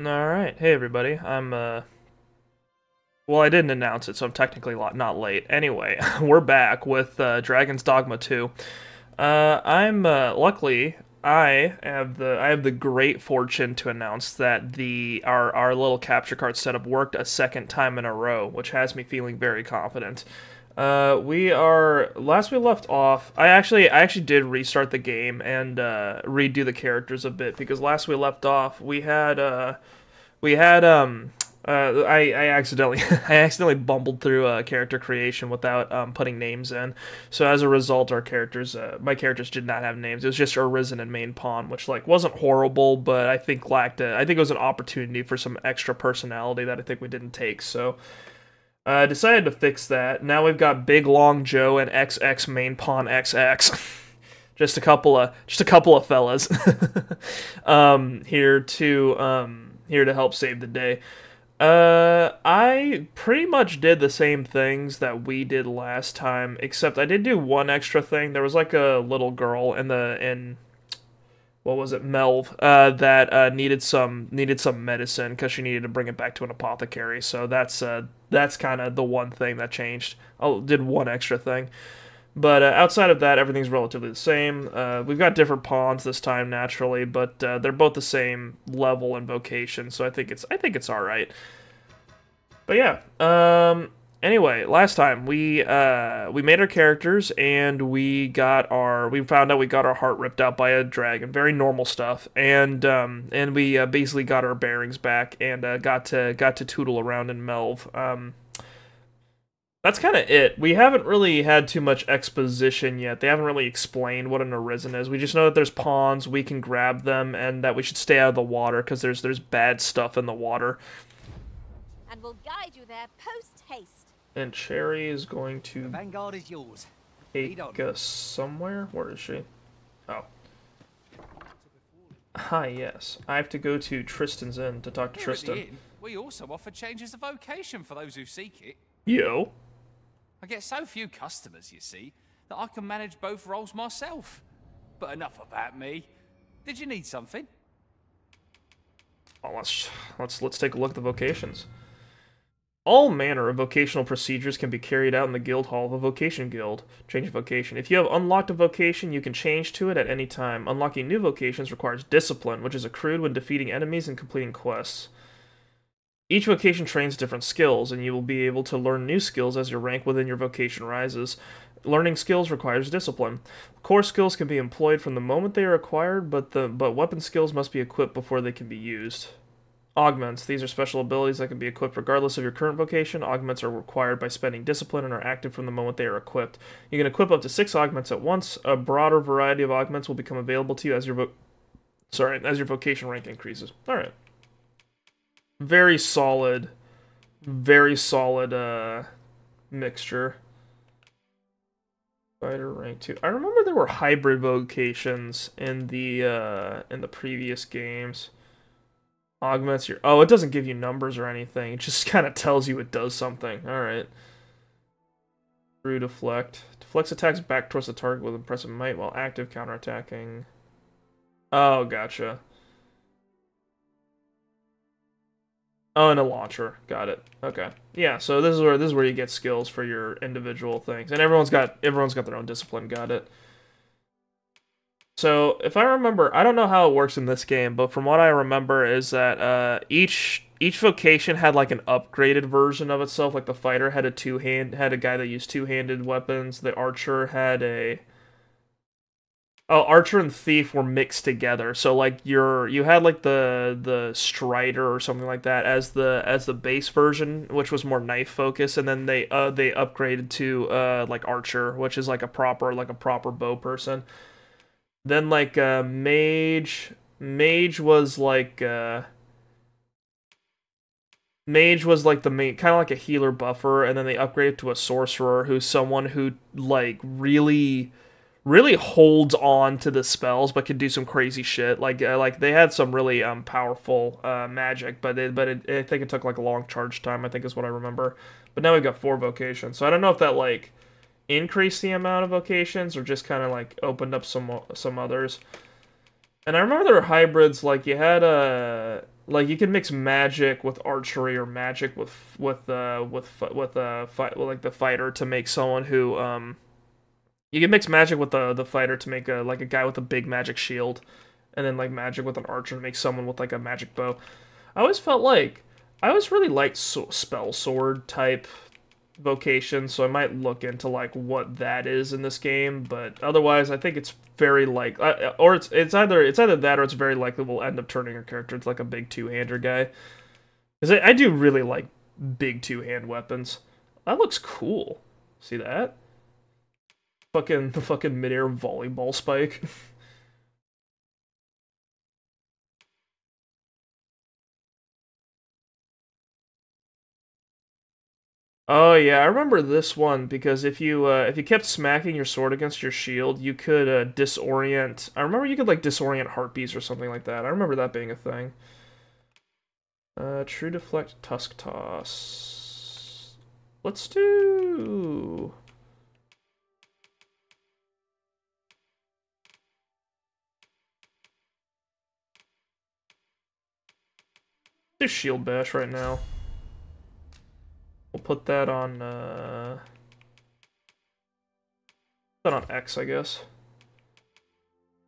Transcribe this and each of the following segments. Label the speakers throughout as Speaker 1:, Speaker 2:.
Speaker 1: Alright, hey everybody, well, I didn't announce it, so I'm technically not late. Anyway, we're back with Dragon's Dogma 2. Luckily, I have the great fortune to announce that our little capture card setup worked a second time in a row, which has me feeling very confident. Last we left off, I actually did restart the game and redo the characters a bit, because last we left off, I accidentally I accidentally bumbled through character creation without putting names in. So as a result, my characters did not have names. It was just Arisen and main pawn, which like wasn't horrible, but I think I think it was an opportunity for some extra personality that I think we didn't take. So I decided to fix that. Now we've got Big Long Joe and XX main pawn XX. Just a couple of fellas here to help save the day. I pretty much did the same things that we did last time, except I did do one extra thing. There was like a little girl in what was it, Melve, that needed some medicine because she needed to bring it back to an apothecary. So that's kind of the one thing that changed. I did one extra thing. But outside of that, everything's relatively the same. We've got different pawns this time, naturally, but they're both the same level in Vocation, so I think it's all right. But yeah. Anyway, last time we made our characters and we found out we got our heart ripped out by a dragon. Very normal stuff, and we basically got our bearings back and got to tootle around in Melve. That's kind of it. We haven't really had too much exposition yet. They haven't really explained what an Arisen is. We just know that there's pawns, we can grab them, and that we should stay out of the water because there's bad stuff in the water.
Speaker 2: And we'll guide you there post haste.
Speaker 1: And Cherry is going to
Speaker 3: the Vanguard is yours.
Speaker 1: take us somewhere. Where is she? Oh. Hi, yes. I have to go to Tristan's Inn to talk to Tristan.
Speaker 4: At the inn, we also offer changes of vocation for those who seek it.
Speaker 1: Yo.
Speaker 4: I get so few customers, you see, that I can manage both roles myself. But enough about me. Did you need something?
Speaker 1: Well, let's take a look at the vocations. All manner of vocational procedures can be carried out in the guild hall of a vocation guild. Change of vocation. If you have unlocked a vocation, you can change to it at any time. Unlocking new vocations requires discipline, which is accrued when defeating enemies and completing quests. Each vocation trains different skills, and you will be able to learn new skills as your rank within your vocation rises. Learning skills requires discipline. Core skills can be employed from the moment they are acquired, but weapon skills must be equipped before they can be used. Augments. These are special abilities that can be equipped regardless of your current vocation. Augments are required by spending discipline and are active from the moment they are equipped. You can equip up to 6 augments at once. A broader variety of augments will become available to you as your vocation rank increases. All right. Very solid mixture. Fighter rank 2. I remember there were hybrid vocations in the previous games. Augments your... Oh, it doesn't give you numbers or anything. It just kind of tells you it does something. Alright. Through deflect. Deflects attacks back towards the target with impressive might while active counterattacking. Oh, gotcha. Oh, and a launcher. Got it. Okay. Yeah, so this is where you get skills for your individual things. And everyone's got their own discipline. Got it. So, if I remember, I don't know how it works in this game, but from what I remember is that each vocation had like an upgraded version of itself. Like the fighter had a guy that used two-handed weapons. The archer had a... Oh, archer and thief were mixed together. So like you had like the strider or something like that as the base version, which was more knife focused, and then they upgraded to like archer, which is like a proper bow person. Then like mage was like the main, kind of like a healer buffer, and then they upgraded to a sorcerer, who's someone who like really holds on to the spells but can do some crazy shit. Like they had some really powerful magic, but I think it took like a long charge time, I think is what I remember. But now we've got 4 vocations, so I don't know if that like increased the amount of vocations or just kind of like opened up some others. And I remember there were hybrids, like you had Like you can mix magic with archery or magic with like the fighter to make someone who you can mix magic with the fighter to make a guy with a big magic shield, and then like magic with an archer to make someone with like a magic bow. I always felt like I always really liked spell sword type vocation, so I might look into like what that is in this game. But otherwise, I think it's very like, or it's either that or it's very likely we'll end up turning our character into like a big two-hander guy. Because I do really like big two-hand weapons. That looks cool. See that? The fucking midair volleyball spike. Oh yeah, I remember this one because if you kept smacking your sword against your shield, you could disorient. I remember you could like disorient heartbeats or something like that. I remember that being a thing. True deflect, tusk toss. Let's do. Do shield bash right now. We'll put that on X, I guess.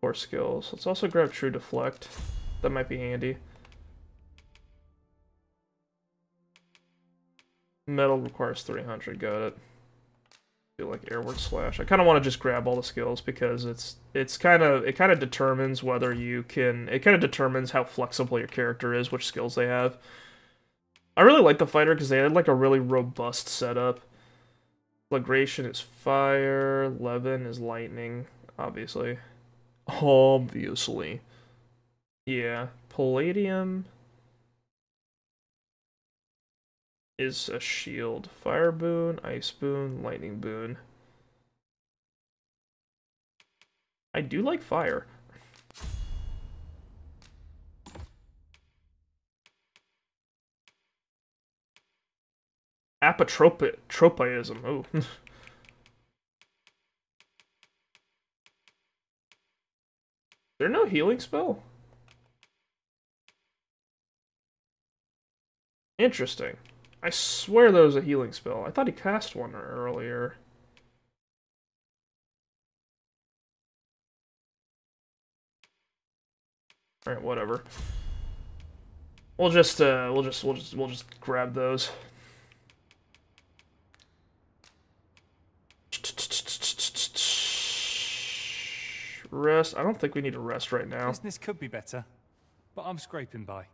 Speaker 1: 4 skills. Let's also grab True Deflect. That might be handy. Metal requires 300. Got it. Do like Airward Slash. I kind of want to just grab all the skills because it kind of determines whether you can. It kind of determines how flexible your character is, which skills they have. I really like the fighter because they had like a really robust setup. Flagration is fire, Levin is lightning, obviously. Obviously. Yeah, Palladium is a shield. Fire boon, ice boon, lightning boon. I do like fire. Apotropism. Ooh. Is there no healing spell? Interesting. I swear there was a healing spell. I thought he cast one earlier. All right, whatever. We'll just grab those. Rest. I don't think we need to rest right now.
Speaker 3: Business could be better, but I'm scraping by.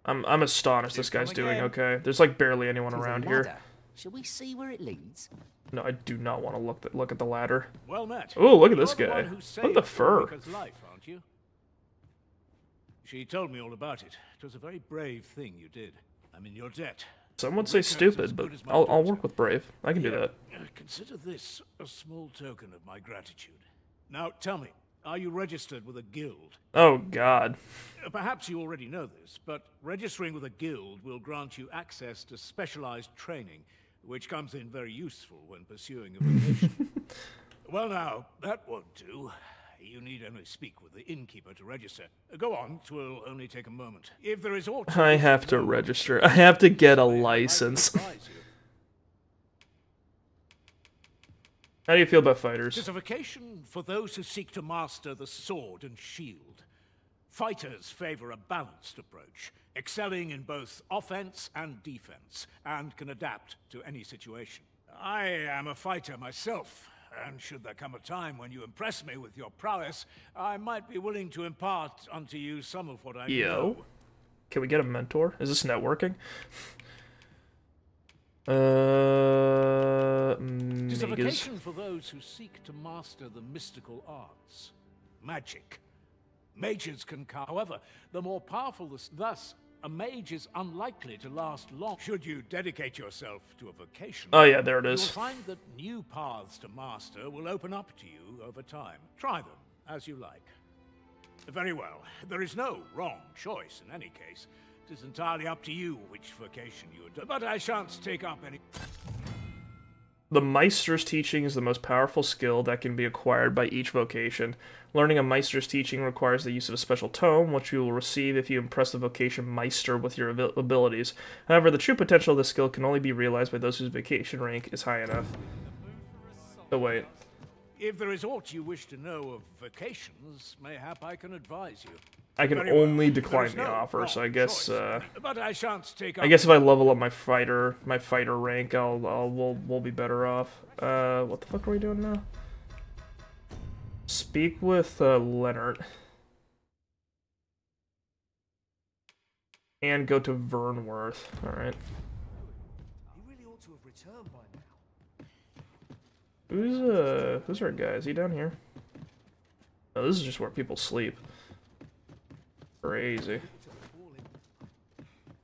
Speaker 1: I'm astonished this guy's doing okay. There's like barely anyone around here.
Speaker 5: Shall we see where it leads?
Speaker 1: No, I do not want to look at the ladder.
Speaker 6: Well met.
Speaker 1: Oh, look at this guy. Look at the fur.
Speaker 6: Life, aren't you? She told me all about it. It was a very brave thing you did. I'm in your debt.
Speaker 1: Some would say stupid, but I'll work with brave. I can do that.
Speaker 6: Consider this a small token of my gratitude. Now, tell me, are you registered with a guild?
Speaker 1: Oh, God.
Speaker 6: Perhaps you already know this, but registering with a guild will grant you access to specialized training, which comes in very useful when pursuing a vocation. Well, now, that won't do. You need only speak with the innkeeper to register. Go on, 'twill only take a moment. If there is aught...
Speaker 1: I have to register. I have to get a license. How do you feel about fighters?
Speaker 6: It's a vocation for those who seek to master the sword and shield. Fighters favor a balanced approach, excelling in both offense and defense, and can adapt to any situation. I am a fighter myself, and should there come a time when you impress me with your prowess, I might be willing to impart unto you some of what I know.
Speaker 1: Can we get a mentor? Is this networking?
Speaker 6: It is a vocation for those who seek to master the mystical arts. Magic. Mages can come. However, the more powerful thus, a mage is unlikely to last long. Should you dedicate yourself to a vocation,
Speaker 1: oh yeah, there it is.
Speaker 6: You'll find that new paths to master will open up to you over time. Try them as you like. Very well. There is no wrong choice in any case. It is entirely up to you which vocation you adopt. But I shan't take up any...
Speaker 1: The Meister's teaching is the most powerful skill that can be acquired by each vocation. Learning a Meister's teaching requires the use of a special tome, which you will receive if you impress the Vocation Meister with your abilities. However, the true potential of the skill can only be realized by those whose Vocation rank is high enough. Oh, wait.
Speaker 6: If there is aught you wish to know of vocations, mayhap I can advise you.
Speaker 1: I can only decline the offer, so I guess.
Speaker 6: But I shan't take.
Speaker 1: I guess if I level up my fighter rank, we'll be better off. What the fuck are we doing now? Speak with Leonard. And go to Vernworth. All right.
Speaker 7: He really ought to have returned by now.
Speaker 1: Who's our guy? Is he down here? Oh, this is just where people sleep. Crazy.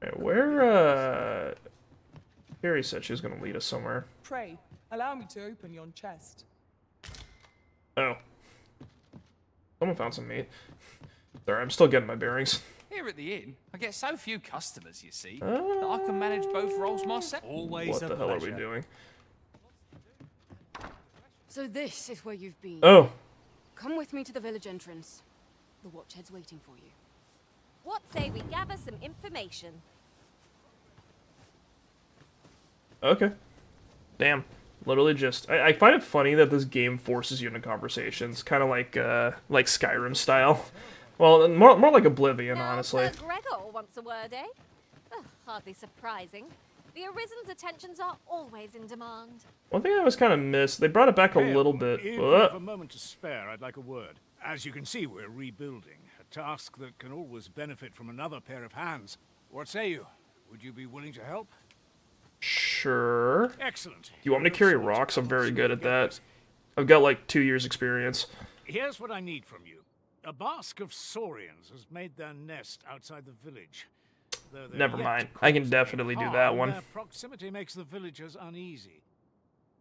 Speaker 1: Right, where, Carrie said she was gonna lead us somewhere.
Speaker 8: Pray, allow me to open yon chest.
Speaker 1: Oh. Someone found some meat. Sorry, I'm still getting my bearings.
Speaker 4: Here at the inn, I get so few customers, you see, that I can manage both roles myself.
Speaker 3: Always
Speaker 1: What
Speaker 3: a
Speaker 1: the hell are we
Speaker 3: pleasure.
Speaker 1: doing?
Speaker 9: So this is where you've been.
Speaker 1: Oh.
Speaker 9: Come with me to the village entrance. The watchhead's waiting for you.
Speaker 2: What say we gather some information?
Speaker 1: Okay. Damn. Literally just... I find it funny that this game forces you into conversations. Kind of like Skyrim style. Well, more like Oblivion,
Speaker 2: Now,
Speaker 1: honestly.
Speaker 2: Sir Gregor wants a word, eh? Ugh, hardly surprising. The Arisen's attentions are always in demand.
Speaker 1: One thing I was kind of missed, they brought it back a little bit.
Speaker 6: If you have a moment to spare, I'd like a word. As you can see, we're rebuilding. A task that can always benefit from another pair of hands. What say you? Would you be willing to help?
Speaker 1: Sure.
Speaker 6: Excellent.
Speaker 1: You want me to carry rocks? I'm very good at that. I've got like 2 years experience.
Speaker 6: Here's what I need from you. A bask of saurians has made their nest outside the village.
Speaker 1: Never mind. I can definitely do that one.
Speaker 6: Their proximity makes the villagers uneasy.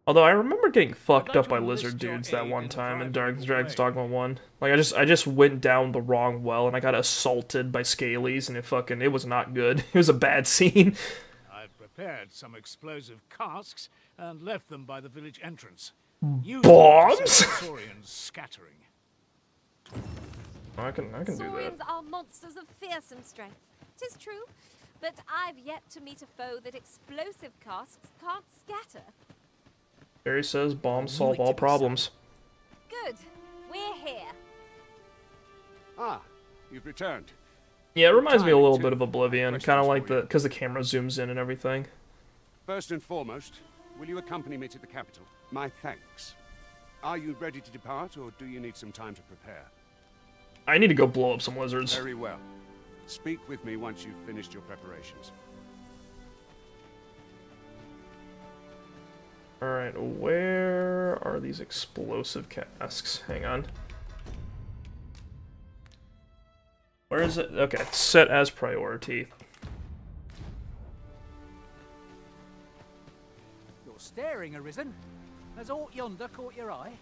Speaker 1: Although I remember getting fucked up by lizard dudes that one time in Dragon's Dogma 1. Like I just went down the wrong well and I got assaulted by scalies and it was not good. It was a bad scene.
Speaker 6: I've prepared some explosive casks and left them by the village entrance.
Speaker 1: Bombs?
Speaker 6: Saurians scattering.
Speaker 1: I can do that.
Speaker 2: Saurians are monsters of fearsome strength. 'Tis true, but I've yet to meet a foe that explosive casks can't scatter.
Speaker 1: Barry says bombs solve all problems.
Speaker 2: Good. We're here.
Speaker 10: Ah, you've returned.
Speaker 1: Yeah, it reminds me a little bit of Oblivion, kind of like because the camera zooms in and everything.
Speaker 10: First and foremost, will you accompany me to the capital? My thanks. Are you ready to depart, or do you need some time to prepare?
Speaker 1: I need to go blow up some lizards.
Speaker 10: Very well. Speak with me once you've finished your preparations.
Speaker 1: Alright, where are these explosive casks? Hang on. Where is it? Okay, set as priority.
Speaker 7: You're staring, Arisen. Has aught yonder caught your eye?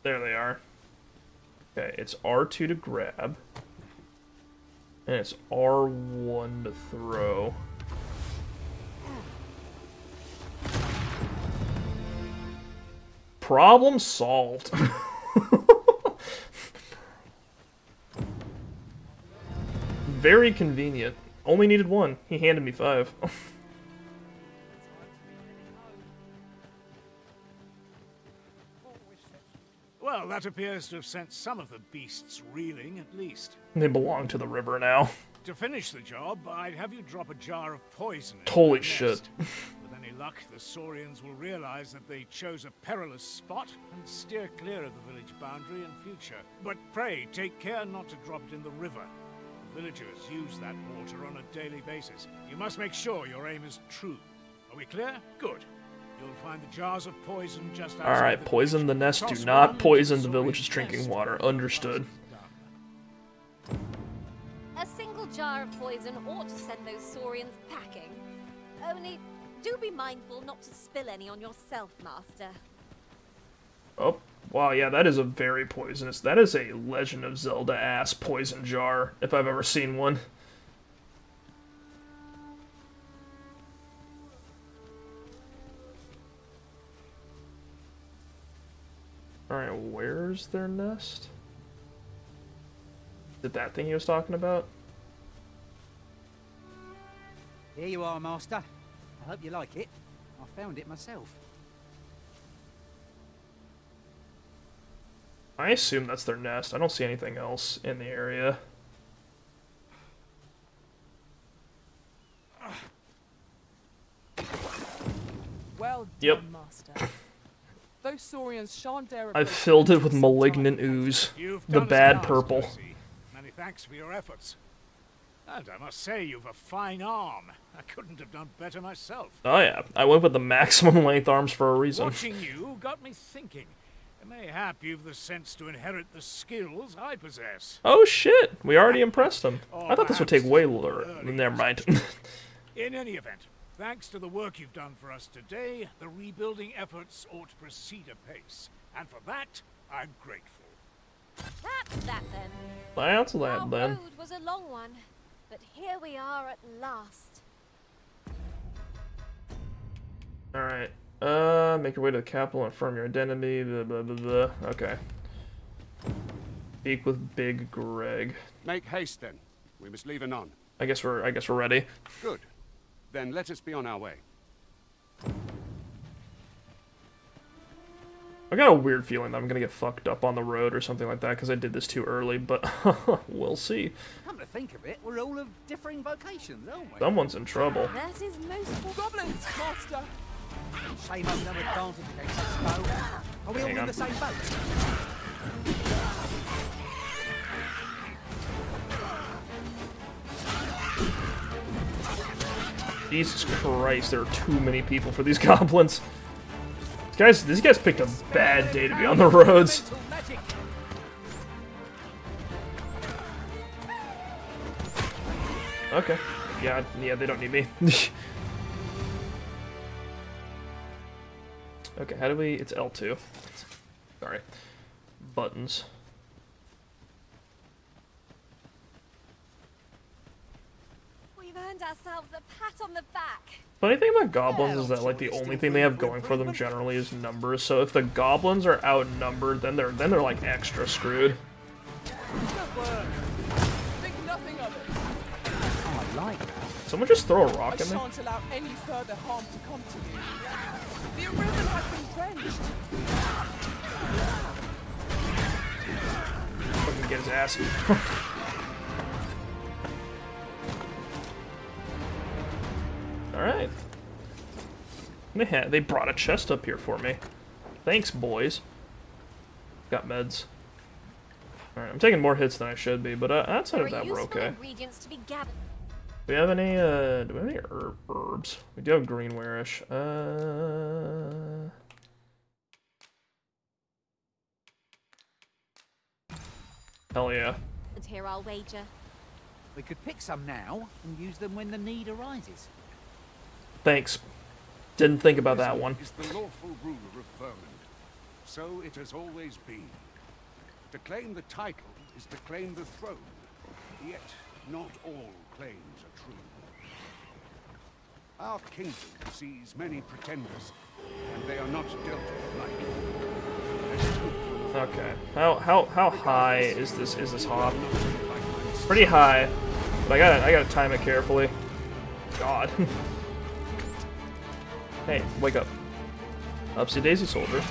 Speaker 1: There they are. Okay, it's R2 to grab. And it's R1 to throw. Problem solved. Very convenient. Only needed one. He handed me 5.
Speaker 6: Well, that appears to have sent some of the beasts reeling, at least.
Speaker 1: They belong to the river now.
Speaker 6: To finish the job, I'd have you drop a jar of poison in
Speaker 1: Holy
Speaker 6: their
Speaker 1: shit.
Speaker 6: nest. With any luck, the Saurians will realize that they chose a perilous spot and steer clear of the village boundary in future. But pray, take care not to drop it in the river. The villagers use that water on a daily basis. You must make sure your aim is true. Are we clear? Good. You'll find the jars of poison just outside.
Speaker 1: Alright, poison the nest. Do not poison the village's drinking water. Understood.
Speaker 2: A single jar of poison ought to send those Saurians packing. Only, do be mindful not to spill any on yourself, Master.
Speaker 1: Oh, wow, yeah, that is a very poisonous. That is a Legend of Zelda-ass poison jar, if I've ever seen one. Alright, where's their nest? Is it that thing he was talking about?
Speaker 7: Here you are, Master. I hope you like it. I found it myself.
Speaker 1: I assume that's their nest. I don't see anything else in the area.
Speaker 8: Well
Speaker 1: Yep.
Speaker 8: done, Master. Those Saurians shan't dare
Speaker 1: I've
Speaker 8: approach
Speaker 1: filled it with
Speaker 8: us
Speaker 1: malignant
Speaker 8: sometime.
Speaker 1: ooze.
Speaker 6: You've
Speaker 1: The
Speaker 6: done us
Speaker 1: bad
Speaker 6: fast,
Speaker 1: purple.
Speaker 6: Percy. Many thanks for your efforts. And I must say, you've a fine arm. I couldn't have done better myself.
Speaker 1: Oh yeah, I went with the maximum length arms for a reason.
Speaker 6: Watching you got me thinking. Mayhap you've the sense to inherit the skills I possess.
Speaker 1: Oh shit, we already impressed him.
Speaker 6: Or
Speaker 1: I thought this would
Speaker 6: perhaps
Speaker 1: take way
Speaker 6: still
Speaker 1: longer.
Speaker 6: early.
Speaker 1: Never mind.
Speaker 6: In any event, thanks to the work you've done for us today, the rebuilding efforts ought to proceed apace. And for that, I'm grateful.
Speaker 2: That's that then.
Speaker 1: That's
Speaker 2: Our
Speaker 1: that then.
Speaker 2: road was a long one, but here we are at last.
Speaker 1: Alright. Make your way to the capital and affirm your identity. Blah, blah, blah, blah. Okay. Speak with Big Greg.
Speaker 10: Make haste then. We must leave anon.
Speaker 1: I guess we're ready.
Speaker 10: Good. Then let us be on our way.
Speaker 1: I got a weird feeling that I'm gonna get fucked up on the road or something like that because I did this too early, but we'll see.
Speaker 7: Come to think of it, we're all of differing vocations, aren't we?
Speaker 1: Someone's in trouble.
Speaker 2: That is most
Speaker 8: Goblins, Master!
Speaker 7: Shame I've no advantage against this foe. Are we all
Speaker 1: Hang
Speaker 7: in
Speaker 1: on.
Speaker 7: the same boat?
Speaker 1: Jesus Christ, there are too many people for these goblins. These guys picked a bad day to be on the roads.
Speaker 7: Mental magic.
Speaker 1: Okay. Yeah, they don't need me. Okay, how do we... It's L2. Sorry. Buttons.
Speaker 2: We've earned ourselves a pat on the back.
Speaker 1: Funny thing about goblins is that like the only thing they have going for them generally is numbers. So if the goblins are outnumbered, then they're like extra screwed.
Speaker 8: Good work. Think nothing of it.
Speaker 7: Oh, I like that.
Speaker 1: Someone just throw a
Speaker 8: I
Speaker 1: rock at me.
Speaker 8: shan't allow any further harm to come to you. The arisen has been drenched.
Speaker 1: Fucking get his ass. Alright. They brought a chest up here for me. Thanks, boys. Got meds. Alright, I'm taking more hits than I should be, but outside of that, we're okay.
Speaker 2: Ingredients to be gathered.
Speaker 1: Do we have any, do we have any herbs? We do have greenware-ish. Hell yeah.
Speaker 2: And here I'll wager.
Speaker 7: We could pick some now and use them when the need arises.
Speaker 1: Thanks. Didn't think about that one.
Speaker 10: Is the lawful ruler of Vermund. So it has always been. To claim the title is to claim the throne. Yet not all claims are true. Our kingdom sees many pretenders, and they are not dealt with lightly.
Speaker 1: Okay. How high is this hop? Pretty high. But I gotta time it carefully. God. Hey, wake up. Upsy daisy, soldier.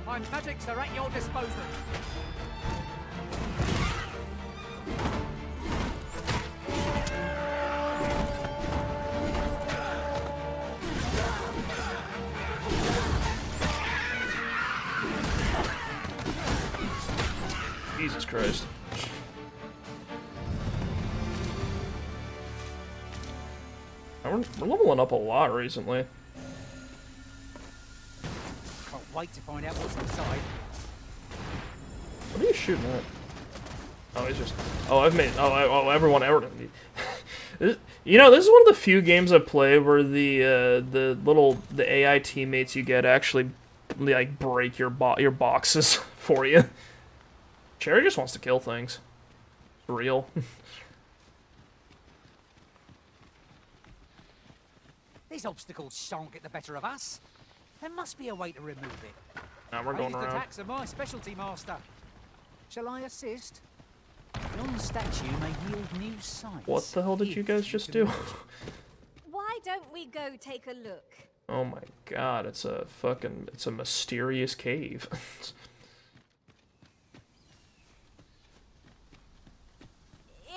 Speaker 7: My magics are at your disposal.
Speaker 1: Jesus Christ. We're leveling up a lot recently.
Speaker 7: Can't wait to find out what's inside.
Speaker 1: What are you shooting at? Oh, he's just... Oh, I've made... Oh, everyone ever... You know, this is one of the few games I've played where the AI teammates you get actually, like, break your boxes for you. Cherry just wants to kill things. For real.
Speaker 7: These obstacles shan't get the better of us. There must be a way to remove it.
Speaker 1: Now we're going
Speaker 7: Ranged
Speaker 1: around.
Speaker 7: attacks are my specialty, Master. Shall I assist? Yon statue may yield new sights.
Speaker 1: What the hell did you guys just do?
Speaker 2: Why don't we go take a look?
Speaker 1: Oh my god, it's a mysterious cave.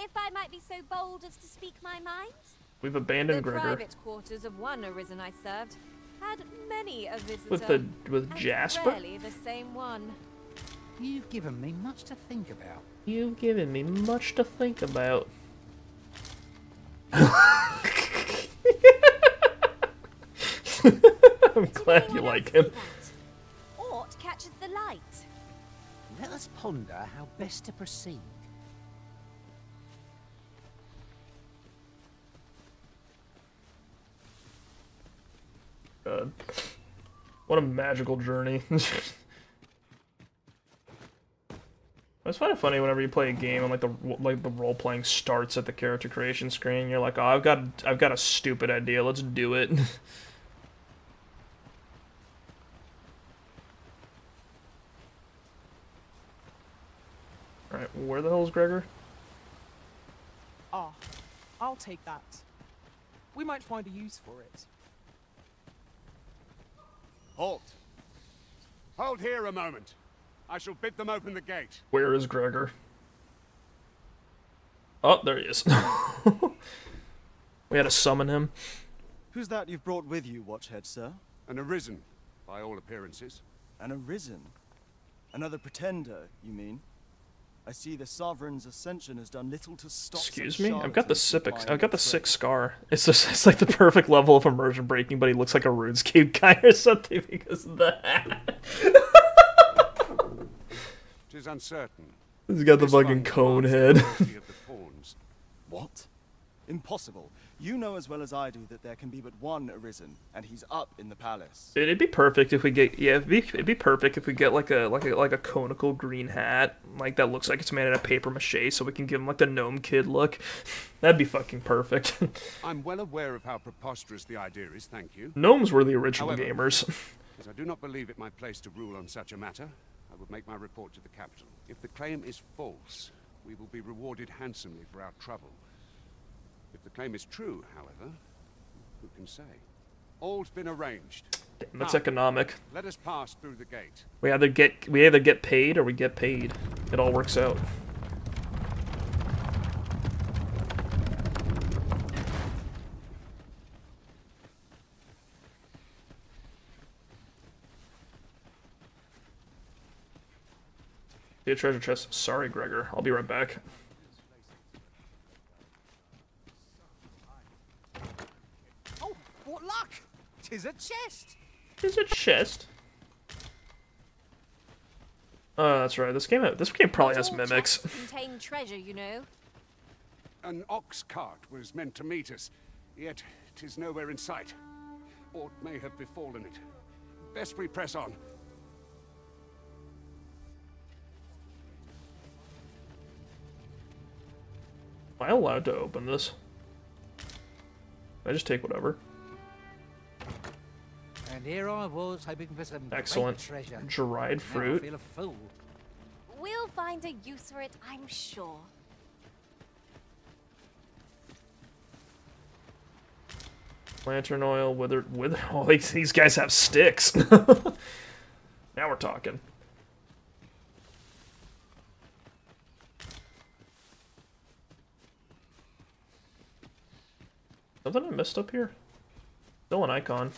Speaker 2: If I might be so bold as to speak my mind?
Speaker 1: We've abandoned
Speaker 2: The
Speaker 1: Gregor.
Speaker 2: private quarters of one Arisen I served had many a visitor.
Speaker 1: With
Speaker 2: and
Speaker 1: Jasper?
Speaker 2: rarely the same one.
Speaker 7: You've given me much to think about.
Speaker 1: You've given me much to think about. I'm glad you like him.
Speaker 2: Aught catches the light.
Speaker 7: Let us ponder how best to proceed.
Speaker 1: God. What a magical journey. It's kind of funny whenever you play a game and like the role playing starts at the character creation screen. You're like, oh, I've got a stupid idea. Let's do it. All right, where the hell is Gregor?
Speaker 8: Ah, I'll take that. We might find a use for it.
Speaker 10: Halt! Hold here a moment. I shall bid them open the gate.
Speaker 1: Where is Gregor? Oh, there he is. We had to summon him.
Speaker 11: Who's that you've brought with you, Watchhead, sir?
Speaker 10: An Arisen, by all appearances.
Speaker 11: An Arisen? Another pretender, you mean? I see the Sovran's ascension has done little to stop.
Speaker 1: Excuse me? I've got the sick scar. It's like the perfect level of immersion breaking, but he looks like a RuneScape guy or something because of that.
Speaker 10: It is uncertain.
Speaker 1: He's got the fucking cone head.
Speaker 11: What? Impossible. You know as well as I do that there can be but one Arisen, and he's up in the palace.
Speaker 1: Dude, it'd be perfect if we get it'd be perfect if we get like a conical green hat like that looks like it's made out of paper mache, so we can give him like the gnome kid look. That'd be fucking perfect.
Speaker 10: I'm well aware of how preposterous the idea is, thank you.
Speaker 1: Gnomes were the original
Speaker 10: However,
Speaker 1: gamers.
Speaker 10: As I do not believe it my place to rule on such a matter, I would make my report to the capital. If the claim is false, we will be rewarded handsomely for our trouble. If the claim is true, however, who can say? All's been arranged.
Speaker 1: Damn, that's economic.
Speaker 10: Let us pass through the gate.
Speaker 1: We either get paid or we get paid. It all works out. See a treasure chest. Sorry, Gregor. I'll be right back.
Speaker 7: Oh, what luck! 'Tis a chest!
Speaker 1: 'Tis a chest? Oh, that's right. This game probably has mimics.
Speaker 2: Contain treasure, you know.
Speaker 10: An ox cart was meant to meet us, yet 'tis nowhere in sight. Aught may have befallen it. Best we press on.
Speaker 1: Am I allowed to open this? I just take whatever.
Speaker 7: And here I was hoping for some
Speaker 1: Excellent.
Speaker 7: great treasure.
Speaker 1: Dried fruit.
Speaker 7: Now I feel a fool.
Speaker 2: We'll find a use for it, I'm sure.
Speaker 1: Lantern oil, withered. Oh, these guys have sticks. Now we're talking. Something I missed up here? Still an icon.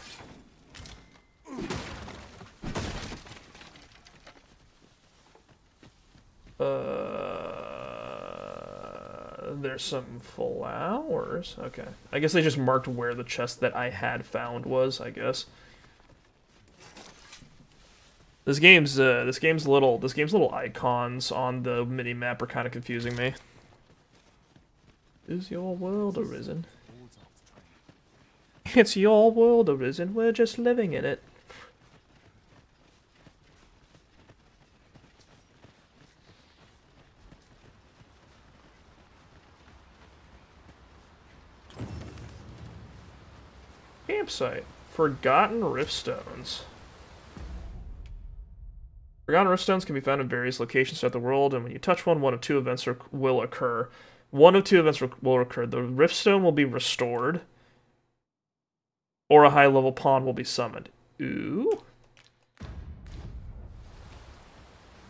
Speaker 1: There's some flowers. Okay. I guess they just marked where the chest that I had found was, I guess. This game's little icons on the mini map are kind of confusing me. Is your world arisen? It's your world arisen. We're just living in it. Campsite. Forgotten Riftstones. Forgotten Riftstones can be found in various locations throughout the world, and when you touch one, one of two events will occur. One of two events will occur. The Riftstone will be restored, or a high-level pawn will be summoned. Ooh.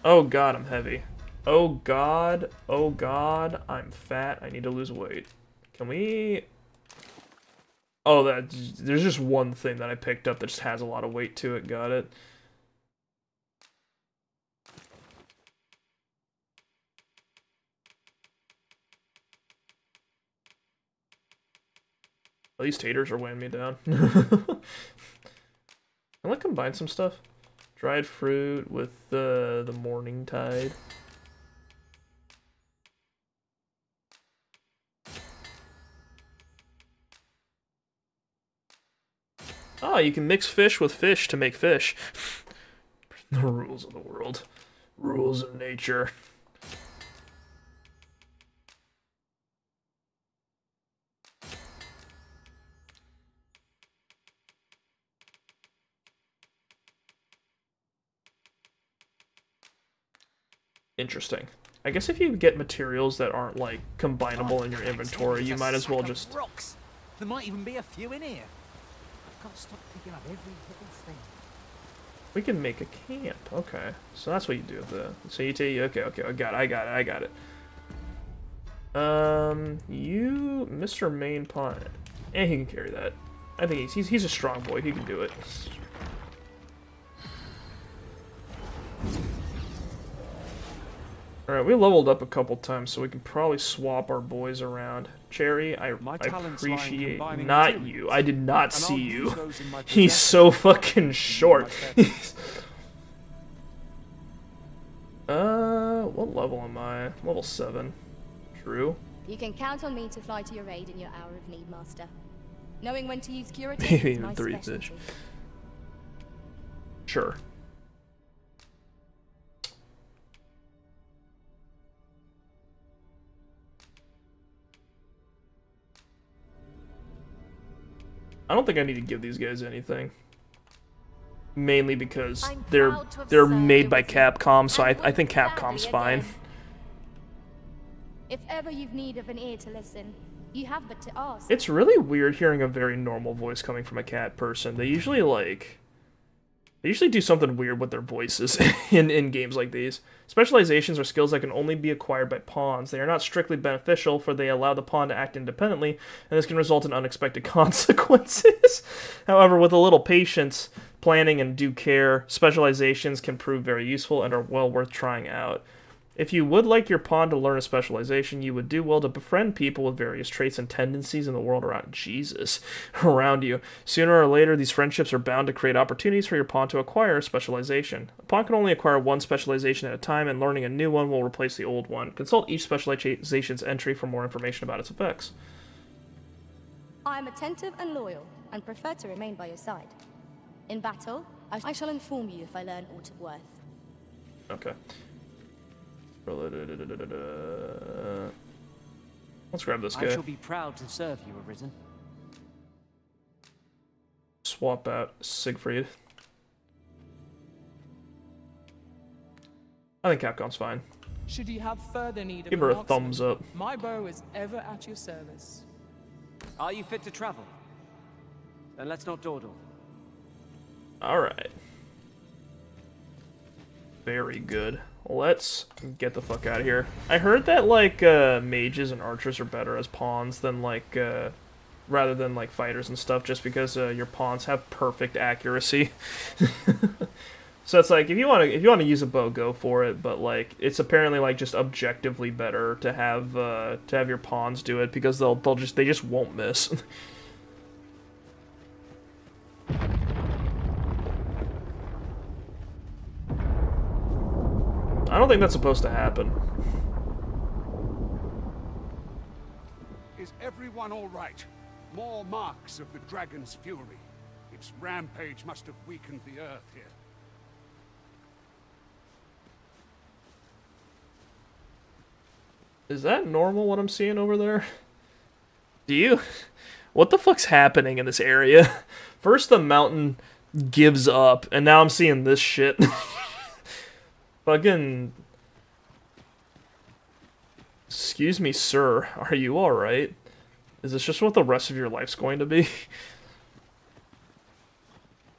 Speaker 1: Oh god, I'm heavy. Oh god, I'm fat. I need to lose weight. Can we... Oh, there's just one thing that I picked up that just has a lot of weight to it. Got it. Oh, these taters are weighing me down. Can I combine some stuff? Dried fruit with the morning tide. Oh, you can mix fish with fish to make fish. The rules of the world. Rules of nature. Interesting. I guess if you get materials that aren't, like, combinable in your inventory, you might as well just...
Speaker 7: Rocks. There might even be a few in here. I've got to stop picking up every little thing.
Speaker 1: We can make a camp. Okay. So that's what you do. So you take... Okay, I got it. You... Mr. Main Pawn... he can carry that. I think he's a strong boy. He can do it. Alright, we leveled up a couple times, so we can probably swap our boys around. Cherry, I appreciate... Not you. I did not see you. He's so fucking short. What level am I? Level 7. True.
Speaker 12: You can count on me to fly to your aid in your hour of need, Master. Knowing when to use curative
Speaker 1: Maybe
Speaker 12: is
Speaker 1: even
Speaker 12: my
Speaker 1: 3
Speaker 12: specialty.
Speaker 1: fish. Sure. I don't think I need to give these guys anything. Mainly because they're made by Capcom, so I think Capcom's fine.
Speaker 12: If ever you've need of an ear to listen, you have but to ask.
Speaker 1: It's really weird hearing a very normal voice coming from a cat person. They usually do something weird with their voices in games like these. Specializations are skills that can only be acquired by pawns. They are not strictly beneficial, for they allow the pawn to act independently, and this can result in unexpected consequences. However, with a little patience, planning, and due care, specializations can prove very useful and are well worth trying out. If you would like your pawn to learn a specialization, you would do well to befriend people with various traits and tendencies in the world around you. Sooner or later, these friendships are bound to create opportunities for your pawn to acquire a specialization. A pawn can only acquire one specialization at a time, and learning a new one will replace the old one. Consult each specialization's entry for more information about its effects.
Speaker 12: I am attentive and loyal, and prefer to remain by your side. In battle, I shall inform you if I learn aught of worth.
Speaker 1: Okay. Let's grab this guy.
Speaker 7: I shall be proud to serve you, Arisen.
Speaker 1: Swap out Siegfried. I think Capcom's fine.
Speaker 8: Should you have further need of
Speaker 1: Give her a
Speaker 8: marksman,
Speaker 1: thumbs up.
Speaker 8: My bow is ever at your service.
Speaker 7: Are you fit to travel? Then let's not dawdle.
Speaker 1: Alright. Very good. Let's get the fuck out of here. I heard that, like, mages and archers are better as pawns than, like, rather than, like, fighters and stuff, just because your pawns have perfect accuracy. So it's like, if you want to use a bow, go for it, but, like, it's apparently, like, just objectively better to have your pawns do it, because they just won't miss. I don't think that's supposed to happen.
Speaker 10: Is everyone all right? More marks of the dragon's fury. Its rampage must have weakened the earth here. Is
Speaker 1: that normal, what I'm seeing over there? Do you... What the fuck's happening in this area? First the mountain gives up, and now I'm seeing this shit. Fucking... Excuse me, sir. Are you alright? Is this just what the rest of your life's going to be?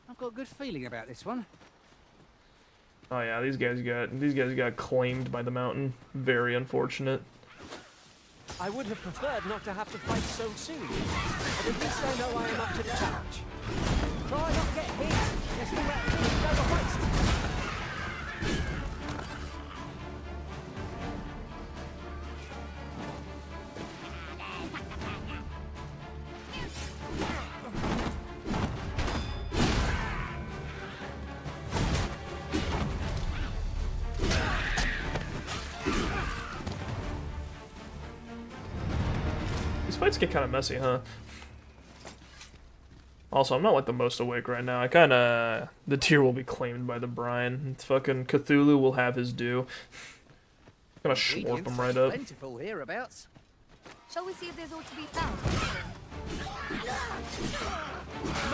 Speaker 7: I've got a good feeling about this one.
Speaker 1: Oh yeah, these guys got claimed by the mountain. Very unfortunate.
Speaker 8: I would have preferred not to have to fight so soon, but at least I know I am up to the challenge. Try not to get hit. Let's do that thing go to waste.
Speaker 1: Fights get kind of messy, huh? Also, I'm not like the most awake right now. The tier will be claimed by the brine. It's fucking Cthulhu will have his due. Gonna schwarp him right up.
Speaker 7: Plentiful hereabouts.
Speaker 2: Shall we see if there's all to be found?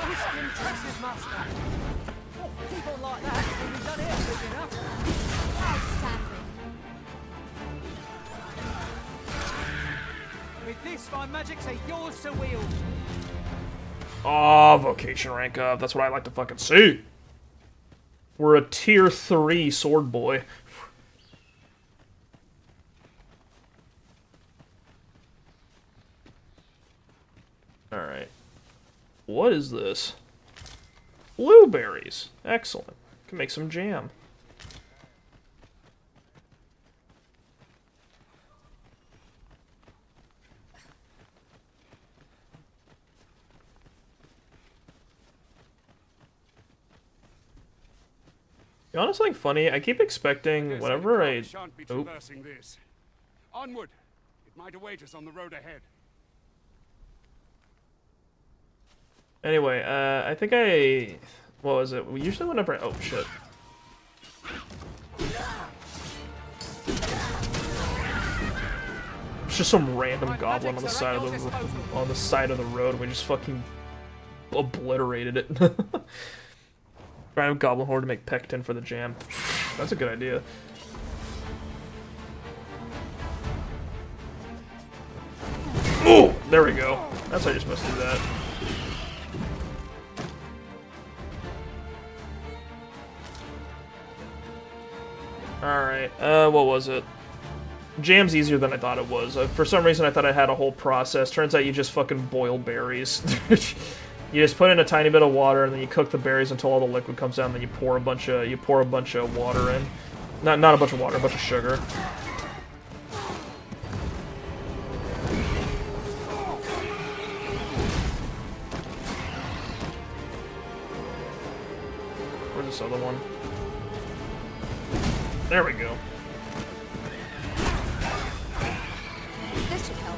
Speaker 8: Most impressive, Master. Oh, people like that can be done here quick enough.
Speaker 2: Outstanding.
Speaker 8: With this, my magics are yours to wield.
Speaker 1: Oh, vocation rank up. That's what I like to fucking see. We're a tier 3 sword boy. Alright. What is this? Blueberries. Excellent. Can make some jam. You know, honestly, funny, I keep expecting whenever I...
Speaker 10: Shan't be traversing this. Onward! It might await us on the road ahead.
Speaker 1: Anyway, I think I... What was it? Usually whenever... Oh, shit. It's just some random goblin on the side of the road. We just fucking obliterated it. Random goblin horde to make pectin for the jam. That's a good idea. Oh, there we go. That's how you're supposed to do that. Alright, what was it? Jam's easier than I thought it was. For some reason I thought I had a whole process. Turns out you just fucking boil berries. You just put in a tiny bit of water and then you cook the berries until all the liquid comes out and then you pour a bunch of water in. Not a bunch of water, a bunch of sugar. Where's this other one? There we go.
Speaker 2: This should help.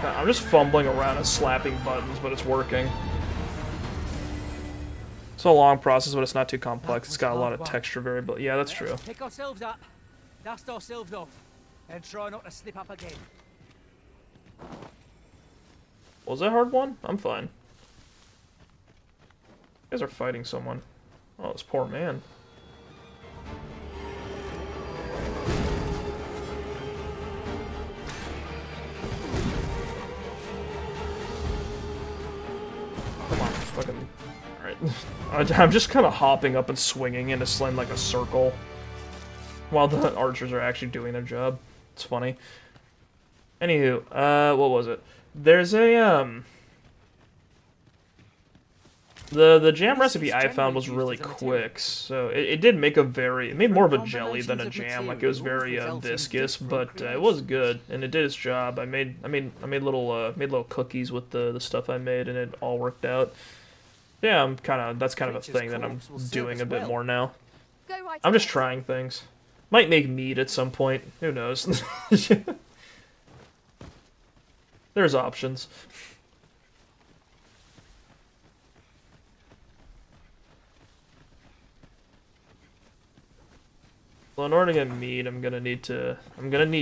Speaker 1: I'm just fumbling around and slapping buttons, but it's working. It's a long process, but it's not too complex. It's got a lot of texture variability. Yeah, that's true.
Speaker 8: Pick ourselves up, dust ourselves off, and try not to slip up again.
Speaker 1: Was that a hard one? I'm fine. You guys are fighting someone. Oh, this poor man. Come on, fucking... Alright. I'm just kind of hopping up and swinging into Slim like a circle while the archers are actually doing their job. It's funny. Anywho, what was it? There's a, The jam recipe I found was really quick, so it did make it made more of a jelly than a jam. Like, it was very viscous, but it was good and it did its job. I made little cookies with the stuff I made, and it all worked out. Yeah, that's kind of a thing that I'm doing a bit more now. I'm just trying things. Might make meat at some point. Who knows? There's options. Well, in order to get meat, I'm gonna need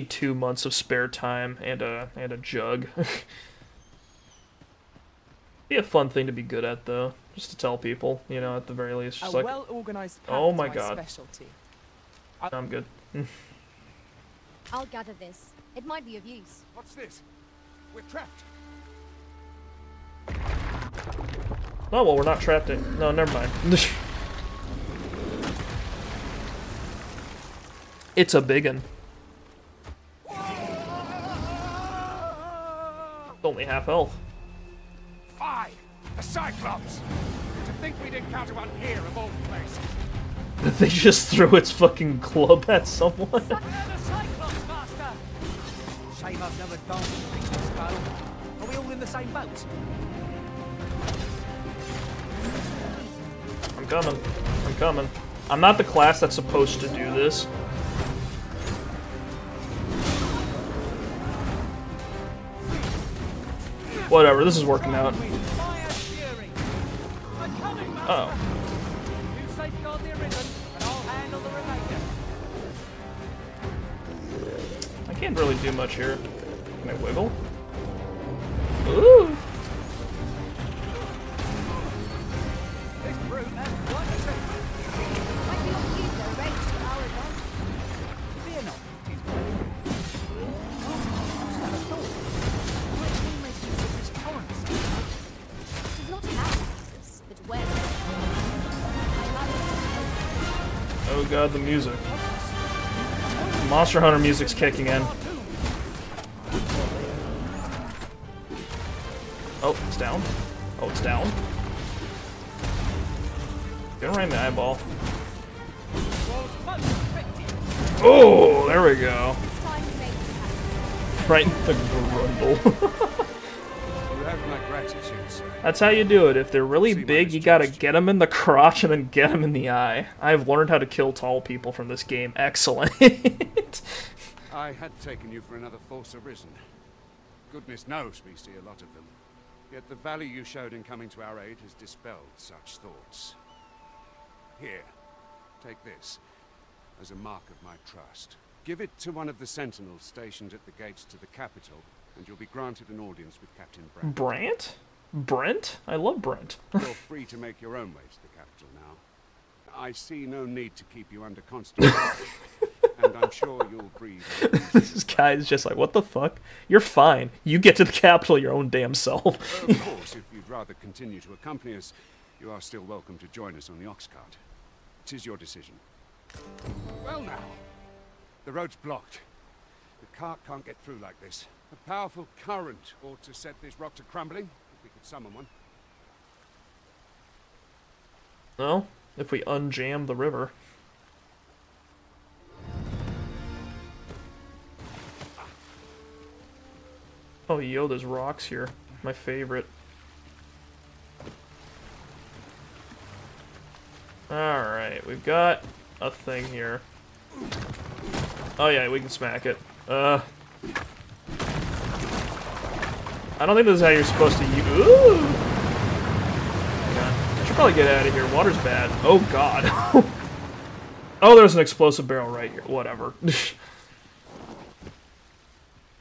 Speaker 1: 2 months of spare time and a jug. Be a fun thing to be good at, though, just to tell people, you know, at the very least. Just like,
Speaker 13: well-organized
Speaker 1: oh my god,
Speaker 13: specialty.
Speaker 1: I'm good.
Speaker 2: I'll gather this. It might be of use.
Speaker 10: What's this? We're trapped.
Speaker 1: Oh well, we're not trapped in. No, never mind. It's a biggin. It's only half health.
Speaker 10: Fie! A Cyclops! To think we'd encounter one here of all places.
Speaker 1: They just threw its fucking club at someone.
Speaker 7: The Cyclops, Master! Shame I've never gone to this boat. Are we all in the same boat?
Speaker 1: I'm coming. I'm coming. I'm not the class that's supposed to do this. Whatever, this is working out. Uh oh. I can't really do much here. Can I wiggle? Ooh! Oh god, the music. Monster Hunter music's kicking in. Oh, it's down. Oh, it's down. Get right in the eyeball. Oh, there we go. Right in the grundle. That's how you do it. If they're really big, you gotta get them in the crotch and then get them in the eye. I've learned how to kill tall people from this game. Excellent.
Speaker 10: I had taken you for another Force Arisen. Goodness knows we see a lot of them. Yet the value you showed in coming to our aid has dispelled such thoughts. Here, take this as a mark of my trust. Give it to one of the sentinels stationed at the gates to the capital, and you'll be granted an audience with Captain Brent.
Speaker 1: Brant? Brent? I love Brent.
Speaker 10: You're free to make your own way to the capital now. I see no need to keep you under constant watch, and I'm sure you'll breathe.
Speaker 1: This guy is just like, what the fuck? You're fine. You get to the capital your own damn self.
Speaker 10: Of course, if you'd rather continue to accompany us, you are still welcome to join us on the Oxcart. 'Tis your decision. Well now, the road's blocked. The cart can't get through like this. A powerful current ought to set this rock to crumbling, if we could summon one.
Speaker 1: Well, if we unjam the river. Oh, yo, there's rocks here. My favorite. Alright, we've got a thing here. Oh yeah, we can smack it. I don't think this is how you're supposed to use. Ooh! Yeah. I should probably get out of here. Water's bad. Oh god. Oh, there's an explosive barrel right here. Whatever. Did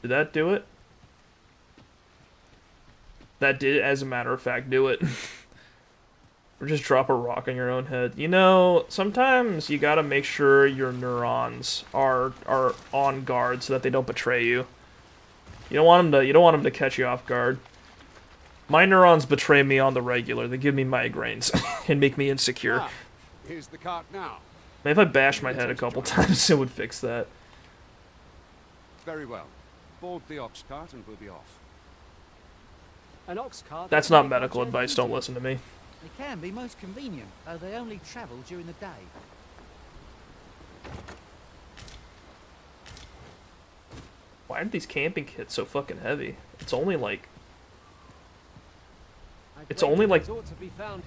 Speaker 1: that do it? That did, as a matter of fact, do it. Or just drop a rock on your own head. You know, sometimes you gotta make sure your neurons are on guard so that they don't betray you. You don't want them to catch you off guard. My neurons betray me on the regular. They give me migraines and make me insecure.
Speaker 10: Ah, here's the cart now.
Speaker 1: Maybe if I bash my head a couple times, it would fix that.
Speaker 10: Very well. Board the ox cart and we'll be off.
Speaker 8: An ox cart.
Speaker 1: That's not medical advice. Don't listen to me.
Speaker 7: They can be most convenient, though they only travel during the day.
Speaker 1: Why are these camping kits so fucking heavy? It's only like...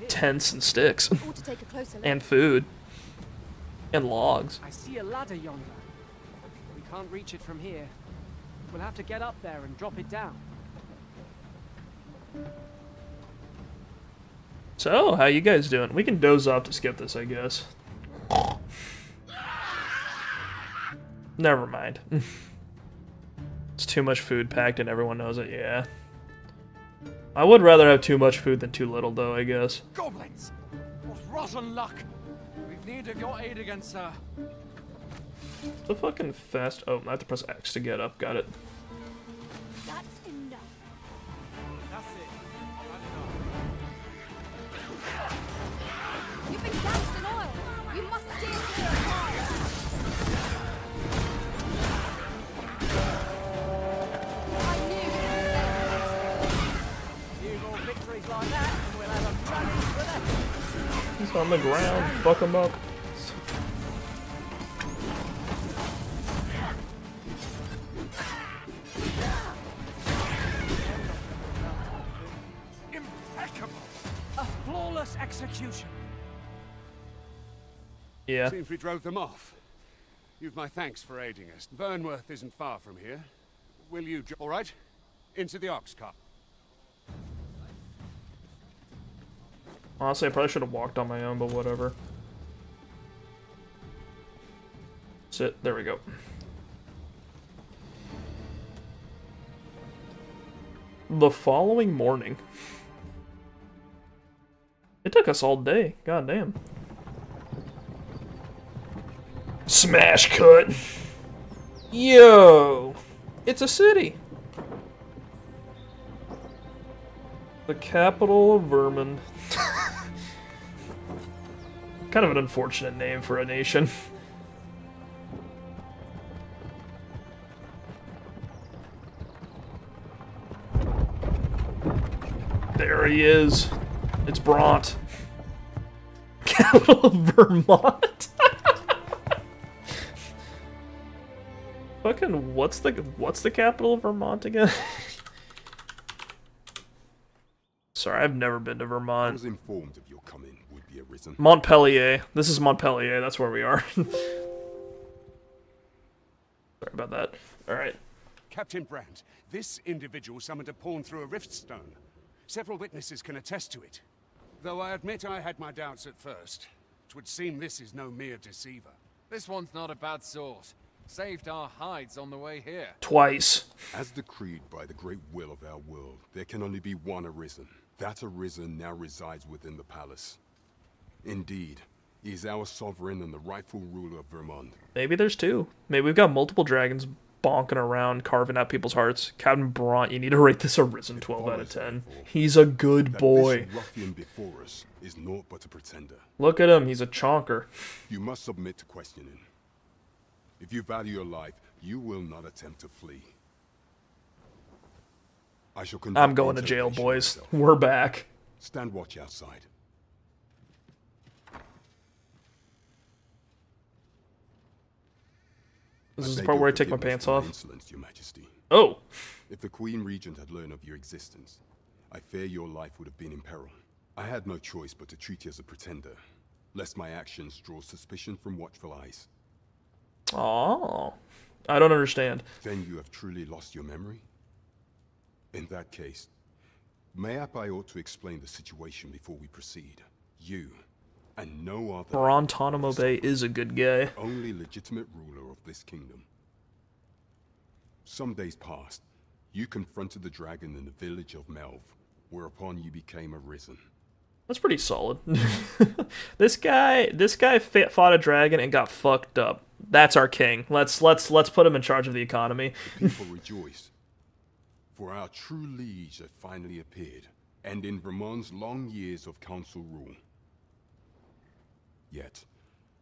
Speaker 1: tents and sticks. And food. And logs.
Speaker 8: I see a ladder yonder. We can't reach it from here. We'll have to get up there and drop it down.
Speaker 1: So, how you guys doing? We can doze off to skip this, I guess. Never mind. It's too much food packed and everyone knows it, yeah. I would rather have too much food than too little, though, I guess.
Speaker 13: Goblins! What rotten luck! We've need of your aid again, sir.
Speaker 1: The fucking fast. Oh, I have to press X to get up. Got it.
Speaker 2: That's enough.
Speaker 13: That's it.
Speaker 2: You've been doused in oil. You must steer clear of fire. I knew
Speaker 8: Few more victories like that, and we'll have a challenge for them.
Speaker 1: He's on the ground. Fuck him up.
Speaker 13: A flawless execution.
Speaker 1: Yeah.
Speaker 10: Seems we drove them off. You've my thanks for aiding us. Vernworth isn't far from here. Will you, all right? Into the Oxcart.
Speaker 1: Honestly, I probably should have walked on my own, but whatever. Sit. There we go. The following morning. It took us all day. God damn. Smash cut. Yo, it's a city. The capital of Vermund. Kind of an unfortunate name for a nation. There he is. It's Bront. Capital of Vermont. Fucking what's the capital of Vermont again? Sorry, I've never been to Vermont.
Speaker 14: I was informed of your coming would be arisen.
Speaker 1: Montpellier. This is Montpellier. That's where we are. Sorry about that. All right.
Speaker 10: Captain Brandt, this individual summoned a pawn through a rift stone. Several witnesses can attest to it. Though I admit I had my doubts at first. It would seem this is no mere deceiver.
Speaker 4: This one's not a bad sort. Saved our hides on the way here.
Speaker 1: Twice.
Speaker 14: As decreed by the great will of our world, there can only be one arisen. That arisen now resides within the palace. Indeed, he is our sovereign and the rightful ruler of Vermund.
Speaker 1: Maybe there's two. Maybe we've got multiple dragons bonking around, carving out people's hearts. Captain Bront, you need to rate this arisen 12 out of 10. He's a good boy.
Speaker 14: This ruffian before us is naught but a pretender.
Speaker 1: Look at him, he's a chonker.
Speaker 14: You must submit to questioning. If you value your life, you will not attempt to flee. I shall conduct
Speaker 1: I'm going to jail, boys.
Speaker 14: myself.
Speaker 1: We're back.
Speaker 14: Stand watch outside.
Speaker 1: This is the part where I take my pants off.
Speaker 14: Insolence, Your Majesty.
Speaker 1: Oh!
Speaker 14: If the Queen Regent had learned of your existence, I fear your life would have been in peril. I had no choice but to treat you as a pretender, lest my actions draw suspicion from watchful eyes.
Speaker 1: Oh, I don't understand.
Speaker 14: Then you have truly lost your memory? In that case, mayhap I ought to explain the situation before we proceed. You, and no other,
Speaker 1: Brontonomo Bay is a good guy.
Speaker 14: only legitimate ruler of this kingdom. Some days passed. You confronted the dragon in the village of Melve, whereupon you became arisen.
Speaker 1: That's pretty solid. This guy fought a dragon and got fucked up. That's our king. Let's put him in charge of the economy.
Speaker 14: The people rejoiced, for our true liege had finally appeared, and in Vermund's long years of council rule. Yet,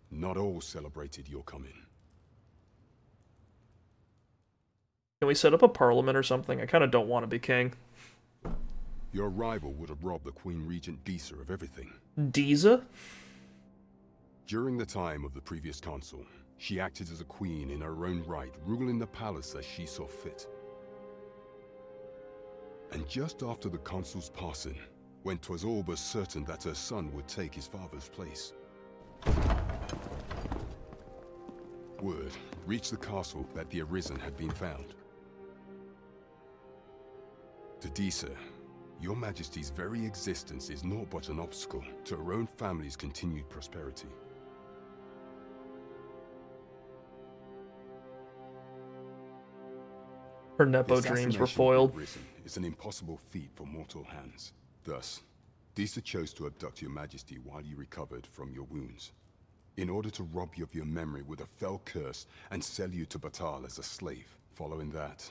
Speaker 14: not all celebrated your coming.
Speaker 1: Can we set up a parliament or something? I kind of don't want to be king.
Speaker 14: Your arrival would have robbed the Queen Regent Disa of everything.
Speaker 1: Disa?
Speaker 14: During the time of the previous council, she acted as a queen in her own right, ruling the palace as she saw fit. And just after the council's passing, when 'twas all but certain that her son would take his father's place, word reached the castle that the Arisen had been found. To Disa, Your Majesty's very existence is naught but an obstacle to our own family's continued prosperity.
Speaker 1: Her Nepo dreams were foiled.
Speaker 14: It's an impossible feat for mortal hands. Thus, Disa chose to abduct your Majesty while you recovered from your wounds, in order to rob you of your memory with a fell curse and sell you to Batal as a slave. Following that,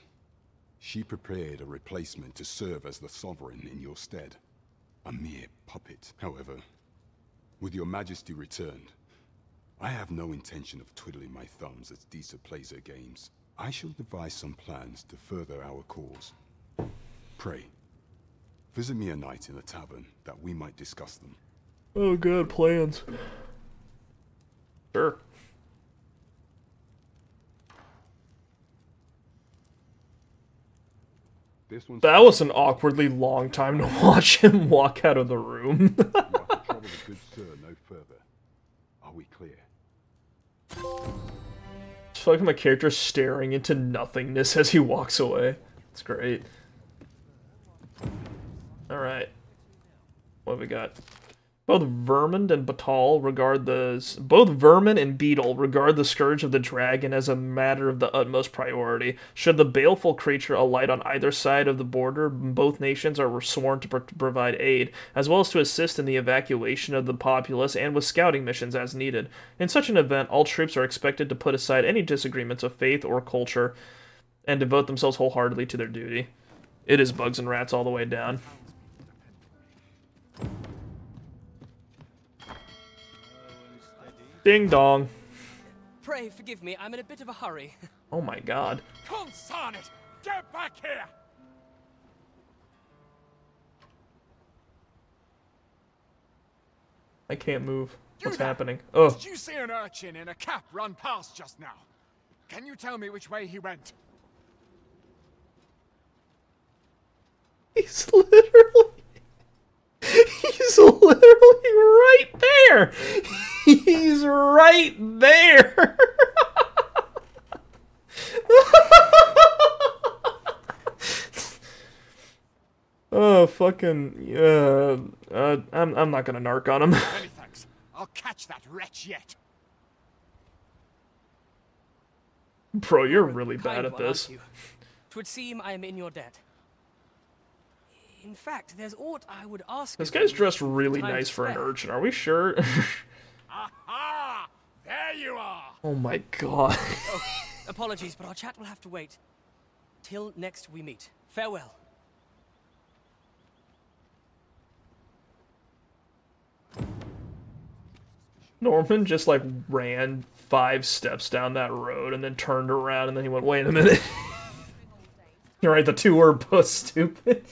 Speaker 14: she prepared a replacement to serve as the Sovereign in your stead. A mere puppet. However, with your Majesty returned, I have no intention of twiddling my thumbs as Disa plays her games. I shall devise some plans to further our cause. Pray, visit me a night in the tavern that we might discuss them.
Speaker 1: Oh god, plans. Sure. That was an awkwardly long time to watch him walk out of the room.
Speaker 14: You are to trouble the good sir no further. Are we clear?
Speaker 1: It's fucking my character staring into nothingness as he walks away. It's great. Alright. What have we got? Both Vermund and Beetle regard the scourge of the dragon as a matter of the utmost priority. Should the baleful creature alight on either side of the border, both nations are sworn to provide aid, as well as to assist in the evacuation of the populace and with scouting missions as needed. In such an event, all troops are expected to put aside any disagreements of faith or culture and devote themselves wholeheartedly to their duty. It is bugs and rats all the way down. Ding dong.
Speaker 8: Pray forgive me, I'm in a bit of a hurry.
Speaker 1: Oh my god.
Speaker 13: Consign it! Get back here!
Speaker 1: I can't move. What's happening? Oh.
Speaker 13: Did you see an urchin in a cap run past just now? Can you tell me which way he went?
Speaker 1: He's literally right there. He's right there. Oh fucking I'm not gonna narc on him.
Speaker 13: Many thanks. I'll catch that wretch yet.
Speaker 1: Bro, you're really bad at this.
Speaker 8: 'Twould seem I am in your debt. In fact, there's aught I would ask.
Speaker 1: This guy's dressed really nice for an urchin. Are we sure?
Speaker 13: Aha! There you are.
Speaker 1: Oh my god.
Speaker 8: Oh, apologies, but our chat will have to wait till next we meet. Farewell.
Speaker 1: Norman just like ran 5 steps down that road and then turned around and then he went, wait a minute. You're right, the 2 were both stupid.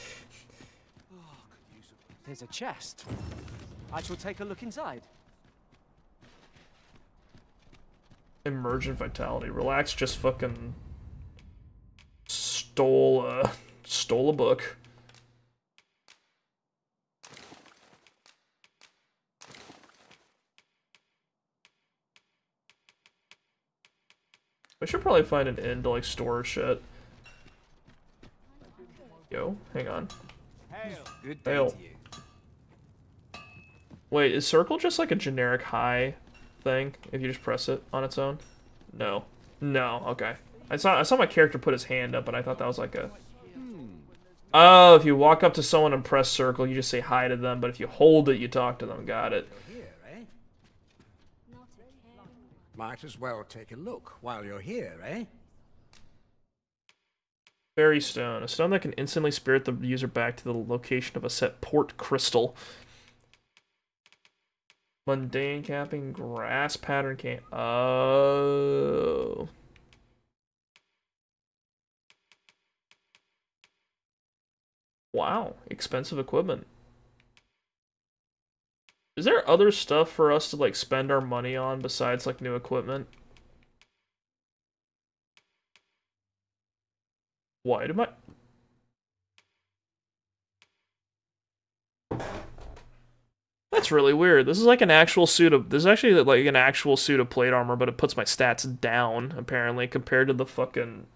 Speaker 7: There's a chest. I shall take a look inside.
Speaker 1: Emergent vitality. Relax, just fucking stole a book. I should probably find an inn to like store shit. Yo, hang on.
Speaker 4: Good day
Speaker 1: Hail.
Speaker 4: to you.
Speaker 1: Wait, is circle just like a generic high thing if you just press it on its own? No. No, okay. I saw my character put his hand up, but I thought that was like a... Oh, if you walk up to someone and press circle, you just say hi to them, but if you hold it, you talk to them. Got it.
Speaker 6: Might as well take a look while you're here, eh?
Speaker 1: Fairy stone. A stone that can instantly spirit the user back to the location of a set port crystal. Mundane capping, grass pattern can. Oh. Wow, expensive equipment. Is there other stuff for us to like spend our money on besides like new equipment? Why do my... That's really weird. This is like an actual suit of... This is actually like an actual suit of plate armor, but it puts my stats down, apparently, compared to the fucking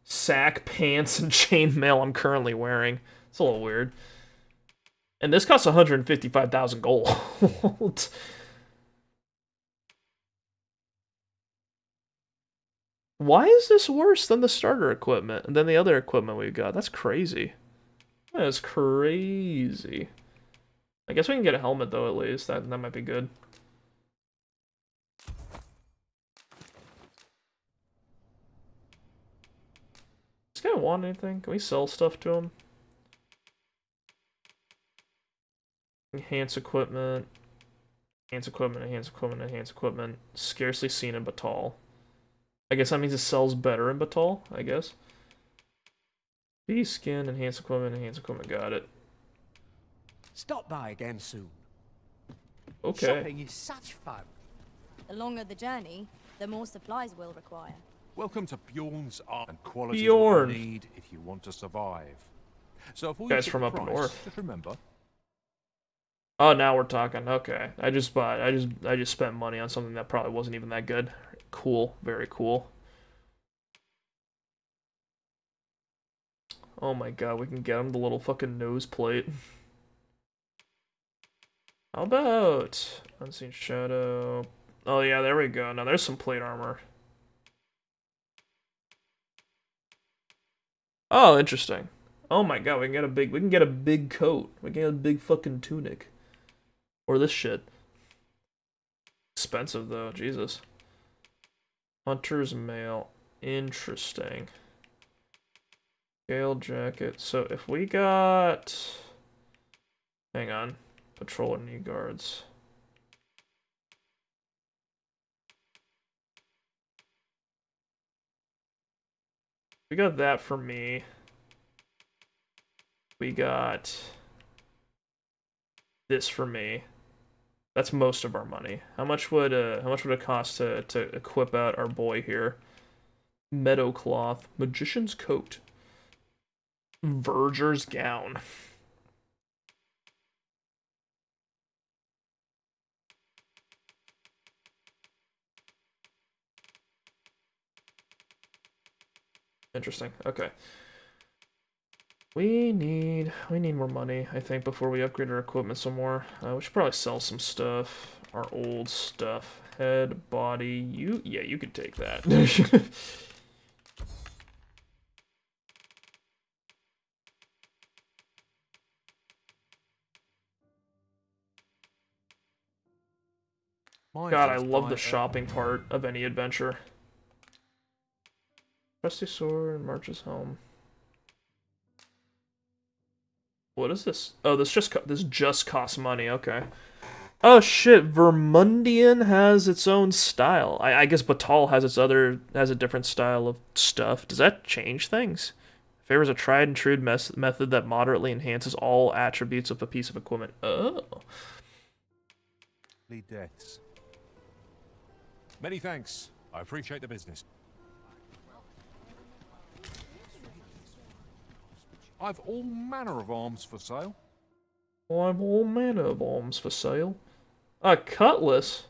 Speaker 1: sack, pants, and chainmail I'm currently wearing. It's a little weird. And this costs 155,000 gold. Why is this worse than the starter equipment and than the other equipment we've got? That's crazy. That is crazy. I guess we can get a helmet though at least. That might be good. Does this guy want anything? Can we sell stuff to him? Enhance equipment. Enhance equipment, enhance equipment, enhance equipment. Scarcely seen in Batal. I guess that means it sells better in Batal, I guess. B skin, enhance equipment, got it.
Speaker 8: Stop by again soon.
Speaker 1: Okay.
Speaker 8: Shopping is such fun.
Speaker 12: The longer the journey, the more supplies we'll require.
Speaker 15: Welcome to Bjorn's Art and quality
Speaker 1: Bjorn.
Speaker 15: you need if you want to survive. So if we
Speaker 1: Guys
Speaker 15: get
Speaker 1: from
Speaker 15: the
Speaker 1: up
Speaker 15: price,
Speaker 1: north.
Speaker 15: just remember.
Speaker 1: Oh, now we're talking. Okay. I just spent money on something that probably wasn't even that good. Cool. Very cool. Oh my god, we can get him the little fucking nose plate. How about Unseen Shadow? Oh yeah, there we go. Now there's some plate armor. Oh, interesting. Oh my god, we can get a big coat. We can get a big fucking tunic. Or this shit. Expensive though, Jesus. Hunter's mail. Interesting. Scale jacket. So if we got... Hang on. Patrol knee guards. We got that for me. We got this for me. That's most of our money. How much would it cost to equip out our boy here? Meadow cloth, magician's coat, verger's gown. Interesting. Okay. We need more money, I think, before we upgrade our equipment some more. We should probably sell some stuff. Our old stuff. Head, body, yeah, you could take that. God, I love the shopping part of any adventure. Trusty sword, marches home. What is this? Oh, this just costs money. Okay. Oh shit, Vermundian has its own style. I guess Batal has a different style of stuff. Does that change things? Favors a tried and true method that moderately enhances all attributes of a piece of equipment. Oh.
Speaker 15: Deaths. Many thanks. I appreciate the business. I've all manner of arms for sale.
Speaker 1: I've all manner of arms for sale. A cutlass.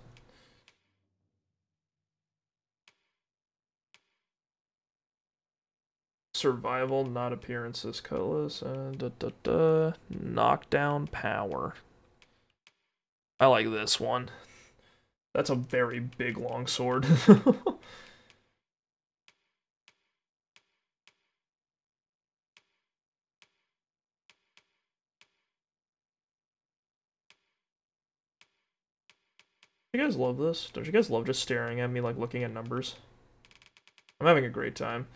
Speaker 1: Survival, not appearances. Cutlass. Knockdown power. I like this one. That's a very big long sword. You guys love this? Don't you guys love just staring at me like looking at numbers? I'm having a great time.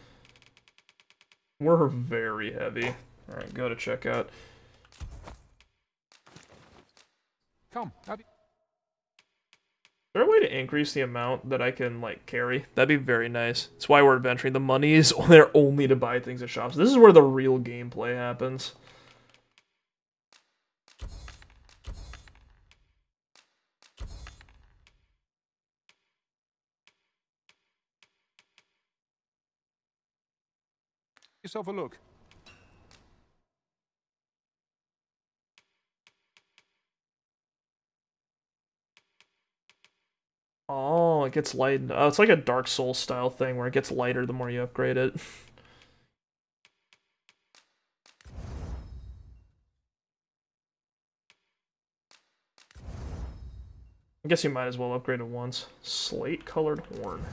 Speaker 1: We're very heavy. Alright, go to checkout.
Speaker 15: Come,
Speaker 1: Is there a way to increase the amount that I can, like, carry? That'd be very nice. That's why we're adventuring. The money is there only to buy things at shops. This is where the real gameplay happens.
Speaker 15: yourself a look.
Speaker 1: Oh, it gets light. Oh, it's like a Dark Souls style thing where it gets lighter the more you upgrade it. I guess you might as well upgrade it once. Slate-colored horn.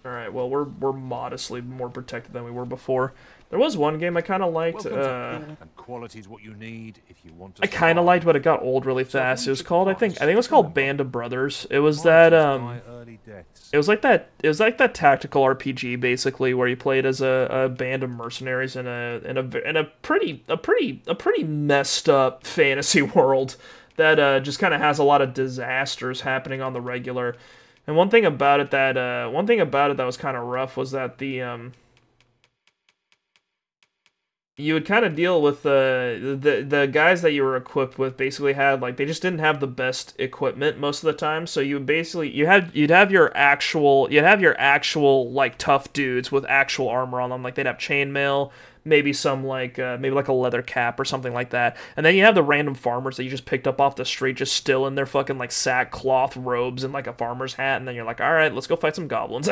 Speaker 1: Alright, well, we're modestly more protected than we were before. There was one game I kind of liked.
Speaker 15: And quality's what you need if you want to.
Speaker 1: I kind of liked, but it got old really fast. It was called, I think it was called Band of Brothers. It was that, it was like that tactical RPG basically, where you played as a band of mercenaries in a pretty messed up fantasy world that just kind of has a lot of disasters happening on the regular. And one thing about it that was kind of rough was that you would kind of deal with the guys that you were equipped with basically had, like, they just didn't have the best equipment most of the time. So you basically you'd have your actual like tough dudes with actual armor on them, like they'd have chainmail, maybe some like maybe like a leather cap or something like that. And then you have the random farmers that you just picked up off the street, just still in their fucking like sackcloth robes and like a farmer's hat, and then you're like, all right, let's go fight some goblins.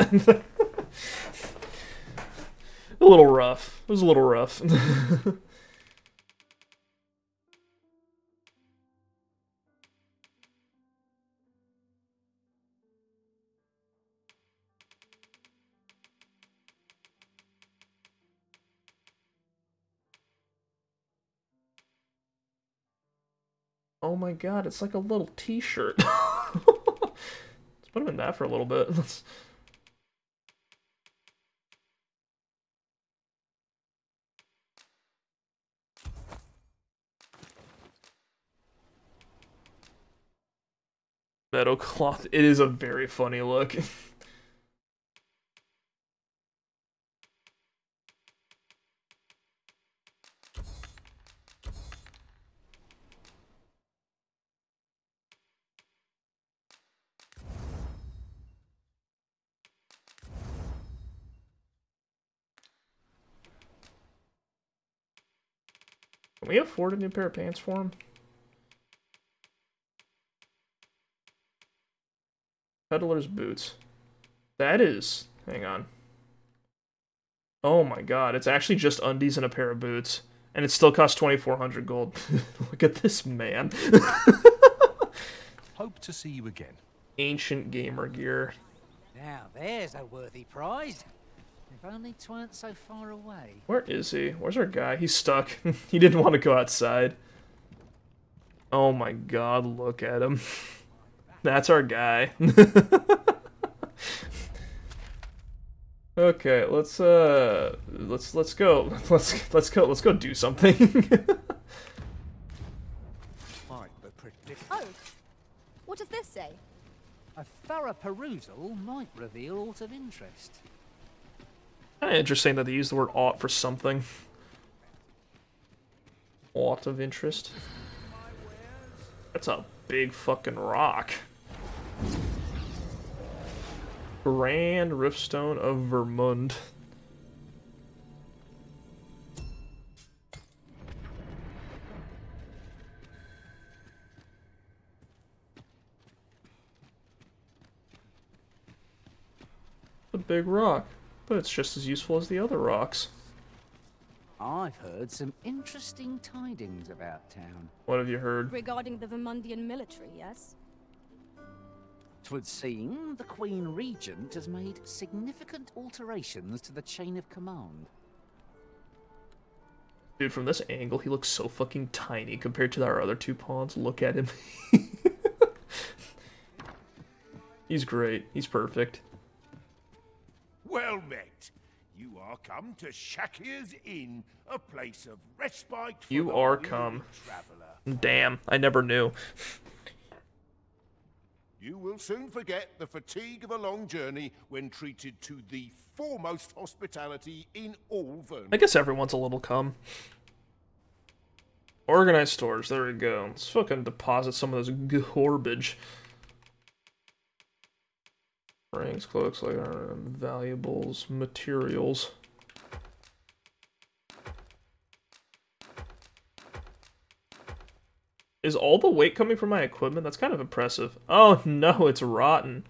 Speaker 1: A little rough. It was a little rough. Oh my god, it's like a little t-shirt. Let's put him in that for a little bit. Meadow cloth. It is a very funny look. Can we afford a new pair of pants for him? Peddler's boots. That is... Hang on. Oh my god, it's actually just undies and a pair of boots. And it still costs 2,400 gold. Look at this man.
Speaker 15: Hope to see you again.
Speaker 1: Ancient gamer gear.
Speaker 7: Now there's a worthy prize. If only 'tweren't so far away.
Speaker 1: Where is he? Where's our guy? He's stuck. He didn't want to go outside. Oh my god, look at him. That's our guy. Okay, let's go. Let's go do something.
Speaker 2: Oh, what does this say?
Speaker 7: A thorough perusal might reveal aught of interest.
Speaker 1: Kind of interesting that they use the word "ought" for something. Ought of interest. That's a big fucking rock. Grand Riftstone of Vermund. A big rock, but it's just as useful as the other rocks.
Speaker 7: I've heard some interesting tidings about town.
Speaker 1: What have you heard?
Speaker 12: Regarding the Vermundian military, yes?
Speaker 7: 'Twould seem the Queen Regent has made significant alterations to the chain of command.
Speaker 1: Dude, from this angle, he looks so fucking tiny compared to our other two pawns. Look at him. He's great. He's perfect.
Speaker 16: Well met. You are come to Shakir's Inn, a place of respite for
Speaker 1: You
Speaker 16: the
Speaker 1: are
Speaker 16: weary
Speaker 1: come.
Speaker 16: traveler.
Speaker 1: Damn, I never knew.
Speaker 16: You will soon forget the fatigue of a long journey when treated to the foremost hospitality in all Vermund.
Speaker 1: I guess everyone's a little cum. Organized stores, there we go. Let's fucking deposit some of this garbage. Rings, cloaks, like valuables, materials. Is all the weight coming from my equipment? That's kind of impressive. Oh no, it's rotten.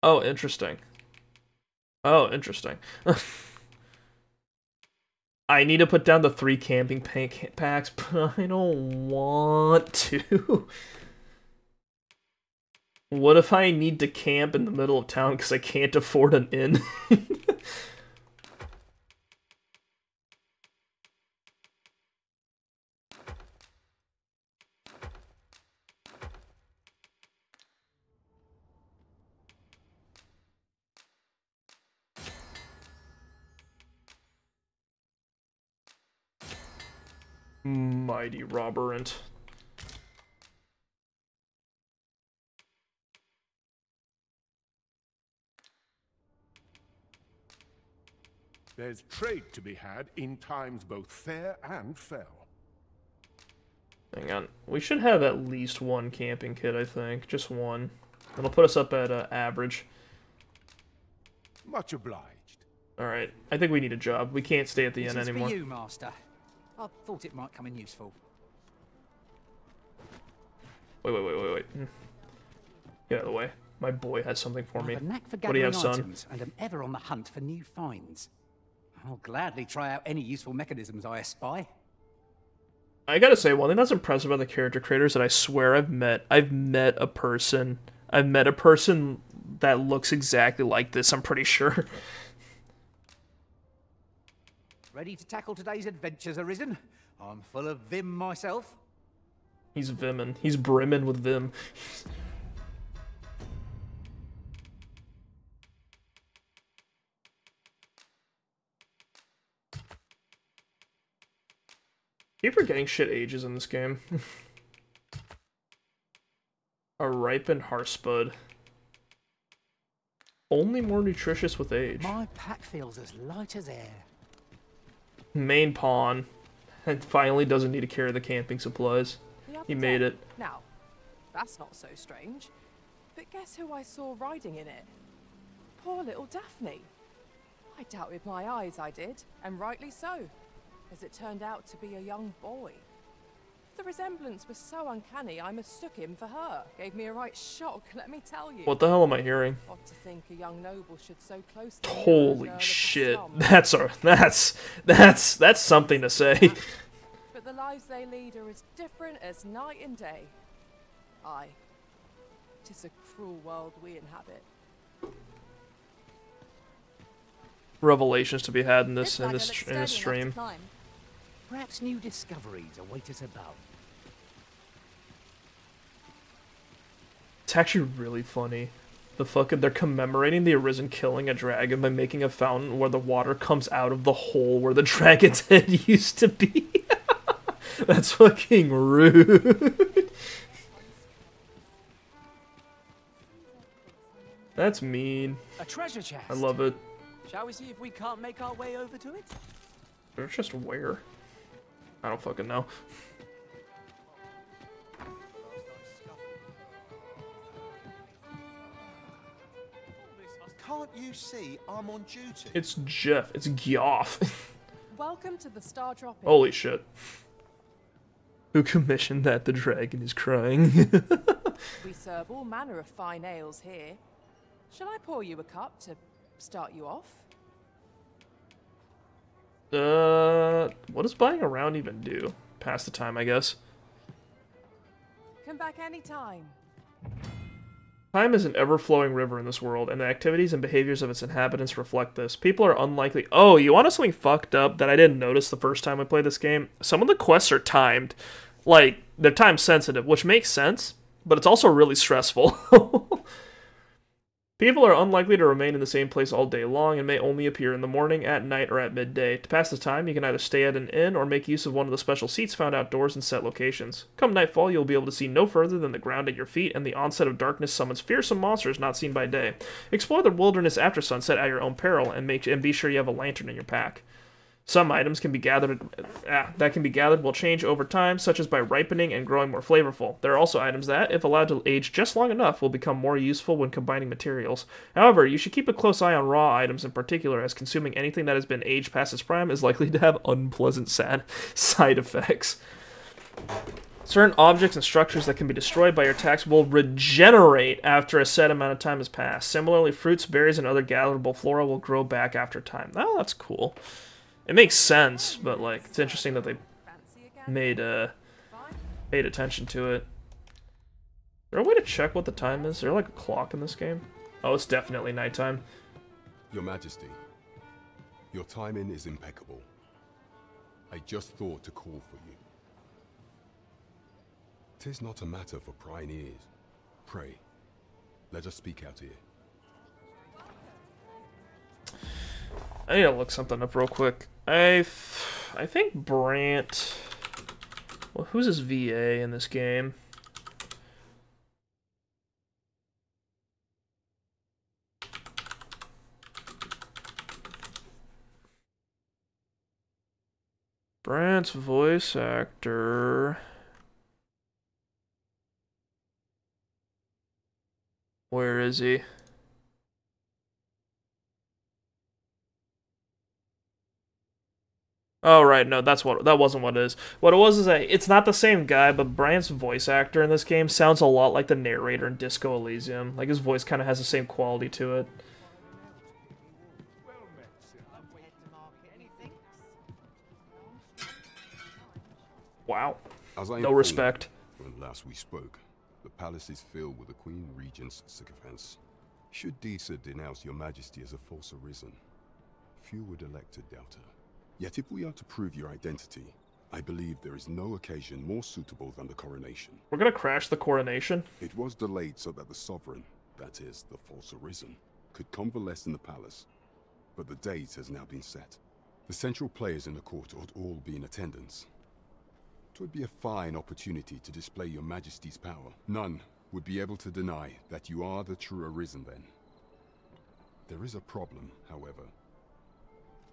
Speaker 1: Oh, interesting. Oh, interesting. I need to put down the 3 camping packs, but I don't want to. What if I need to camp in the middle of town because I can't afford an inn? Mighty Robberant.
Speaker 16: There's trade to be had in times both fair and fell.
Speaker 1: Hang on. We should have at least 1 camping kit, I think. Just 1. It'll put us up at average.
Speaker 16: Much obliged.
Speaker 1: Alright. I think we need a job. We can't stay at the inn anymore.
Speaker 7: This is for you, Master. I thought it might come in useful.
Speaker 1: Wait. Get out of the way. My boy has something for me.
Speaker 7: I have a knack for
Speaker 1: What do you have,
Speaker 7: gathering
Speaker 1: son?
Speaker 7: items, and am ever on the hunt for new finds. I'll gladly try out any useful mechanisms I espy.
Speaker 1: I gotta say, one thing that's impressive about the character creators that I swear I've met a person that looks exactly like this, I'm pretty sure.
Speaker 7: Ready to tackle today's adventures, Arisen? I'm full of vim myself.
Speaker 1: He's vimmin'. He's brimmin' with vim. Keep forgetting shit ages in this game. A ripened Harspud. Only more nutritious with age.
Speaker 7: My pack feels as light as air.
Speaker 1: Main pawn. And finally doesn't need to carry the camping supplies. He made it.
Speaker 17: Now, that's not so strange. But guess who I saw riding in it? Poor little Daphne. I doubted my eyes, I did, and rightly so, as it turned out to be a young boy. The resemblance was so uncanny, I mistook him for her. Gave me a right shock, let me tell you.
Speaker 1: What the hell am I hearing?
Speaker 17: Odd to think a young noble should so closely
Speaker 1: Holy shit. That's something to say.
Speaker 17: But the lives they lead are as different as night and day. Aye. 'Tis a cruel world we inhabit.
Speaker 1: Revelations to be had in this stream.
Speaker 7: Perhaps new discoveries await us above.
Speaker 1: It's actually really funny. They're commemorating the Arisen killing a dragon by making a fountain where the water comes out of the hole where the dragon's head used to be. That's fucking rude. That's mean.
Speaker 8: A treasure chest.
Speaker 1: I love it.
Speaker 8: Shall we see if we can't make our way over to it?
Speaker 1: There's just where? I don't fucking know.
Speaker 18: Can't you see I'm on duty?
Speaker 1: It's Jeff. It's Gyoff.
Speaker 17: Welcome to the Star Dropping.
Speaker 1: Holy shit. Who commissioned that? The dragon is crying.
Speaker 17: We serve all manner of fine ales here. Shall I pour you a cup to start you off?
Speaker 1: What does buying around even do? Pass the time, I guess.
Speaker 17: Come back anytime.
Speaker 1: Time is an ever-flowing river in this world, and the activities and behaviors of its inhabitants reflect this. People are unlikely... Oh, you want to know something fucked up that I didn't notice the first time I played this game? Some of the quests are timed. Like, they're time-sensitive, which makes sense, but it's also really stressful. People are unlikely to remain in the same place all day long and may only appear in the morning, at night, or at midday. To pass the time, you can either stay at an inn or make use of one of the special seats found outdoors in set locations. Come nightfall, you'll be able to see no further than the ground at your feet, and the onset of darkness summons fearsome monsters not seen by day. Explore the wilderness after sunset at your own peril, and be sure you have a lantern in your pack. Some items can be gathered will change over time, such as by ripening and growing more flavorful. There are also items that, if allowed to age just long enough, will become more useful when combining materials. However, you should keep a close eye on raw items in particular, as consuming anything that has been aged past its prime is likely to have unpleasant side effects. Certain objects and structures that can be destroyed by your attacks will regenerate after a set amount of time has passed. Similarly, fruits, berries, and other gatherable flora will grow back after time. Oh, that's cool. It makes sense, but like it's interesting that they made paid attention to it. Is there a way to check what the time is? Is there like a clock in this game? Oh, it's definitely nighttime.
Speaker 14: Your Majesty, your timing is impeccable. I just thought to call for you. 'Tis not a matter for prying ears. Pray, let us speak out here.
Speaker 1: I need to look something up real quick. I think Brant... Well, who's his VA in this game? Brant's voice actor... Where is he? Oh right, no, that wasn't what it is. What it was is that it's not the same guy, but Brant's voice actor in this game sounds a lot like the narrator in Disco Elysium. Like his voice kind of has the same quality to it. Wow. No respect.
Speaker 14: When last we spoke, the palace is filled with the Queen Regent's sycophants. Should Disa denounce your Majesty as a false arisen, few would elect to doubt her. Yet if we are to prove your identity, I believe there is no occasion more suitable than the coronation.
Speaker 1: We're gonna crash the coronation?
Speaker 14: It was delayed so that the Sovran, that is, the false arisen, could convalesce in the palace. But the date has now been set. The central players in the court ought all be in attendance. It would be a fine opportunity to display your Majesty's power. None would be able to deny that you are the true arisen then. There is a problem, however.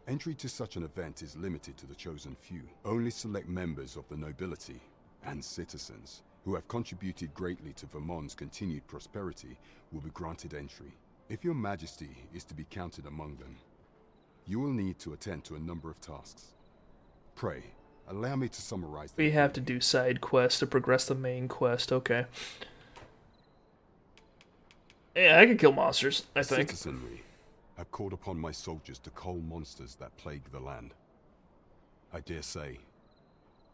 Speaker 14: Entry to such an event is limited to the chosen few. Only select members of the nobility and citizens who have contributed greatly to Vermund's continued prosperity will be granted entry. If your Majesty is to be counted among them, you will need to attend to a number of tasks. Pray, allow me to summarize them.
Speaker 1: We have to do side quests to progress the main quest, okay. Yeah, I can kill monsters, I think.
Speaker 14: Citizenry have called upon my soldiers to cull monsters that plague the land. I dare say,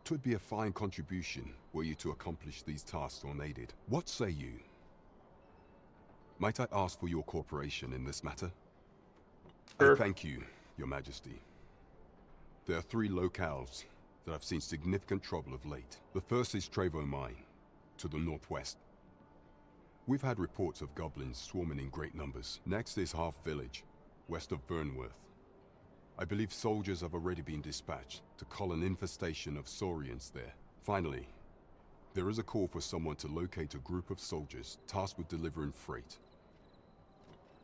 Speaker 14: 'twould be a fine contribution were you to accomplish these tasks unaided. What say you? Might I ask for your cooperation in this matter?
Speaker 1: Sure.
Speaker 14: I thank you, your Majesty. There are 3 locales that have seen significant trouble of late. The first is Trevo Mine, to the northwest. We've had reports of goblins swarming in great numbers. Next is Half Village, west of Burnworth. I believe soldiers have already been dispatched to cull an infestation of saurians there. Finally, there is a call for someone to locate a group of soldiers tasked with delivering freight.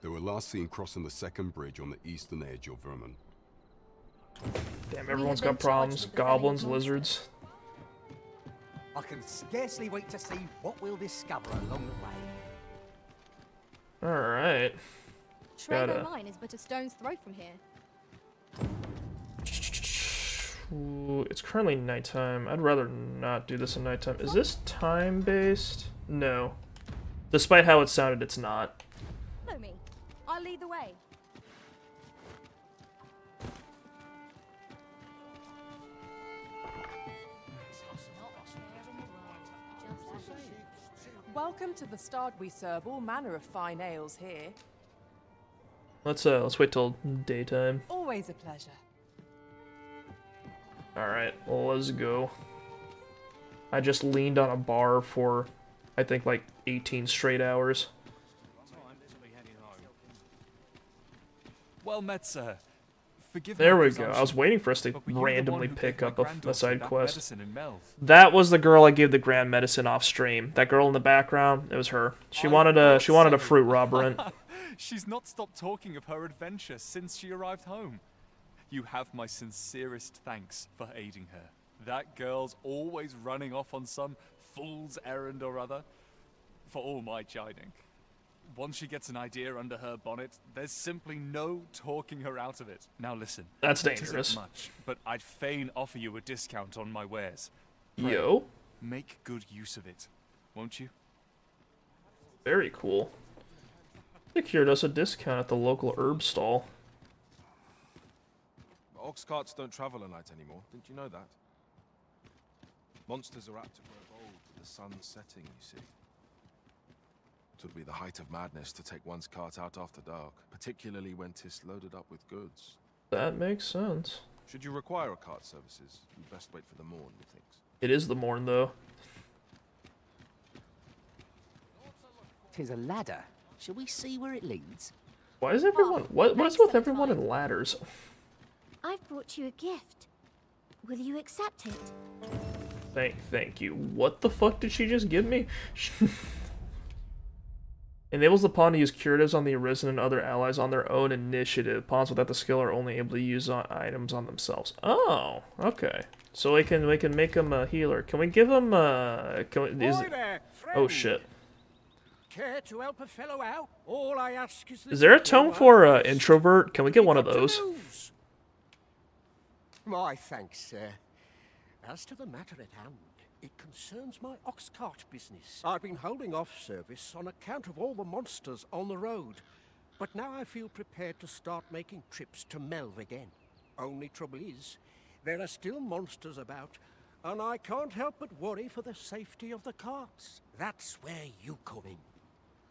Speaker 14: They were last seen crossing the second bridge on the eastern edge of Vermund.
Speaker 1: Damn, everyone's got problems. Goblins, lizards.
Speaker 7: I can scarcely wait to see what we'll discover along the way.
Speaker 1: Alright.
Speaker 12: Trevo Mine is but a stone's throw from here.
Speaker 1: Ooh, it's currently nighttime. I'd rather not do this at nighttime. Is this time-based? No. Despite how it sounded, it's not.
Speaker 12: Follow me. I'll lead the way.
Speaker 17: Welcome to the Stard. We serve all manner of fine ales here.
Speaker 1: Let's wait till daytime.
Speaker 17: Always a pleasure.
Speaker 1: Alright, let's go. I just leaned on a bar for, I think, like 18 straight hours.
Speaker 3: Well met, sir. Forgive
Speaker 1: There
Speaker 3: my
Speaker 1: we go. I was waiting for us to randomly pick up a side quest.
Speaker 3: medicine in Melve?
Speaker 1: That was the girl I gave the grand medicine off stream. That girl in the background, it was her. She wanted a fruit robber.
Speaker 3: She's not stopped talking of her adventure since she arrived home. You have my sincerest thanks for aiding her. That girl's always running off on some fool's errand or other. For all my chiding. Once she gets an idea under her bonnet, there's simply no talking her out of it. Now listen.
Speaker 1: That's
Speaker 3: it isn't
Speaker 1: dangerous.
Speaker 3: much, but I'd fain offer you a discount on my wares. Pray,
Speaker 1: Yo.
Speaker 3: Make good use of it, won't you?
Speaker 1: Very cool. Secured us a discount at the local herb stall.
Speaker 19: Oxcarts don't travel at night anymore. Didn't you know that? Monsters are apt to grow bold with the sun setting, you see. It would be the height of madness to take one's cart out after dark, particularly when 'tis loaded up with goods.
Speaker 1: That makes sense.
Speaker 19: Should you require a cart services, you'd best wait for the morn, methinks.
Speaker 1: It is the morn, though.
Speaker 7: 'Tis a ladder. Shall we see where it leads?
Speaker 1: Why is everyone... What is with everyone in ladders?
Speaker 2: I've brought you a gift. Will you accept it?
Speaker 1: Thank you. What the fuck did she just give me? Enables the pawn to use curatives on the Arisen and other allies on their own initiative. Pawns without the skill are only able to use items on themselves. Oh, okay. So we can make him a healer. Can we give him oh shit.
Speaker 6: Care to help a fellow out? All I ask
Speaker 1: Is there a tome for introvert? Can we get one of those?
Speaker 20: My thanks, sir. As to the matter at hand, it concerns my Oxcart business. I've been holding off service on account of all the monsters on the road, but now I feel prepared to start making trips to Melve again. Only trouble is, there are still monsters about, and I can't help but worry for the safety of the carts. That's where you come in.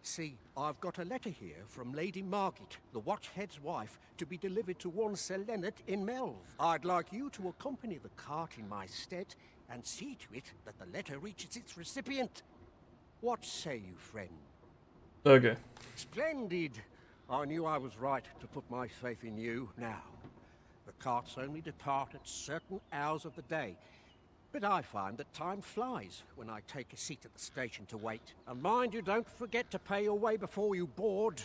Speaker 20: See, I've got a letter here from Lady Margit, the Watchhead's wife, to be delivered to one Sir Leonard in Melve. I'd like you to accompany the cart in my stead and see to it that the letter reaches its recipient. What say you, friend?
Speaker 1: Okay.
Speaker 20: Splendid! I knew I was right to put my faith in you. Now, the carts only depart at certain hours of the day, but I find that time flies when I take a seat at the station to wait. And mind you, don't forget to pay your way before you board.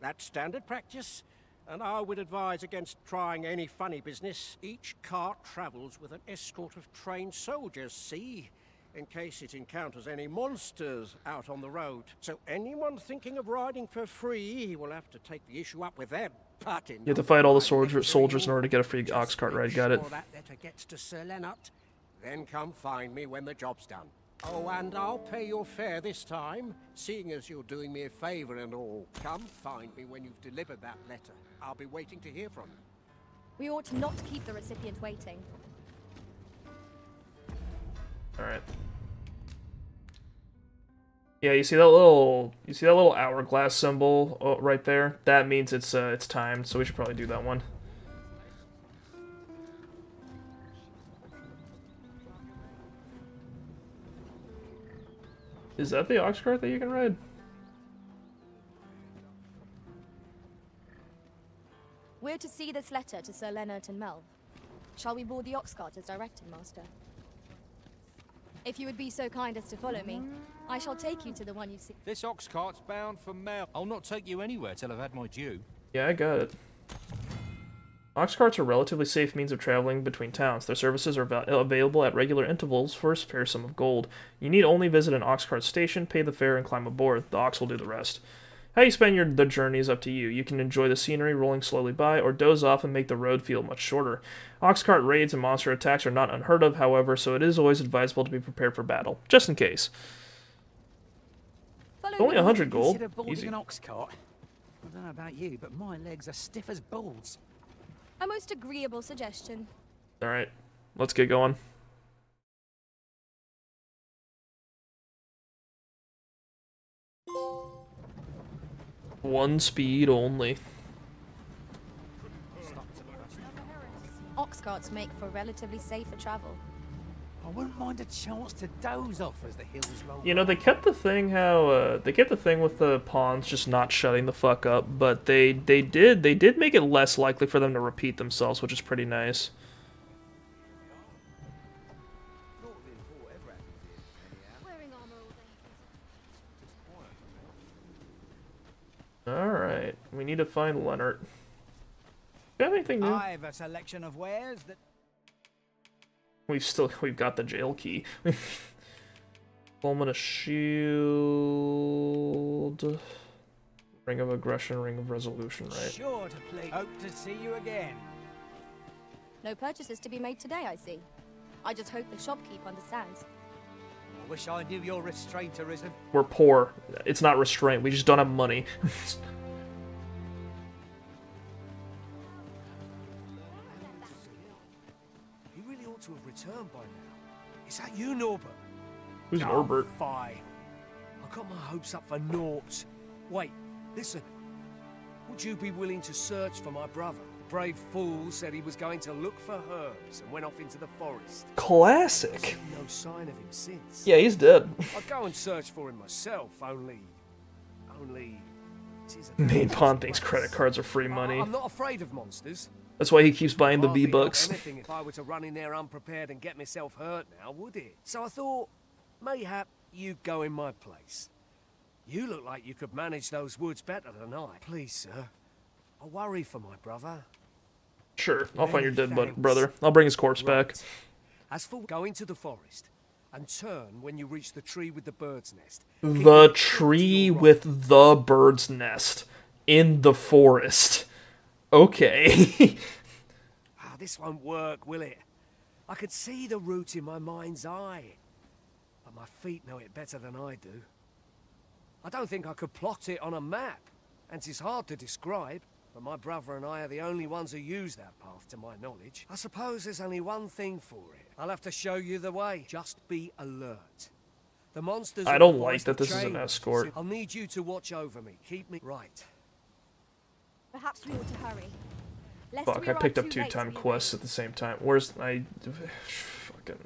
Speaker 20: That's standard practice, and I would advise against trying any funny business. Each cart travels with an escort of trained soldiers, see? In case it encounters any monsters out on the road. So anyone thinking of riding for free will have to take the issue up with them. But in
Speaker 1: You have to fight all the soldiers in order to get a free Oxcart ride. Got it.
Speaker 20: that letter gets to Sir Leonard. Then come find me when the job's done. Oh, and I'll pay your fare this time, seeing as you're doing me a favour and all. Come find me when you've delivered that letter. I'll be waiting to hear from you.
Speaker 12: We ought not to keep the recipient waiting.
Speaker 1: Alright. Yeah, you see that little hourglass symbol right there? That means it's timed, so we should probably do that one. Is that the Oxcart that you can ride?
Speaker 12: We're to see this letter to Sir Leonard and Melve. Shall we board the Oxcart as directed, Master? If you would be so kind as to follow me, I shall take you to the one you see.
Speaker 15: This Oxcart's bound for Melve. I'll not take you anywhere till I've had my due.
Speaker 1: Yeah, I got it. Oxcarts are relatively safe means of traveling between towns. Their services are available at regular intervals for a fair sum of gold. You need only visit an Oxcart station, pay the fare, and climb aboard. The Ox will do the rest. How you spend the journey is up to you. You can enjoy the scenery rolling slowly by, or doze off and make the road feel much shorter. Oxcart raids and monster attacks are not unheard of, however, so it is always advisable to be prepared for battle, just in case. Only 100 gold. Easy.
Speaker 7: An Oxcart. I don't know about you, but my legs are stiff as balls.
Speaker 12: A most agreeable suggestion.
Speaker 1: Alright, let's get going. One speed only.
Speaker 12: Oxcarts make for relatively safer travel.
Speaker 7: I wouldn't mind a chance to doze off as the hills roll.
Speaker 1: You know, they kept the thing with the pawns just not shutting the fuck up, but they did make it less likely for them to repeat themselves, which is pretty nice. Alright, we need to find Leonard. Do you have anything new?
Speaker 8: I've a selection of wares that...
Speaker 1: We've got the jail key. Fulminous shield. Ring of aggression, ring of resolution, right?
Speaker 8: Sure to play. Hope to see you again.
Speaker 12: No purchases to be made today, I see. I just hope the shopkeep understands.
Speaker 8: Wish I knew your restraint arisen.
Speaker 1: We're poor. It's not restraint. We just don't have money.
Speaker 20: He really ought to have returned by now. Is that you, Norbert?
Speaker 1: Who's Norbert?
Speaker 20: Fie. I got my hopes up for naught. Wait, listen. Would you be willing to search for my brother? The brave fool said he was going to look for herbs and went off into the forest.
Speaker 1: Classic.
Speaker 20: No sign of him since.
Speaker 1: Yeah, he's dead.
Speaker 20: I'd go and search for him myself, only...
Speaker 1: Main pawn thinks credit cards are free money.
Speaker 20: I'm not afraid of monsters.
Speaker 1: That's why he keeps buying the
Speaker 20: Hardly
Speaker 1: V-Bucks.
Speaker 20: help anything if I were to run in there unprepared and get myself hurt now, would it? So I thought, mayhap you'd go in my place. You look like you could manage those woods better than I. Please, sir. I worry for my brother.
Speaker 1: Sure, I'll find your dead brother. I'll bring his corpse back.
Speaker 20: As for go into the forest and turn when you reach the tree with the bird's nest.
Speaker 1: The tree with the bird's nest in the forest. Okay.
Speaker 20: This won't work, will it? I could see the route in my mind's eye, but my feet know it better than I do. I don't think I could plot it on a map, and it's hard to describe, but my brother and I are the only ones who use that path to my knowledge. I suppose there's only one thing for it. I'll have to show you the way. Just be alert. The monsters...
Speaker 1: I don't like that this is an escort.
Speaker 20: I'll need you to watch over me. Keep me right.
Speaker 12: Perhaps we ought to hurry.
Speaker 1: Fuck, I picked up 2 time quests at the same time. Where's... Fucking...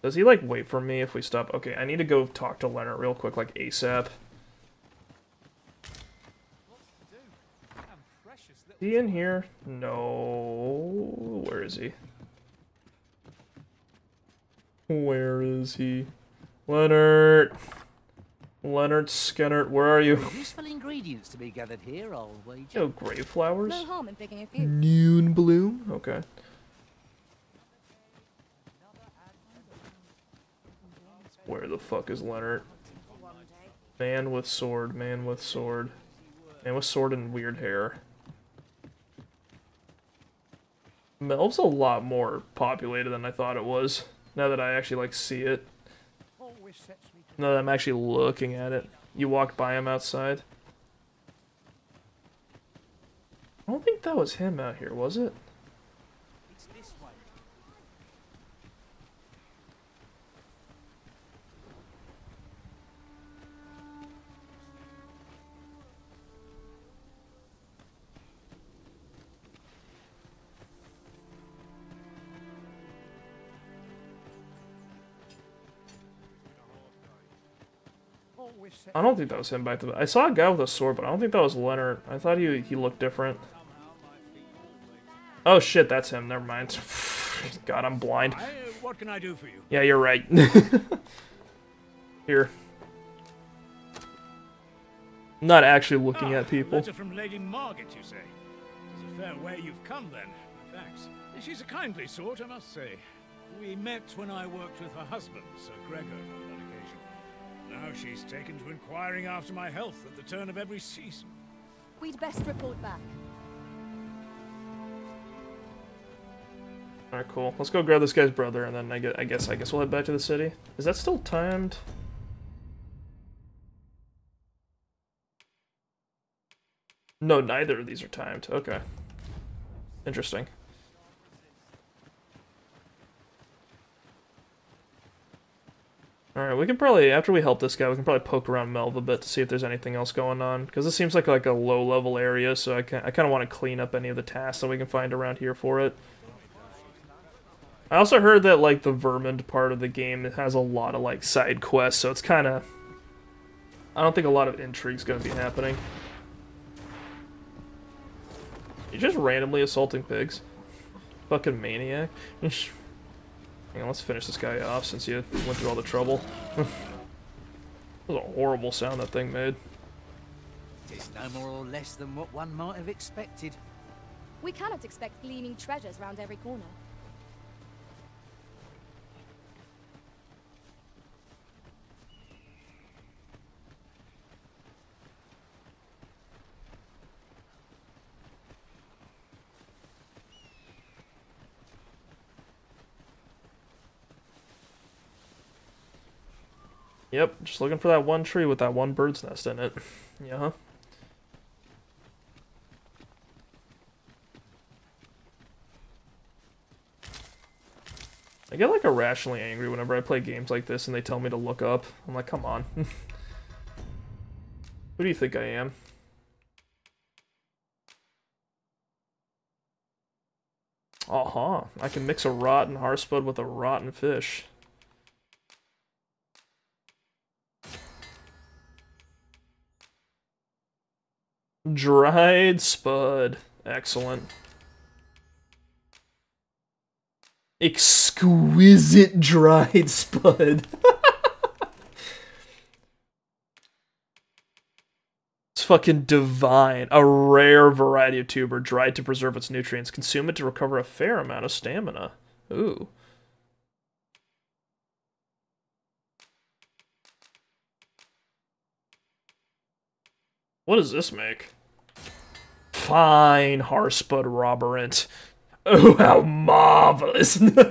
Speaker 1: Does he, like, wait for me if we stop? Okay, I need to go talk to Leonard real quick, like, ASAP. Is he in here? No... Where is he? Where is he? Leonard! Leonard Skinnert, where are you?
Speaker 7: Useful ingredients to be gathered here, I'll wager.
Speaker 1: Oh, grave flowers?
Speaker 12: No harm in picking a few.
Speaker 1: Noon bloom? Okay. Where the fuck is Leonard? Man with sword, man with sword. Man with sword and weird hair. Melve's a lot more populated than I thought it was. Now that I actually, like, see it. Now that I'm actually looking at it. You walked by him outside? I don't think that was him out here, was it? I don't think that was him back there. I saw a guy with a sword, but I don't think that was Leonard. I thought he looked different. Oh shit, that's him. Never mind. God, I'm blind.
Speaker 6: What can I do for you?
Speaker 1: Yeah, you're right. Here. I'm not actually looking at people.
Speaker 6: Letter from Lady Margaret, you say? It's a fair way you've come, then. Thanks. She's a kindly sort, I must say. We met when I worked with her husband, Sir Gregor, on one occasion. Now she's taken to inquiring after my health at the turn of every season.
Speaker 12: We'd best report back.
Speaker 1: Alright, cool. Let's go grab this guy's brother, and then I guess we'll head back to the city. Is that still timed? No, neither of these are timed. Okay. Interesting. Alright, we can probably, after we help this guy, we can probably poke around Melve a bit to see if there's anything else going on. Because this seems like a low-level area, so I kind of want to clean up any of the tasks that we can find around here for it. I also heard that, like, the Vermund part of the game has a lot of, like, side quests, so it's kind of... I don't think a lot of intrigue's going to be happening. You're just randomly assaulting pigs. Fucking maniac. Hang on, let's finish this guy off since you went through all the trouble. That was a horrible sound that thing made.
Speaker 7: It's no more or less than what one might have expected.
Speaker 12: We cannot expect gleaming treasures round every corner.
Speaker 1: Yep, just looking for that one tree with that one bird's nest in it. Yeah. I get like irrationally angry whenever I play games like this and they tell me to look up. I'm like, come on. Who do you think I am? Uh-huh. I can mix a rotten harspud with a rotten fish. Dried spud. Excellent. Exquisite dried spud. It's fucking divine. A rare variety of tuber, dried to preserve its nutrients. Consume it to recover a fair amount of stamina. Ooh. What does this make? Fine harspud robberant. Oh, how marvelous! Okay,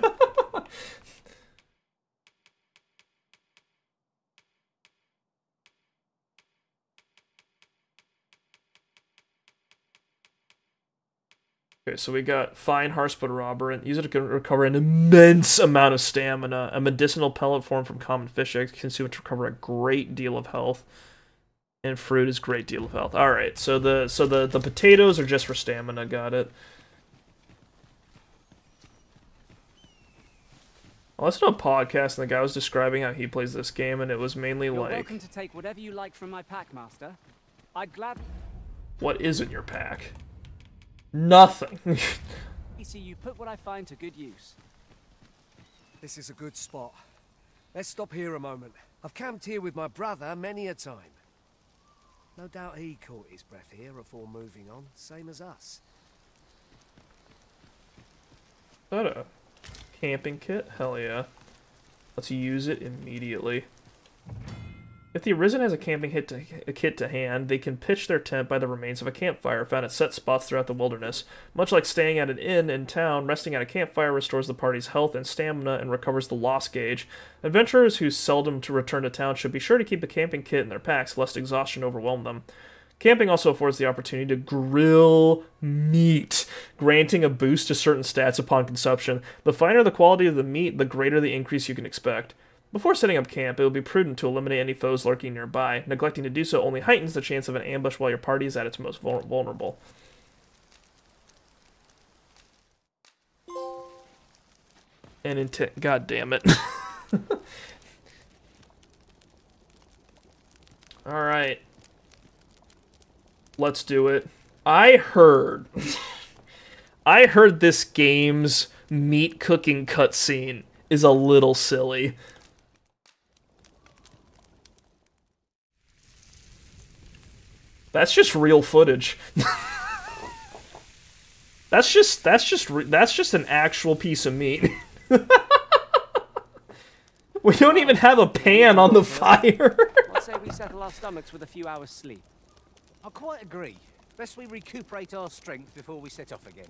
Speaker 1: so we got fine harspud robberant. Use it to recover an immense amount of stamina. A medicinal pellet formed from common fish eggs. Consume it to recover a great deal of health. And fruit is great deal of health. All right, so the potatoes are just for stamina. Got it. I listened to a podcast, and the guy was describing how he plays this game, and it was mainly
Speaker 8: You're
Speaker 1: like...
Speaker 8: welcome to take whatever you like from my pack, Master. I'd gladly...
Speaker 1: What is in your pack? Nothing.
Speaker 8: You see, you put what I find to good use.
Speaker 21: This is a good spot. Let's stop here a moment. I've camped here with my brother many a time. No doubt he caught his breath here before moving on, same as us.
Speaker 1: Is that a camping kit? Hell yeah. Let's use it immediately. If the Arisen has a camping kit to hand, they can pitch their tent by the remains of a campfire found at set spots throughout the wilderness. Much like staying at an inn in town, resting at a campfire restores the party's health and stamina and recovers the loss gauge. Adventurers who seldom return to town should be sure to keep a camping kit in their packs, lest exhaustion overwhelm them. Camping also affords the opportunity to grill meat, granting a boost to certain stats upon consumption. The finer the quality of the meat, the greater the increase you can expect. Before setting up camp, it would be prudent to eliminate any foes lurking nearby. Neglecting to do so only heightens the chance of an ambush while your party is at its most vulnerable. And God damn it. Alright. Let's do it. I heard this game's meat cooking cutscene is a little silly. That's just real footage. That's just an actual piece of meat. We don't even have a pan on the fire.
Speaker 8: I'd say we settle our stomachs with a few hours sleep.
Speaker 7: I quite agree. Best we recuperate our strength before we set off again.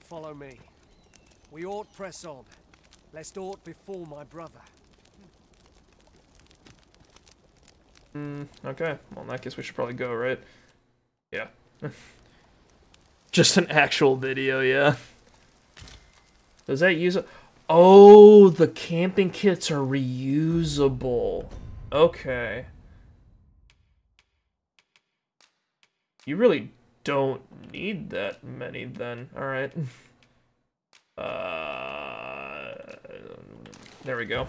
Speaker 21: Follow me. We ought press on, lest aught befall my brother.
Speaker 1: Okay. Well, in that case, we should probably go, right? Yeah. Just an actual video, yeah. Does that use it? Oh, the camping kits are reusable. Okay. You really don't need that many then. Alright. There we go.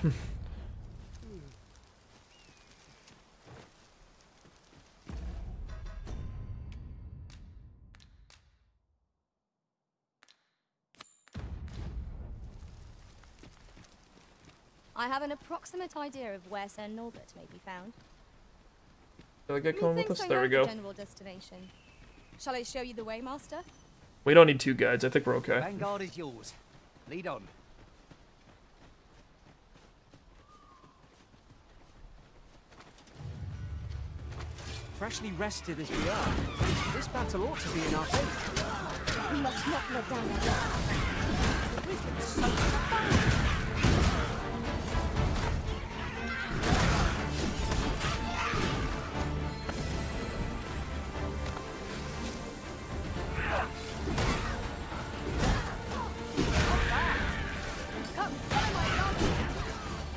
Speaker 12: I have an approximate idea of where Sir Norbert may be found.
Speaker 1: Did I get going with us? There we go.
Speaker 12: General destination. Shall I show you the way, Master?
Speaker 1: We don't need two guides. I think we're okay.
Speaker 7: Vanguard is yours. Lead on.
Speaker 8: Freshly rested as we are, this battle ought to be in our favour.
Speaker 2: We must not let down our guard. The wizard's so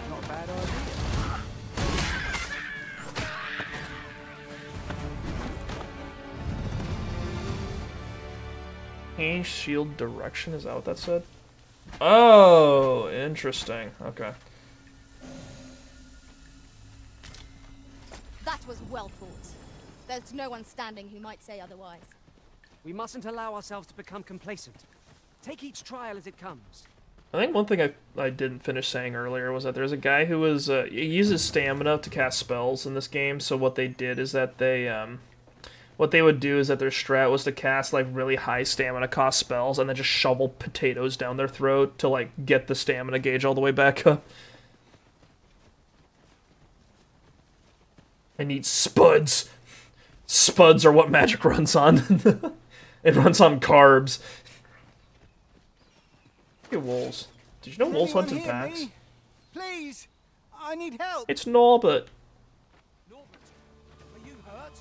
Speaker 8: Not a bad idea.
Speaker 1: Change shield direction, is that what that said? Oh, interesting. Okay.
Speaker 12: That was well thought. There's no one standing who might say otherwise.
Speaker 8: We mustn't allow ourselves to become complacent. Take each trial as it comes.
Speaker 1: I think one thing I didn't finish saying earlier was that there's a guy who was he uses stamina to cast spells in this game. So what they did is that what they would do is that their strat was to cast like really high stamina cost spells and then just shovel potatoes down their throat to like get the stamina gauge all the way back up. And eat spuds. Spuds are what magic runs on. It runs on carbs. Look at wolves. Did you know wolves hunt in packs?
Speaker 5: Me? Please, I need help.
Speaker 1: It's Norbert.
Speaker 5: Norbert, are you hurt?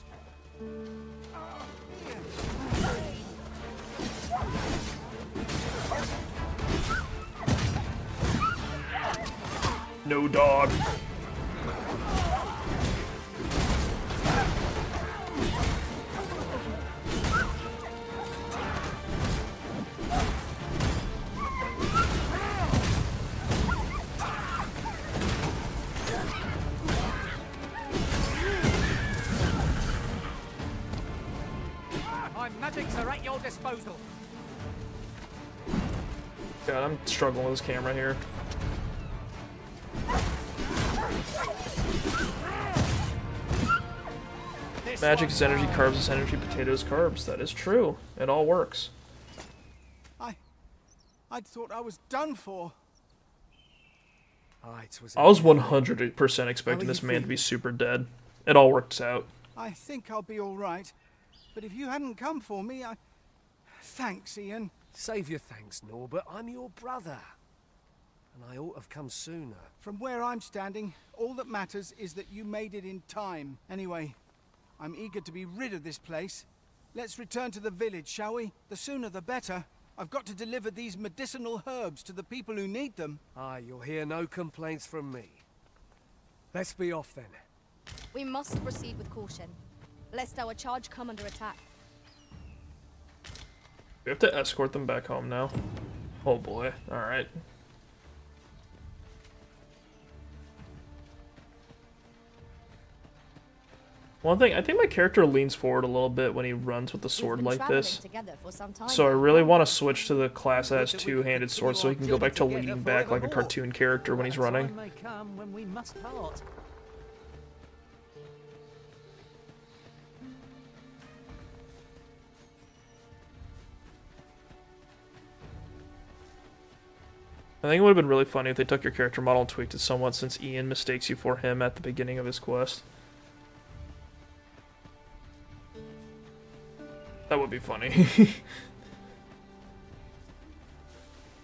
Speaker 1: No dog.
Speaker 8: My magics are at your disposal.
Speaker 1: God, I'm struggling with this camera here. Magic is energy, carbs is energy, potatoes carbs. That is true. It all works.
Speaker 5: I'd thought I was done for.
Speaker 1: I was 100% expecting this man to be super dead. It all works out.
Speaker 5: I think I'll be all right. But if you hadn't come for me, Thanks, Ian.
Speaker 21: Save your thanks, Norbert. I'm your brother. And I ought to have come sooner.
Speaker 5: From where I'm standing, all that matters is that you made it in time. Anyway, I'm eager to be rid of this place. Let's return to the village, shall we? The sooner the better. I've got to deliver these medicinal herbs to the people who need them.
Speaker 21: Aye, you'll hear no complaints from me. Let's be off then.
Speaker 12: We must proceed with caution, lest our charge come under attack.
Speaker 1: We have to escort them back home now. Oh boy, alright. One thing, I think my character leans forward a little bit when he runs with the sword like this. So I really want to switch to the class that has two-handed sword so he can go back to leaning back like a cartoon character when he's running. I think it would have been really funny if they took your character model and tweaked it somewhat since Ian mistakes you for him at the beginning of his quest. That would be funny.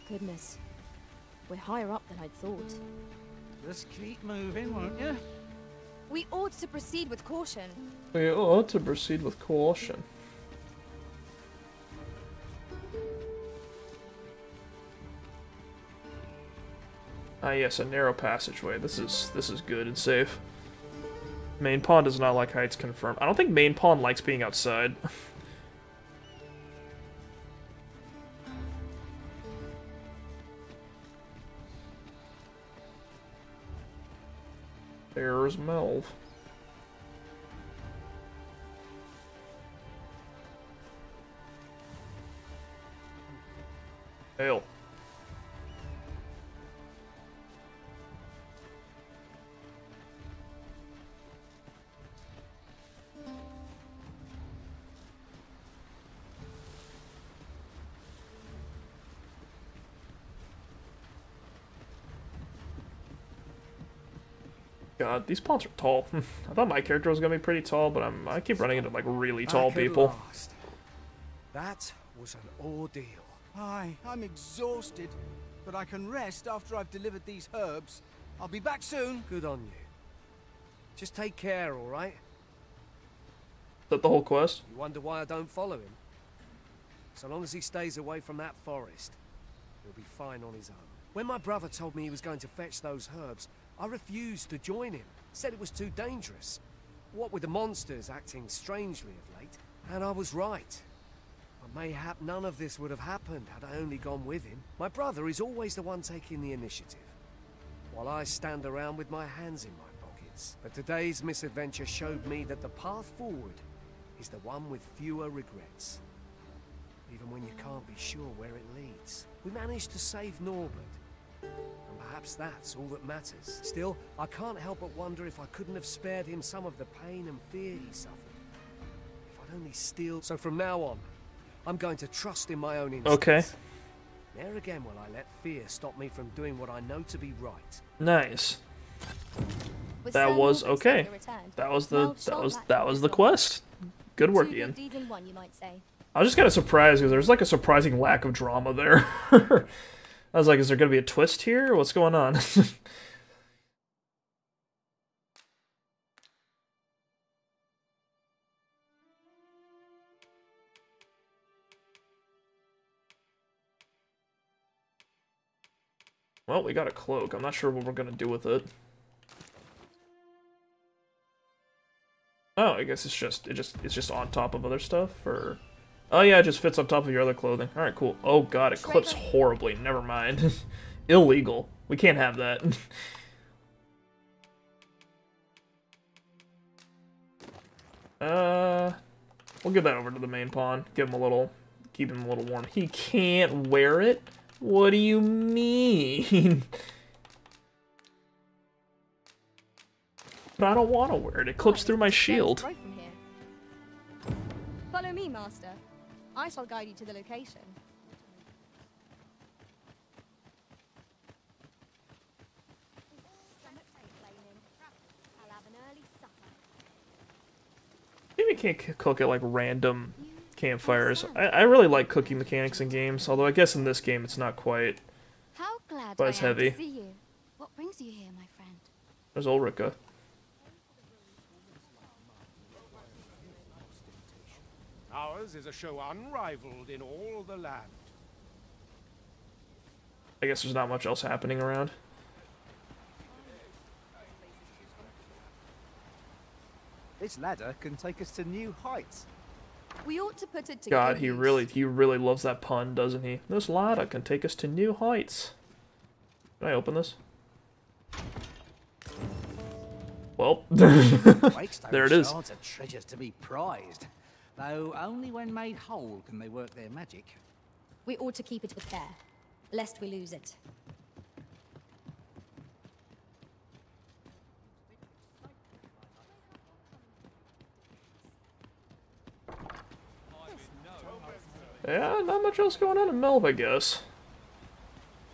Speaker 12: Goodness. We're higher up than I'd thought.
Speaker 5: Just keep moving, won't you?
Speaker 12: We ought to proceed with caution.
Speaker 1: We ought to proceed with caution. Ah yes, a narrow passageway. This is good and safe. Main pawn does not like heights confirmed. I don't think main pawn likes being outside. There's Melve. Hail. God, these pawns are tall. I thought my character was gonna be pretty tall, but I keep running into like really tall people.
Speaker 21: That was an ordeal.
Speaker 5: Aye, I'm exhausted, but I can rest after I've delivered these herbs. I'll be back soon.
Speaker 21: Good on you. Just take care, all right?
Speaker 1: Is that the whole quest?
Speaker 21: You wonder why I don't follow him? So long as he stays away from that forest, he'll be fine on his own. When my brother told me he was going to fetch those herbs, I refused to join him. Said it was too dangerous. What with the monsters acting strangely of late. And I was right. But mayhap none of this would have happened had I only gone with him. My brother is always the one taking the initiative, while I stand around with my hands in my pockets. But today's misadventure showed me that the path forward is the one with fewer regrets. Even when you can't be sure where it leads. We managed to save Norbert, and perhaps that's all that matters. Still, I can't help but wonder if I couldn't have spared him some of the pain and fear he suffered. If I'd only steal... So from now on, I'm going to trust in my own instincts.
Speaker 1: Okay.
Speaker 21: Never again will I let fear stop me from doing what I know to be right.
Speaker 1: Nice. That was okay. That was the quest. Good work, Ian.
Speaker 12: Even one, you might say.
Speaker 1: I was just kind of surprised because there's like a surprising lack of drama there. I was like, is there going to be a twist here? What's going on? Well, we got a cloak. I'm not sure what we're going to do with it. Oh, I guess it's just on top of other stuff, or... Oh yeah, it just fits on top of your other clothing. Alright, cool. Oh god, it clips horribly. Never mind. Illegal. We can't have that. We'll give that over to the main pawn. Give him a little... Keep him a little warm. He can't wear it? What do you mean? But I don't want to wear it. It clips through my shield.
Speaker 12: Right from here. Follow me, Master. I shall guide you to the location. I'll have an early supper.
Speaker 1: Maybe we can't cook at like random campfires. I really like cooking mechanics in games, although I guess in this game it's not quite as heavy.
Speaker 12: To see you. What brings you here, my friend?
Speaker 1: There's Ulrika.
Speaker 16: Ours is a show unrivaled in all the land.
Speaker 1: I guess there's not much else happening around.
Speaker 7: This ladder can take us to new heights.
Speaker 12: We ought to put it to
Speaker 1: God,
Speaker 12: good
Speaker 1: he
Speaker 12: use.
Speaker 1: really loves that pun, doesn't he? This ladder can take us to new heights. Can I open this? Well, there it is.
Speaker 7: Shards are treasures to be prized, though only when made whole can they work their magic.
Speaker 12: We ought to keep it with care, lest we lose it.
Speaker 1: Yeah, not much else going on in Melve, I guess.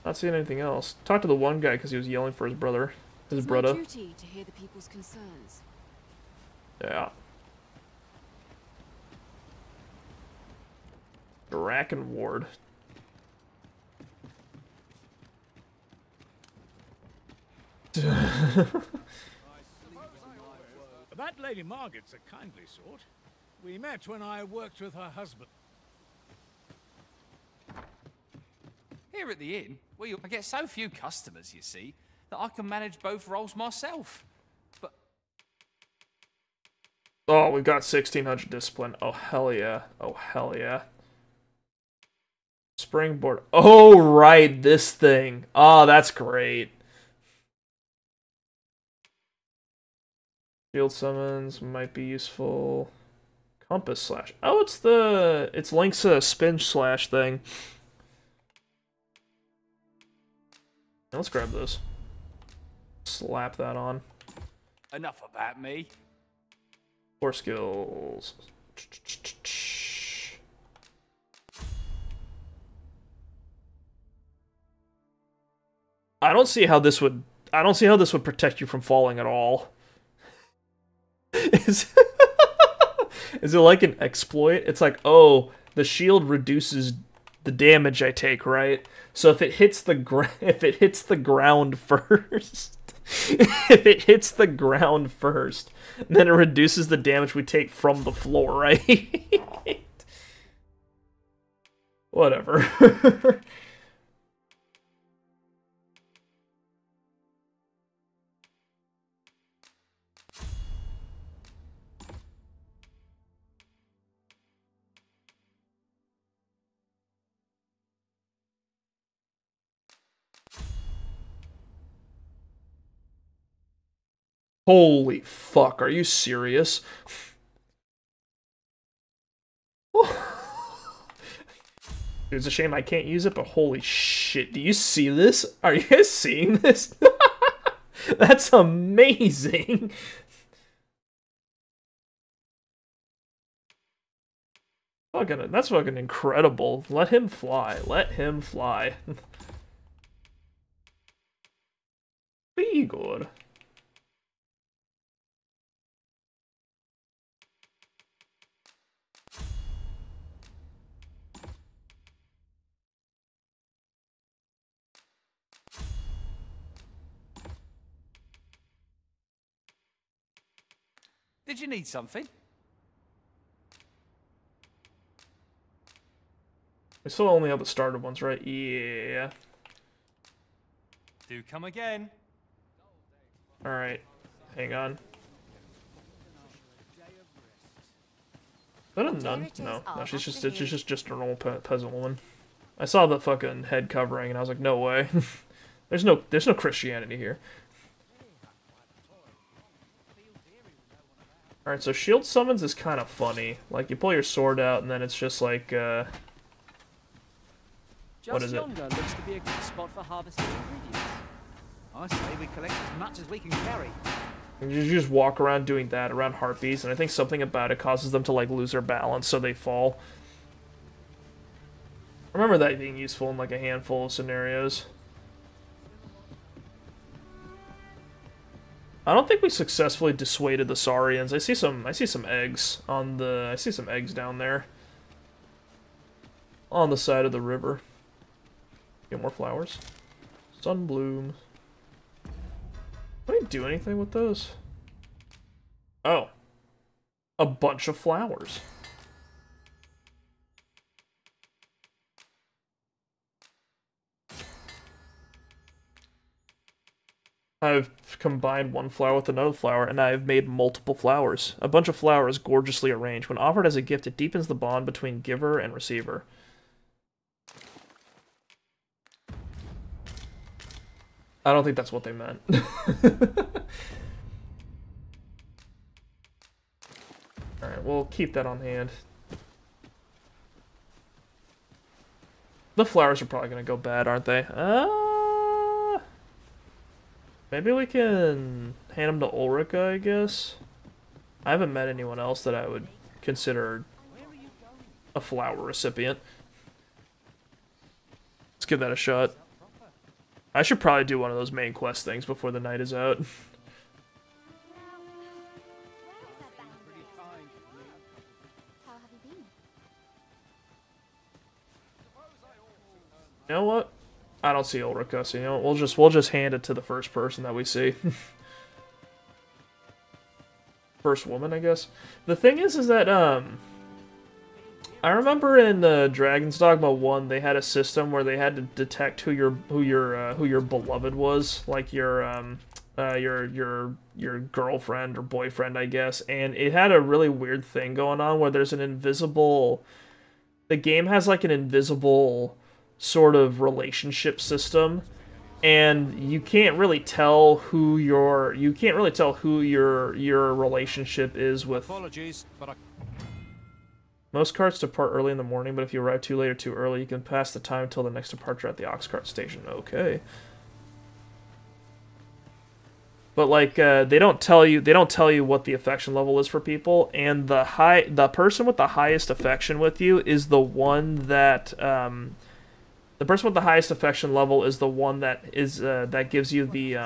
Speaker 1: Not seeing anything else. Talked to the one guy because he was yelling for his brother. His brother.
Speaker 9: It's my duty to hear the people's concerns.
Speaker 1: Yeah. Bracken Ward.
Speaker 6: That Lady Margaret's a kindly sort. We met when I worked with her husband.
Speaker 4: Here at the inn, I get so few customers, you see, that I can manage both roles myself. But...
Speaker 1: Oh, we've got 1600 discipline. Oh, hell yeah. Oh, hell yeah. Springboard. Oh, right, this thing. Oh, that's great. Shield summons might be useful. Compass slash. Oh, it's Link's spin slash thing. Let's grab this. Slap that on.
Speaker 4: Enough about me.
Speaker 1: 4 skills. I don't see how this would protect you from falling at all. Is it like an exploit? It's like, oh, the shield reduces the damage I take, right? So if it hits the ground first, if it hits the ground first, then it reduces the damage we take from the floor, right? Whatever. Holy fuck, are you serious? It's a shame I can't use it, but holy shit, do you see this? Are you guys seeing this? That's amazing! That's fucking incredible. Let him fly. Let him fly. Be good.
Speaker 4: Did you need something?
Speaker 1: I still only have the starter ones, right? Yeah.
Speaker 3: Do come again.
Speaker 1: Alright. Hang on. Is that a nun? No, she's just a normal peasant woman. I saw the fucking head covering and I was like, no way. there's no Christianity here. Alright, so shield summons is kind of funny. Like, you pull your sword out and then it's just like, what is it?
Speaker 8: Yonder looks to be a good spot for harvesting ingredients. I say we collect as much as we can carry.
Speaker 1: And you just walk around doing that around harpies, and I think something about it causes them to like lose their balance, so they fall. I remember that being useful in like a handful of scenarios. I don't think we successfully dissuaded the Saurians. I see some eggs on the I see some eggs down there. On the side of the river. Get more flowers. Sunbloom. Can I do anything with those? Oh. A bunch of flowers. I've combined one flower with another flower, and I've made multiple flowers. A bunch of flowers gorgeously arranged. When offered as a gift, it deepens the bond between giver and receiver. I don't think that's what they meant. Alright, we'll keep that on hand. The flowers are probably going to go bad, aren't they? Maybe we can hand them to Ulrika, I guess. I haven't met anyone else that I would consider a flower recipient. Let's give that a shot. I should probably do one of those main quest things before the night is out. You know what? I don't see Ulrika, so you know what? We'll just hand it to the first person that we see. First woman, I guess. The thing is that I remember in Dragon's Dogma 1 they had a system where they had to detect who your beloved was, like your girlfriend or boyfriend, I guess, and it had a really weird thing going on where there's an invisible. The game has like an invisible sort of relationship system, and you can't really tell who your relationship is with.
Speaker 15: Apologies, but
Speaker 1: Most carts depart early in the morning, but if you arrive too late or too early, you can pass the time until the next departure at the Oxcart station. Okay. But like they don't tell you what the affection level is for people, and the person with the highest affection with you is the one that the person with the highest affection level is the one that is that gives you the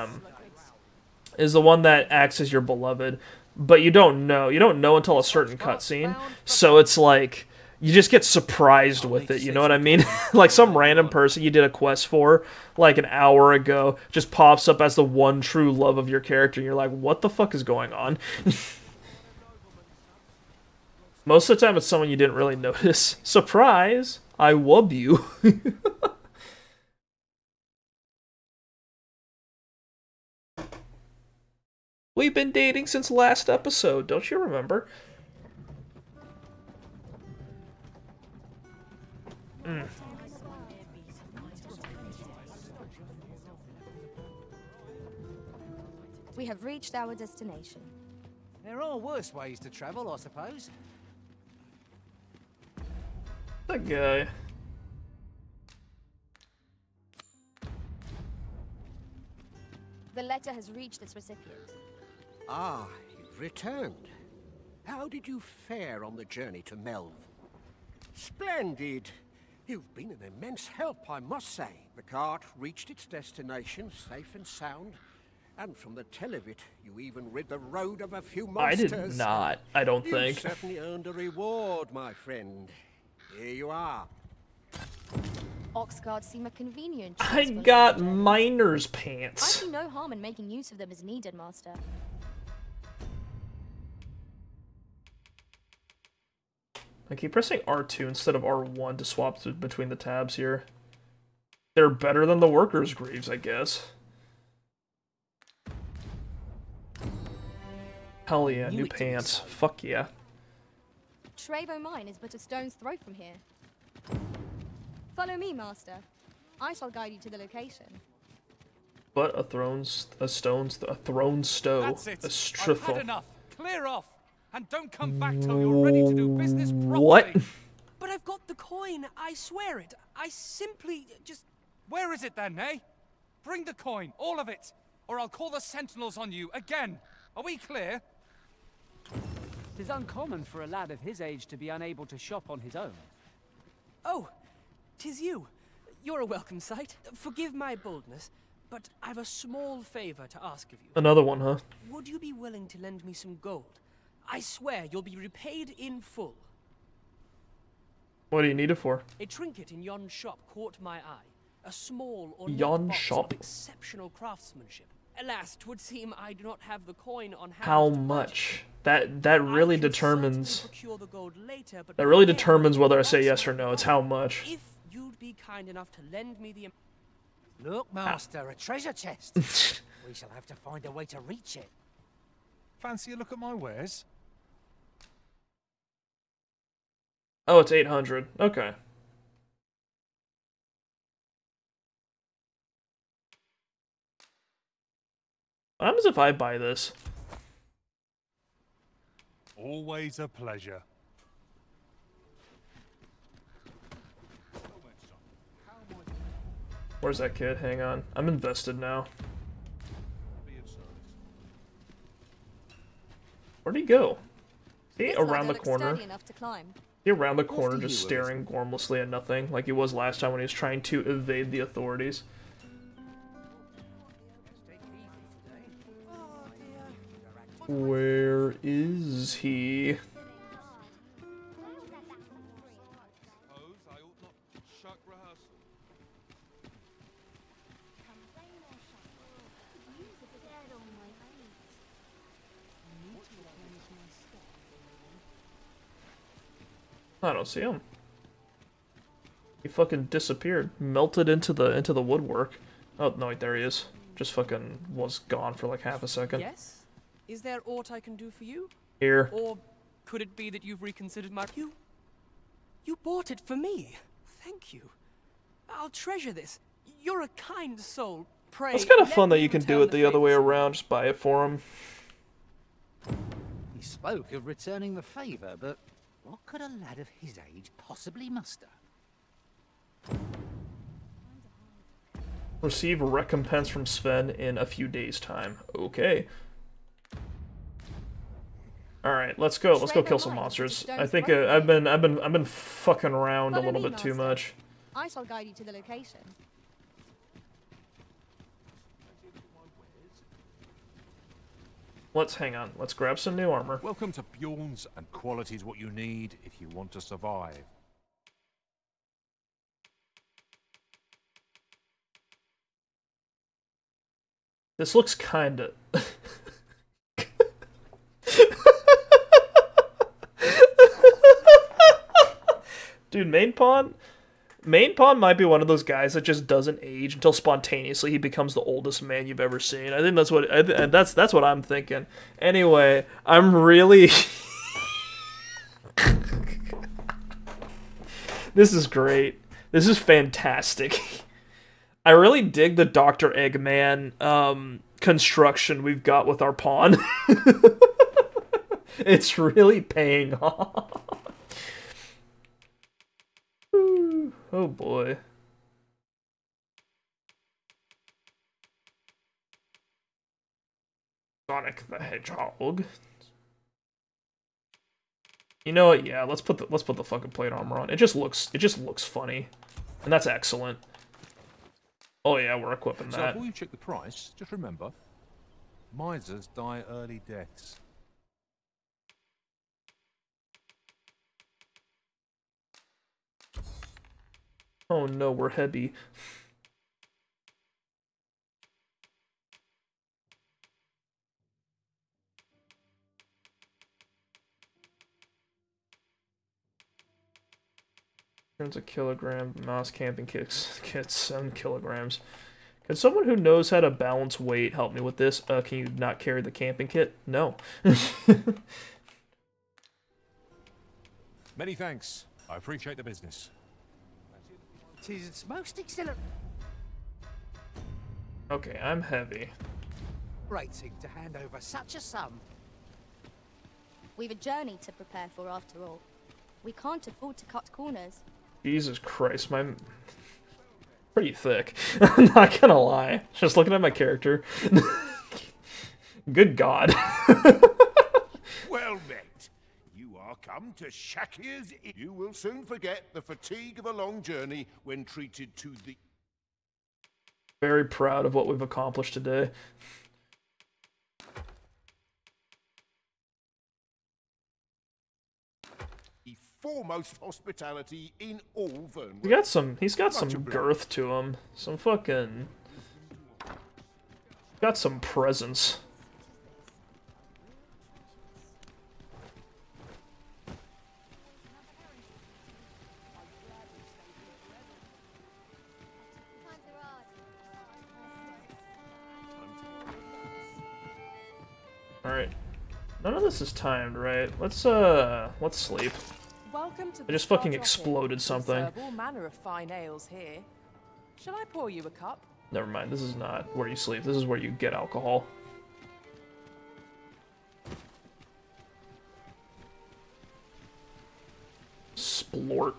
Speaker 1: is the one that acts as your beloved. But you don't know until a certain cutscene. So it's like you just get surprised with it, you know what I mean? Like some random person you did a quest for like an hour ago just pops up as the one true love of your character and you're like, what the fuck is going on? Most of the time it's someone you didn't really notice. Surprise! I wub you. We've been dating since last episode, don't you remember?
Speaker 12: We have reached our destination.
Speaker 7: There are worse ways to travel, I suppose.
Speaker 1: That guy.
Speaker 12: The letter has reached its recipient.
Speaker 20: Ah, you've returned. How did you fare on the journey to Melve? Splendid. You've been an immense help, I must say. The cart reached its destination safe and sound. And from the tell of it, you even rid the road of a few monsters.
Speaker 1: I did not, I don't think.
Speaker 20: You certainly earned a reward, my friend. Here you are.
Speaker 12: Oxcart seem a convenient
Speaker 1: I
Speaker 12: choice for
Speaker 1: got
Speaker 12: long
Speaker 1: miner's
Speaker 12: I
Speaker 1: pants.
Speaker 12: see no harm in making use of them as needed, Master.
Speaker 1: I keep pressing R2 instead of R1 to swap between the tabs here. They're better than the workers' greaves, I guess. Hell yeah, new pants. Fuck yeah.
Speaker 12: Trevo Mine is but a stone's throw from here. Follow me, Master. I shall guide you to the location.
Speaker 1: But a thrown stow.
Speaker 3: That's it.
Speaker 1: A
Speaker 3: I've had enough. Clear off. And don't come back till you're ready to do business properly.
Speaker 1: What?
Speaker 8: But I've got the coin, I swear it. I simply just...
Speaker 3: Where is it then, eh? Bring the coin, all of it, or I'll call the sentinels on you again. Are we clear?
Speaker 8: 'Tis uncommon for a lad of his age to be unable to shop on his own. Oh, 'tis you. You're a welcome sight. Forgive my boldness, but I've a small favor to ask of you.
Speaker 1: Another one, huh?
Speaker 8: Would you be willing to lend me some gold? I swear you'll be repaid in full.
Speaker 1: What do you need it for?
Speaker 8: A trinket in yon shop caught my eye. A small or
Speaker 1: Yon
Speaker 8: box
Speaker 1: shop?
Speaker 8: of exceptional craftsmanship. Alas, 'twould seem I do not have the coin on hand.
Speaker 1: How much? That really determines.
Speaker 8: Procure the gold later, but
Speaker 1: That really determines whether I say yes or no. It's how much.
Speaker 8: if you'd be kind enough to lend me the...
Speaker 7: Look, Master, a treasure chest. We shall have to find a way to reach it.
Speaker 3: Fancy a look at my wares?
Speaker 1: Oh, it's 800. Okay. What happens if I buy this?
Speaker 3: Always a pleasure.
Speaker 1: Where's that kid? Hang on. I'm invested now. Where'd he go? Is he
Speaker 12: This
Speaker 1: around
Speaker 12: ladder
Speaker 1: the
Speaker 12: looks
Speaker 1: corner?
Speaker 12: sturdy enough to climb.
Speaker 1: He around the corner
Speaker 12: After
Speaker 1: just
Speaker 12: you,
Speaker 1: staring gormlessly at nothing, like he was last time when he was trying to evade the authorities. Where is he? I don't see him. He fucking disappeared, melted into the woodwork. Oh no, wait, there he is. Just fucking was gone for like half a second.
Speaker 8: Yes? Is there aught I can do for you?
Speaker 1: Here.
Speaker 8: Or could it be that you've reconsidered my... You bought it for me. Thank you. I'll treasure this. You're a kind soul. Pray,
Speaker 1: It's kind of
Speaker 8: let
Speaker 1: fun that
Speaker 8: me
Speaker 1: you can
Speaker 8: return
Speaker 1: do it the other way around. Just buy it for him.
Speaker 7: He spoke of returning the favour, but what could a lad of his age possibly muster?
Speaker 1: Receive a recompense from Sven in a few days' time. Okay. All right, let's go. Let's go kill some monsters. I think I've been fucking around a little bit too much.
Speaker 12: I shall guide you to the location.
Speaker 1: Let's hang on. Let's grab some new armor.
Speaker 15: Welcome to Bjorn's, and quality is what you need if you want to survive.
Speaker 1: This looks kinda... Dude, Main Pawn might be one of those guys that just doesn't age until spontaneously he becomes the oldest man you've ever seen. I think that's what that's what I'm thinking. Anyway, I'm really This is great. This is fantastic. I really dig the Dr. Eggman construction we've got with our pawn. It's really paying off. Oh boy. Sonic the Hedgehog. You know what? Yeah, let's put the fucking plate armor on. It just looks funny, and that's excellent. Oh yeah, we're equipping
Speaker 15: So
Speaker 1: that.
Speaker 15: before you check the price, just remember, misers die early deaths.
Speaker 1: Oh no, we're heavy. Turns a kilogram. Mouse camping kits 7 kilograms. Can someone who knows how to balance weight help me with this? Can you not carry the camping kit? No.
Speaker 15: Many thanks. I appreciate the business.
Speaker 7: Tis most excellent.
Speaker 1: Okay, I'm heavy.
Speaker 7: Rating to hand over such a sum.
Speaker 12: We've a journey to prepare for after all. We can't afford to cut corners.
Speaker 1: Jesus Christ, my... pretty thick. I'm not gonna lie. Just looking at my character. Good God.
Speaker 16: Well met. You are come to Shakir's Inn. You will soon forget the fatigue of a long journey when treated to the...
Speaker 1: Very proud of what we've accomplished today.
Speaker 16: foremost hospitality in all Vermund.
Speaker 1: He's got some girth to him. Some fucking... Got some presence. Alright. None of this is timed, right? Let's sleep.
Speaker 17: Welcome to
Speaker 1: I just fucking exploded something.
Speaker 17: Serve all manner of fine ales here. Shall I pour you a cup?
Speaker 1: Never mind, this is not where you sleep. This is where you get alcohol. Splort.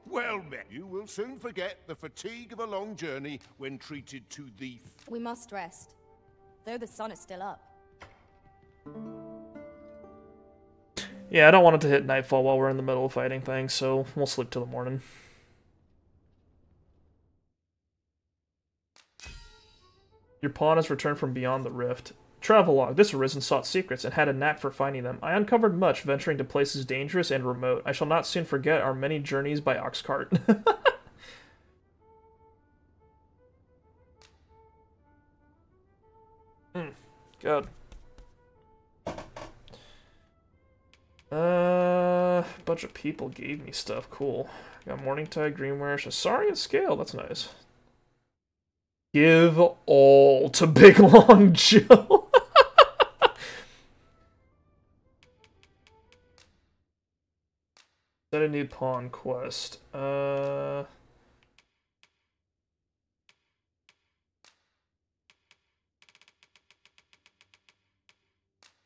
Speaker 16: Well met. You will soon forget the fatigue of a long journey when treated to the...
Speaker 12: We must rest, though the sun is still up.
Speaker 1: Yeah, I don't want it to hit nightfall while we're in the middle of fighting things, so we'll sleep till the morning. Your pawn has returned from beyond the rift. Travelogue. This arisen sought secrets and had a knack for finding them. I uncovered much, venturing to places dangerous and remote. I shall not soon forget our many journeys by Oxcart. Good. Bunch of people gave me stuff. Cool. Got Morning Tide, Greenware, Shasari, and Scale. That's nice. Give all to Big Long Joe. Set a new pawn quest.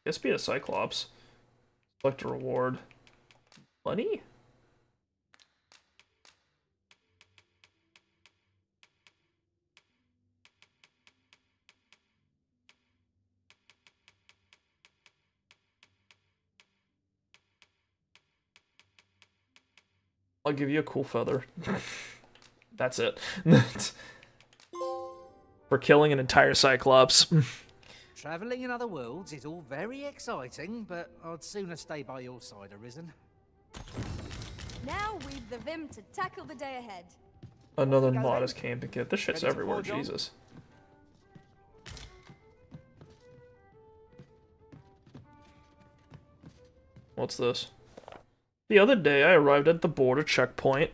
Speaker 1: Guess be a Cyclops. Select a reward. Money? I'll give you a cool feather. That's it. For killing an entire Cyclops.
Speaker 7: Travelling in other worlds is all very exciting, but I'd sooner stay by your side, Arisen.
Speaker 12: Now we've the vim to tackle the day ahead.
Speaker 1: Another modest camping kit. This shit's everywhere, Jesus. What's this? The other day I arrived at the border checkpoint,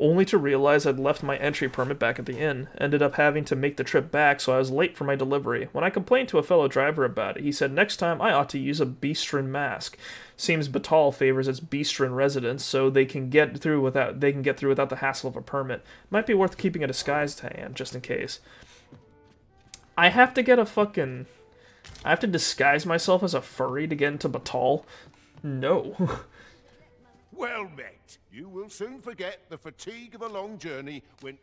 Speaker 1: only to realize I'd left my entry permit back at the inn. Ended up having to make the trip back, so I was late for my delivery. When I complained to a fellow driver about it, he said next time I ought to use a Beastren mask. Seems Batal favors its Beastren residents, so they can get through without the hassle of a permit. Might be worth keeping a disguise to hand, just in case. I have to get a fucking... I have to disguise myself as a furry to get into Batal? No.
Speaker 16: Well met. You will soon forget the fatigue of a long journey when...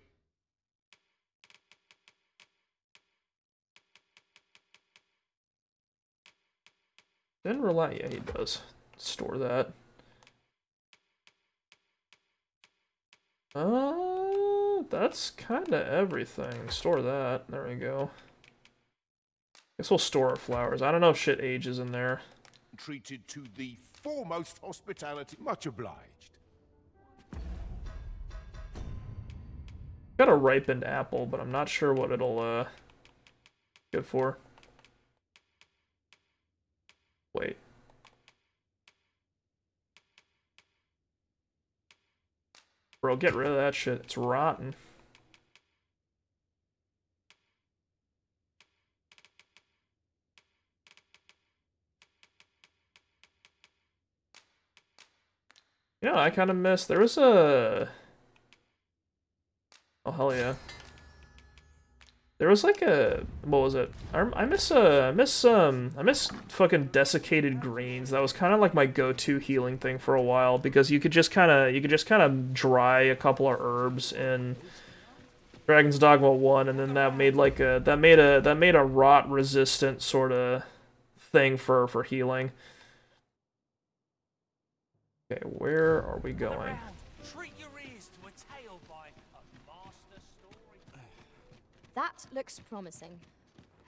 Speaker 1: Didn't rely. Yeah, he does. Store that. That's kind of everything. Store that. There we go. Guess we'll store our flowers. I don't know if shit ages in there.
Speaker 16: Treated to the foremost hospitality. Much obliged.
Speaker 1: Got a ripened apple, but I'm not sure what it'll good for. Wait. Bro, get rid of that shit. It's rotten. Yeah, I kind of missed. There was a... Oh, hell yeah. There was like a... What was it? I miss fucking desiccated greens. That was kind of like my go-to healing thing for a while, because you could just kind of dry a couple of herbs in Dragon's Dogma 1, and then that made like a that made a rot resistant sort of thing for healing. Okay, where are we going?
Speaker 12: That looks promising.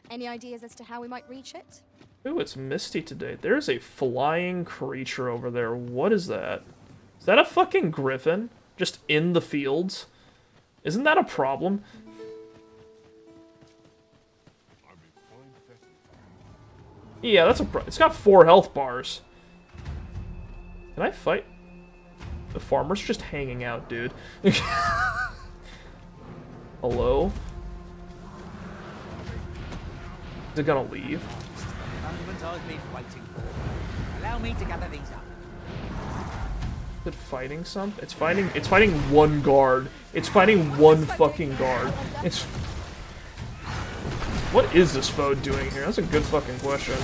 Speaker 12: Any ideas as to how we might reach it?
Speaker 1: Ooh, it's misty today. There's a flying creature over there. What is that? Is that a fucking griffin? Just in the fields? Isn't that a problem? Yeah, that's a problem. It's got 4 health bars. Can I fight? The farmer's just hanging out, dude. Hello? Is it gonna leave?
Speaker 7: I've been waiting for. Allow me to gather these up.
Speaker 1: Is it fighting some? It's fighting one guard. It's fighting one fucking guard. It's... What is this foe doing here? That's a good fucking question.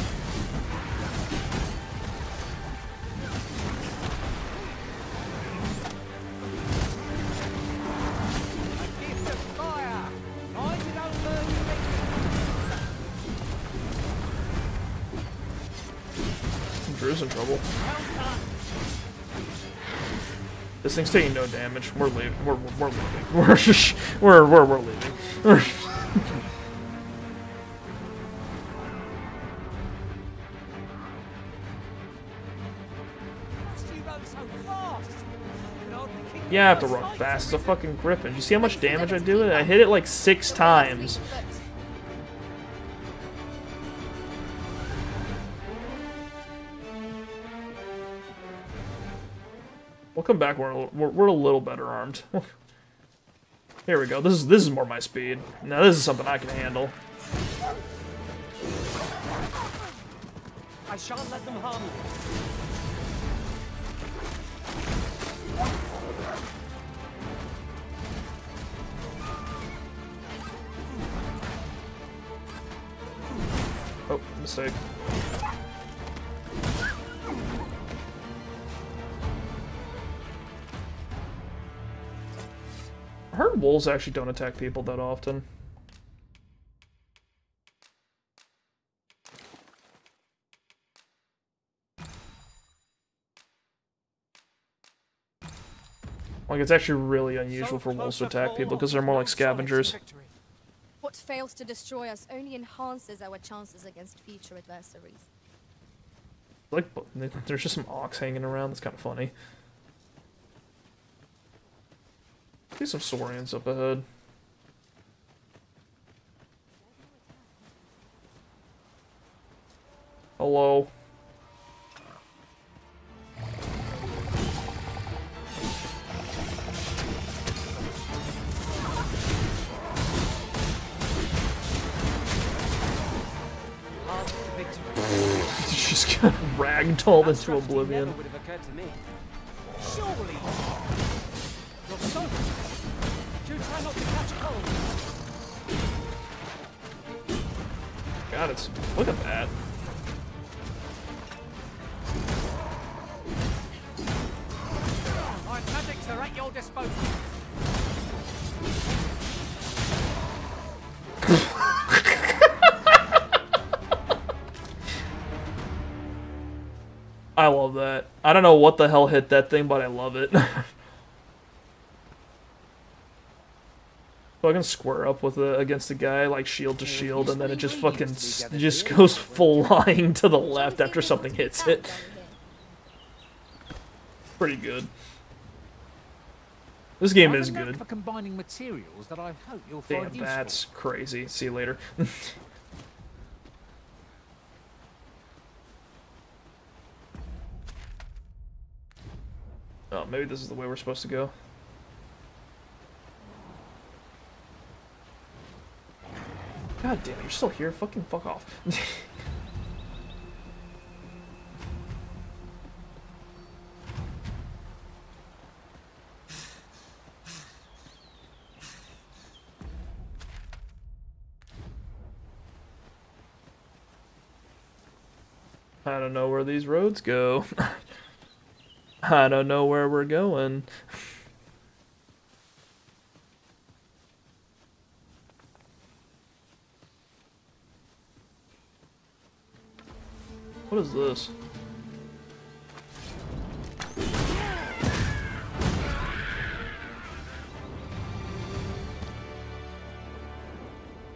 Speaker 1: Drew's in trouble. This thing's taking no damage. We're leaving. We're leaving. We're leaving. Yeah, I have to run fast. It's a fucking griffin. You see how much damage I do? I hit it like 6 times. We'll come back. We're a little better armed. Here we go. This is more my speed. Now this is something I can handle.
Speaker 8: I shan't let them harm you.
Speaker 1: Oh, mistake. I heard wolves actually don't attack people that often. Like, it's actually really unusual for wolves to attack people because they're more like scavengers.
Speaker 12: What fails to destroy us only enhances our chances against future adversaries.
Speaker 1: Like, there's just some ox hanging around. That's kind of funny. See some saurians up ahead. Hello. Just got ragdolled into oblivion.
Speaker 8: Would have occurred to me. Surely. You're so. Do try not to catch cold.
Speaker 1: God, it's look at that.
Speaker 8: My magics are at your disposal.
Speaker 1: I love that. I don't know what the hell hit that thing, but I love it. Fucking square up with against the guy, like shield to shield, and then it just fucking just goes full lying to the left after something hits it. Pretty good. This game is good.
Speaker 7: For combining materials that I hope you'll find
Speaker 1: Damn,
Speaker 7: useful.
Speaker 1: that's crazy. See you later. Oh, maybe this is the way we're supposed to go. God damn it, you're still here. Fucking fuck off. I don't know where these roads go. I don't know where we're going. What is this?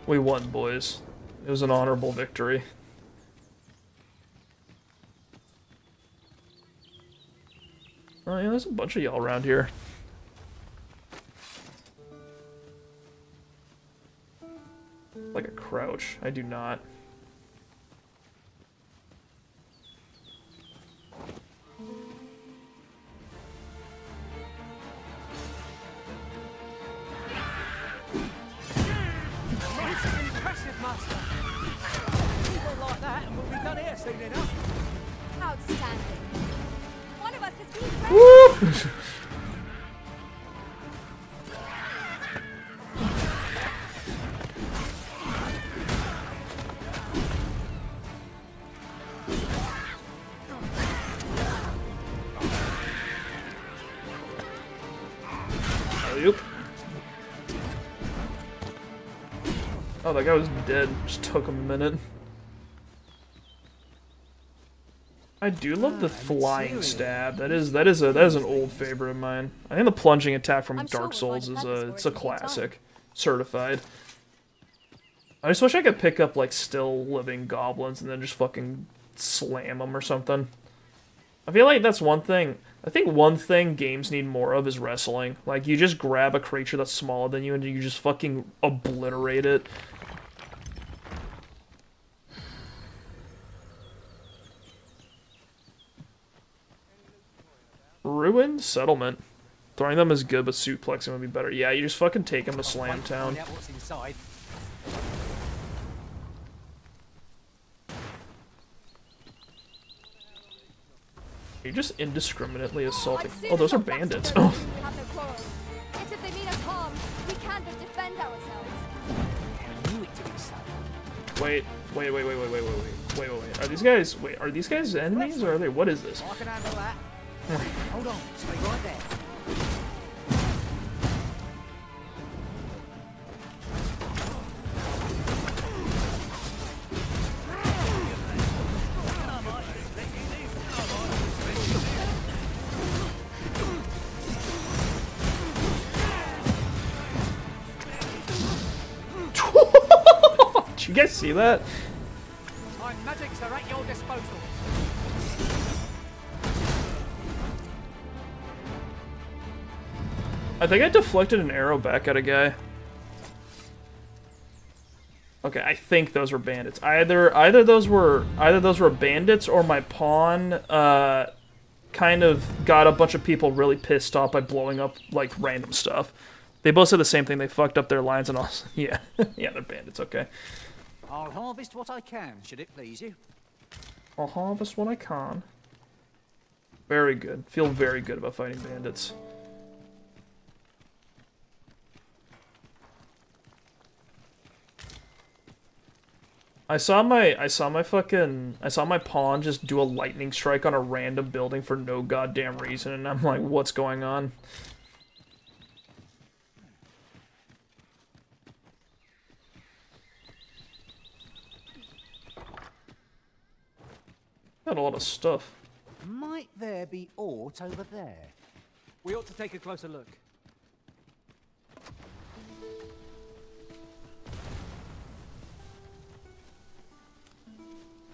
Speaker 1: We won, boys. It was an honorable victory. Oh yeah, there's a bunch of y'all around here. Like a crouch. I do not.
Speaker 8: Impressive, Master. People like that and we'll be done here soon enough.
Speaker 12: Outstanding. One of us has been
Speaker 1: Woo! Oh, that guy was dead. Just took a minute. I do love the flying stab. That is an old favorite of mine. I think the plunging attack from Dark Souls is it's a classic, certified. I just wish I could pick up like still living goblins and then just fucking slam them or something. I feel like that's one thing. I think one thing games need more of is wrestling. Like you just grab a creature that's smaller than you and you just fucking obliterate it. Ruined settlement. Throwing them is good, but suplexing would be better. Yeah, you just fucking take them to Slam Town.
Speaker 8: What's inside?
Speaker 12: You're
Speaker 1: just indiscriminately assaulting. Oh, those are bandits. Oh.
Speaker 12: We have no quarrel. Yet if they mean us harm, we can but defend ourselves.
Speaker 8: I knew it to be so.
Speaker 1: Wait. Are these guys? Wait, are these guys enemies or are they? What is this?
Speaker 8: I can handle that. Hold on, stay right there.
Speaker 1: you guys see that?
Speaker 8: My magics are at your disposal.
Speaker 1: I think I deflected an arrow back at a guy. Okay, I think those were bandits. Either those were bandits, or my pawn kind of got a bunch of people really pissed off by blowing up like random stuff. They both said the same thing. They fucked up their lines and all. Yeah, yeah, they're bandits. Okay.
Speaker 7: I'll harvest what I can, should it please you.
Speaker 1: I'll harvest what I can. Very good. Feel very good about fighting bandits. I saw my pawn just do a lightning strike on a random building for no goddamn reason, and I'm like, what's going on? Got a lot of stuff.
Speaker 7: Might there be aught over there?
Speaker 8: We ought to take a closer look.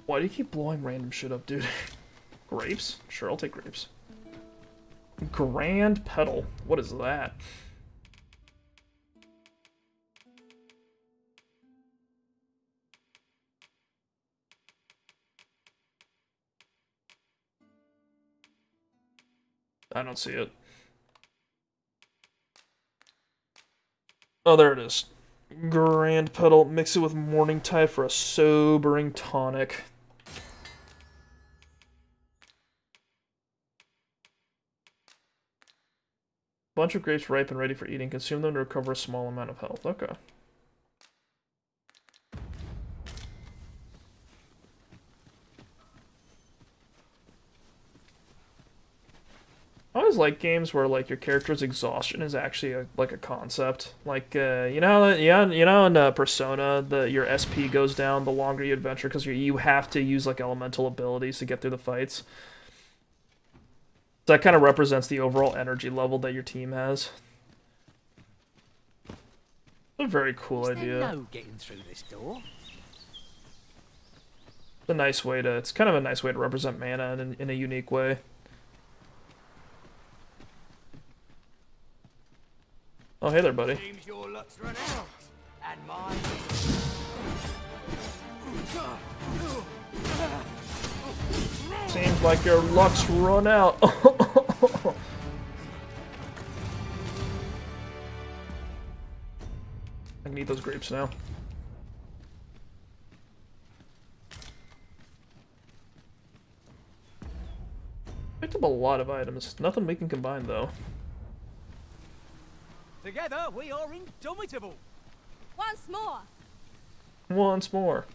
Speaker 1: Why do you keep blowing random shit up, dude? Grapes? Sure, I'll take grapes. Grand Petal. What is that? I don't see it. Oh, there it is. Grand Petal. Mix it with Morning Tide for a sobering tonic. Bunch of grapes ripe and ready for eating. Consume them to recover a small amount of health. Okay. I always like games where like your character's exhaustion is actually like a concept. Like you know in Persona, your SP goes down the longer you adventure because you have to use like elemental abilities to get through the fights. So that kind of represents the overall energy level that your team has. It's a very cool idea.
Speaker 7: No getting through this door.
Speaker 1: It's a nice way to. It's kind of a nice way to represent mana in a unique way. Oh, hey there, buddy.
Speaker 20: Seems your luck's run out, and mine.
Speaker 1: Seems like your luck's run out. I can eat those grapes now. Picked up a lot of items. Nothing we can combine, though.
Speaker 8: Together, we are indomitable.
Speaker 12: Once more.
Speaker 1: Once more.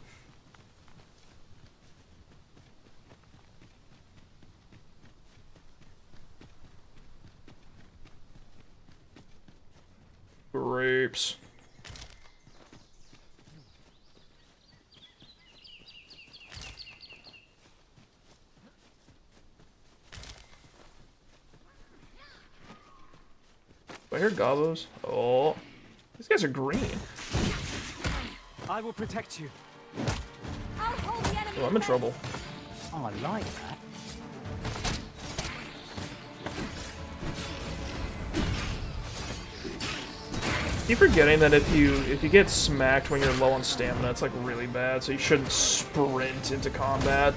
Speaker 1: Grapes. Do I hear gobos? Oh, these guys are green.
Speaker 8: I will protect you.
Speaker 12: I'll hold the enemy.
Speaker 1: Oh, I'm in trouble.
Speaker 7: Oh, I like that.
Speaker 1: Keep forgetting that if you get smacked when you're low on stamina, it's like really bad. So you shouldn't sprint into combat.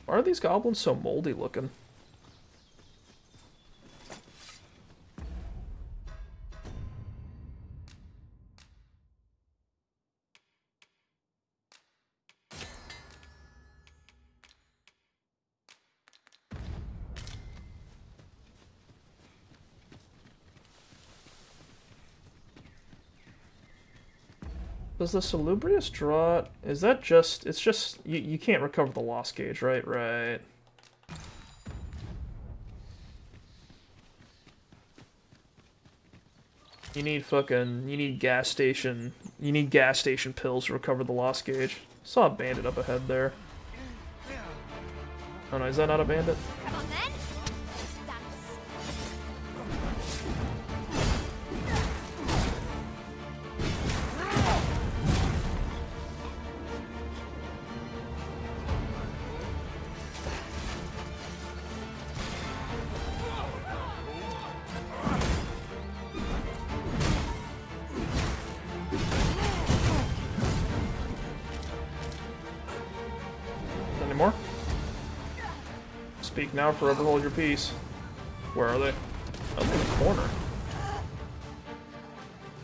Speaker 1: Why are these goblins so moldy looking? Does the Salubrious Draught, is that just, it's just, you can't recover the loss gauge, right? Right. You need gas station pills to recover the loss gauge. Saw a bandit up ahead there. Oh no, is that not a bandit?
Speaker 2: Come on then.
Speaker 1: Any more? Speak now, forever hold your peace. Where are they? Oh, in the corner.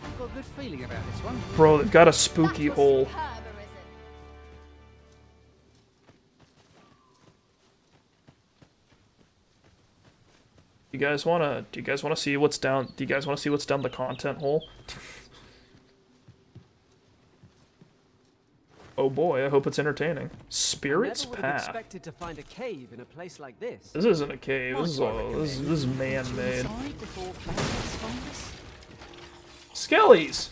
Speaker 7: I've got a good feeling about this one.
Speaker 1: Bro, they've got a spooky hole. Do you guys wanna see what's down? Do you guys wanna see what's down the content hole? Oh boy, I hope it's entertaining. Spirits Path.
Speaker 8: Expected to find a cave in a place like this.
Speaker 1: This isn't a cave. This is all. This is man-made. Skellies.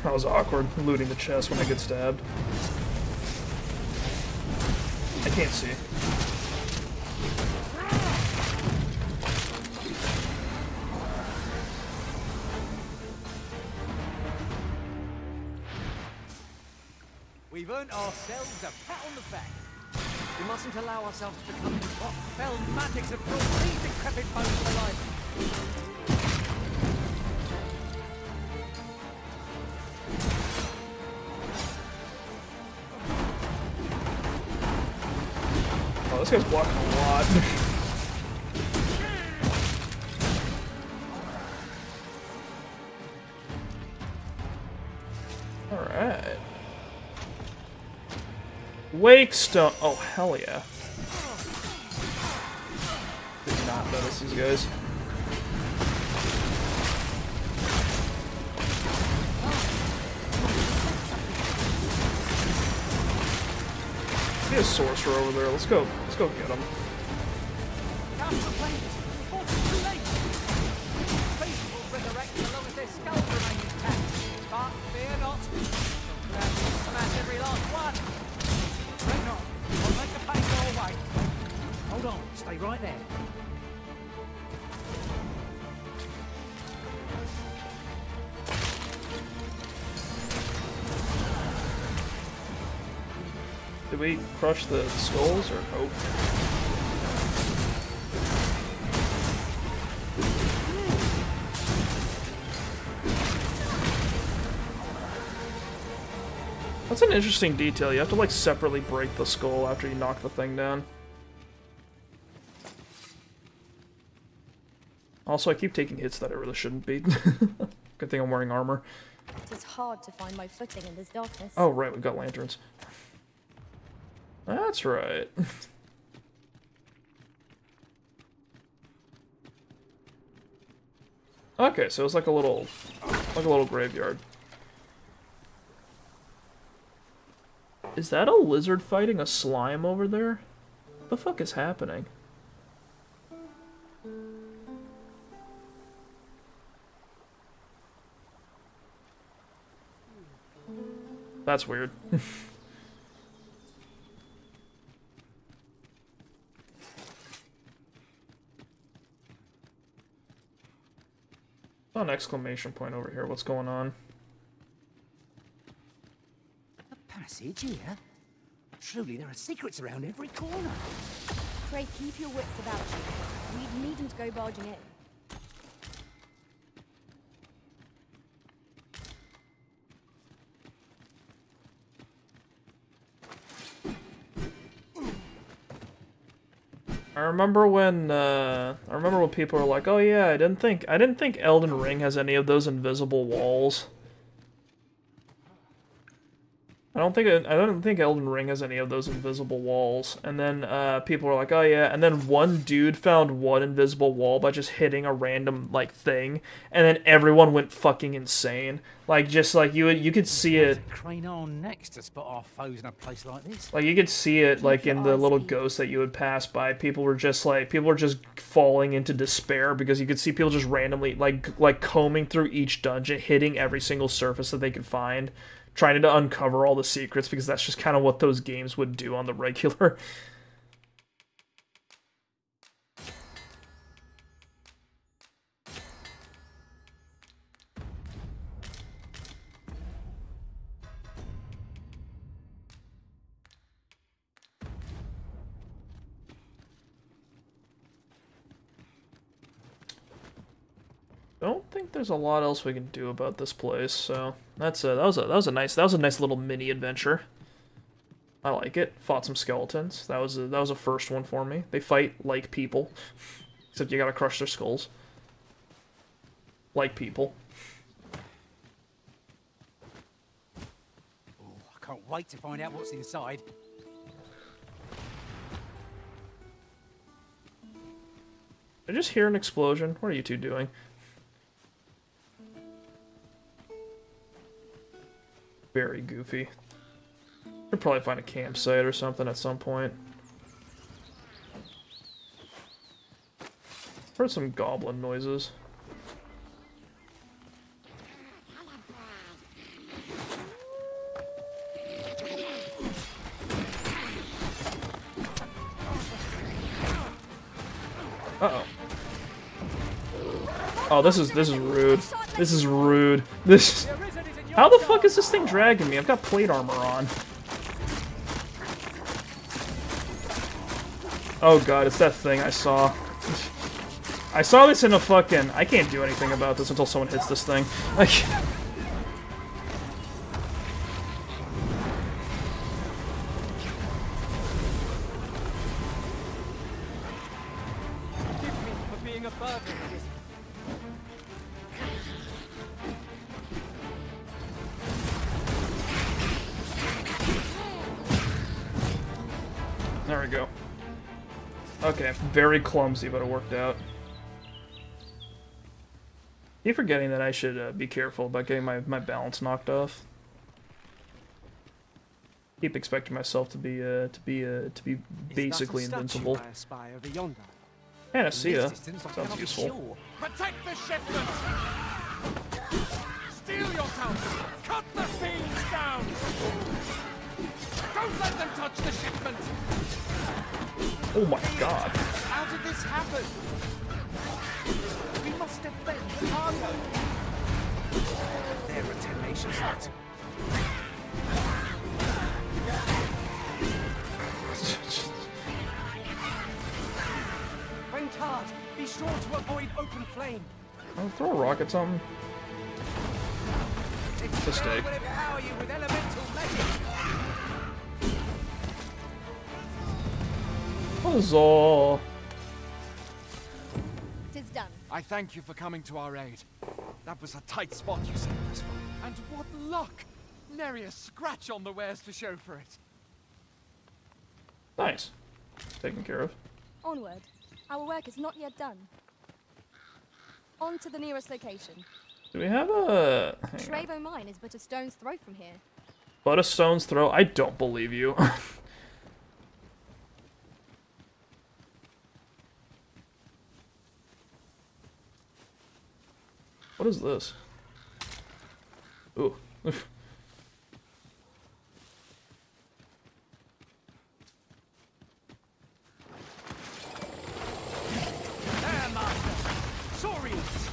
Speaker 1: That was awkward, looting the chest when I get stabbed. I can't see.
Speaker 8: We've earned ourselves a pat on the back. We mustn't allow ourselves to become what fell magics have brought these decrepit bones to life.
Speaker 1: Oh, this guy's blocking a lot. Alright. Wakestone. Oh, hell yeah. Did not notice these guys. See a sorcerer over there. Let's go get him.
Speaker 8: Hold on, stay right there.
Speaker 1: Did we crush the skulls or nope? That's an interesting detail. You have to like separately break the skull after you knock the thing down. Also, I keep taking hits that I really shouldn't be. Good thing I'm wearing armor.
Speaker 12: It is hard to find my footing in this darkness.
Speaker 1: Oh right, we've got lanterns. That's right. Okay, so it's like a little graveyard. Is that a lizard fighting a slime over there? What the fuck is happening? That's weird. An exclamation point over here. What's going on?
Speaker 7: A passage here? Truly, there are secrets around every corner.
Speaker 12: Pray keep your wits about you. We needn't go barging in.
Speaker 1: I remember when people were like, "Oh yeah, I didn't think Elden Ring has any of those invisible walls." I don't think Elden Ring has any of those invisible walls. And then people were like, oh yeah. And then one dude found one invisible wall by just hitting a random like thing, and then everyone went fucking insane. Like just like you could see it.
Speaker 7: Crane on next to spot our foes in a place like this.
Speaker 1: Like you could see it like in the little ghost that you would pass by. People were just falling into despair because you could see people just randomly like combing through each dungeon, hitting every single surface that they could find, trying to uncover all the secrets, because that's just kind of what those games would do on the regular. Don't think there's a lot else we can do about this place, so that was a nice little mini adventure. I like it. Fought some skeletons. That was a first one for me. They fight like people, except you gotta crush their skulls. Like people.
Speaker 7: Oh, I can't wait to find out what's inside.
Speaker 1: I just hear an explosion. What are you two doing? Very goofy. Should probably find a campsite or something at some point. Heard some goblin noises. Uh-oh. Oh, this is rude. This is rude. How the fuck is this thing dragging me? I've got plate armor on. Oh god, it's that thing I saw. I saw this in a fucking... I can't do anything about this until someone hits this thing. Like... There we go. Okay, very clumsy, but it worked out. Keep forgetting that I should be careful about getting my balance knocked off. Keep expecting myself to be basically invincible. Panacea sounds useful.
Speaker 13: Protect the shipment! Steal your town! Cut the fiends down! Don't let them touch the shipment!
Speaker 1: Oh my god.
Speaker 13: How did this happen? We must defend the cargo.
Speaker 21: They're a tenacious lot.
Speaker 8: When tart, be sure to avoid open flame.
Speaker 1: I'll throw a rocket something. Mistake. Huzzah!
Speaker 2: Tis done.
Speaker 13: I thank you for coming to our aid. That was a tight spot you saved us from. And what luck! Nary a scratch on the wares to show for it.
Speaker 1: Nice. Taken care of.
Speaker 12: Onward. Our work is not yet done. On to the nearest location.
Speaker 1: Do we have a...
Speaker 12: Trevo Mine is but a stone's throw from here.
Speaker 1: But a stone's throw? I don't believe you. What is this? Ooh.
Speaker 13: There, Master! Saurians!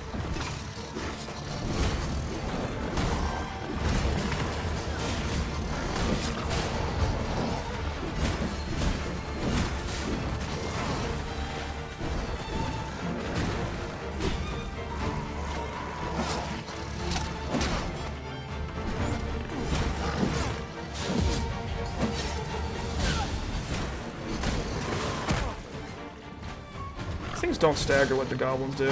Speaker 1: Things don't stagger what the goblins do.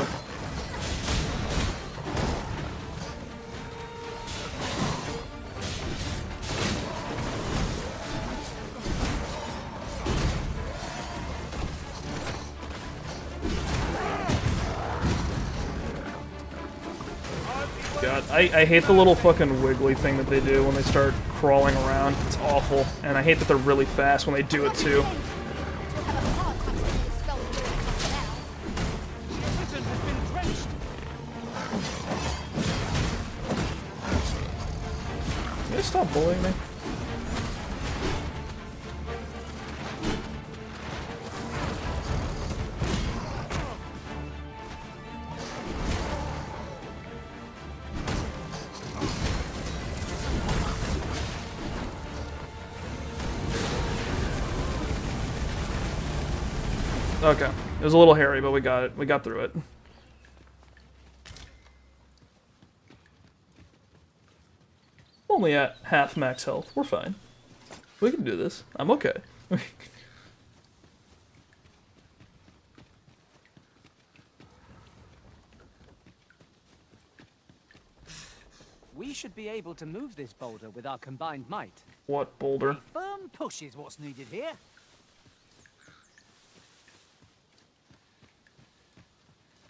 Speaker 1: I hate the little fucking wiggly thing that they do when they start crawling around. It's awful. And I hate that they're really fast when they do it too. Can you stop bullying me? Okay. It was a little hairy, but we got it. We got through it. Only at half max health. We're fine. We can do this. I'm okay.
Speaker 8: We should be able to move this boulder with our combined might.
Speaker 1: What boulder?
Speaker 8: A firm push is what's needed here.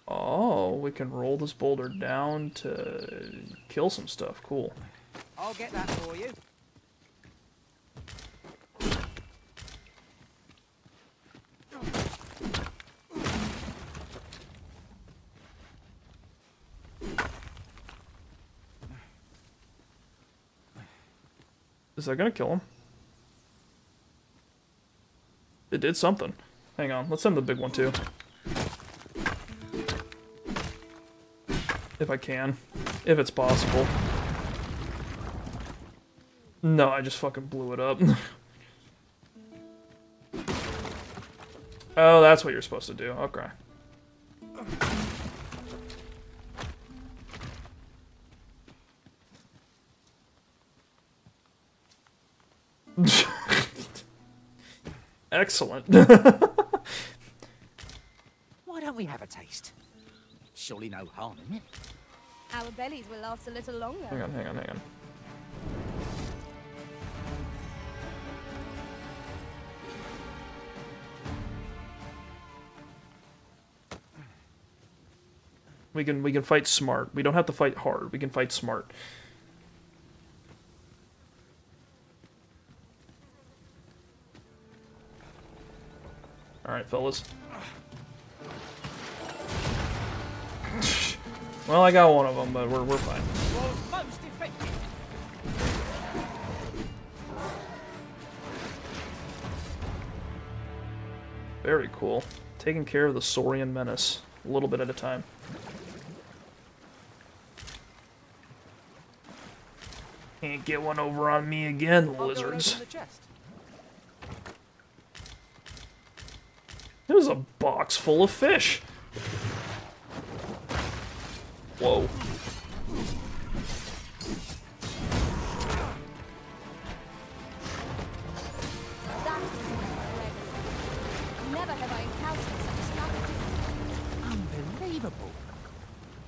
Speaker 1: Oh, we can roll this boulder down to kill some stuff. Cool.
Speaker 8: I'll get that for you.
Speaker 1: Is that gonna kill him? It did something. Hang on, let's send the big one too. If I can. If it's possible. No, I just fucking blew it up. Oh, that's what you're supposed to do. Okay. Excellent.
Speaker 7: Why don't we have a taste? Surely no harm in it.
Speaker 12: Our bellies will last a little longer.
Speaker 1: Hang on, hang on, hang on. We can fight smart. We don't have to fight hard. We can fight smart. All right, fellas. Well, I got one of them, but we're fine. Very cool. Taking care of the Saurian menace, a little bit at a time. Can't get one over on me again, lizards. There's a box full of fish. Whoa.
Speaker 12: Never have I encountered such a strategy.
Speaker 7: Unbelievable.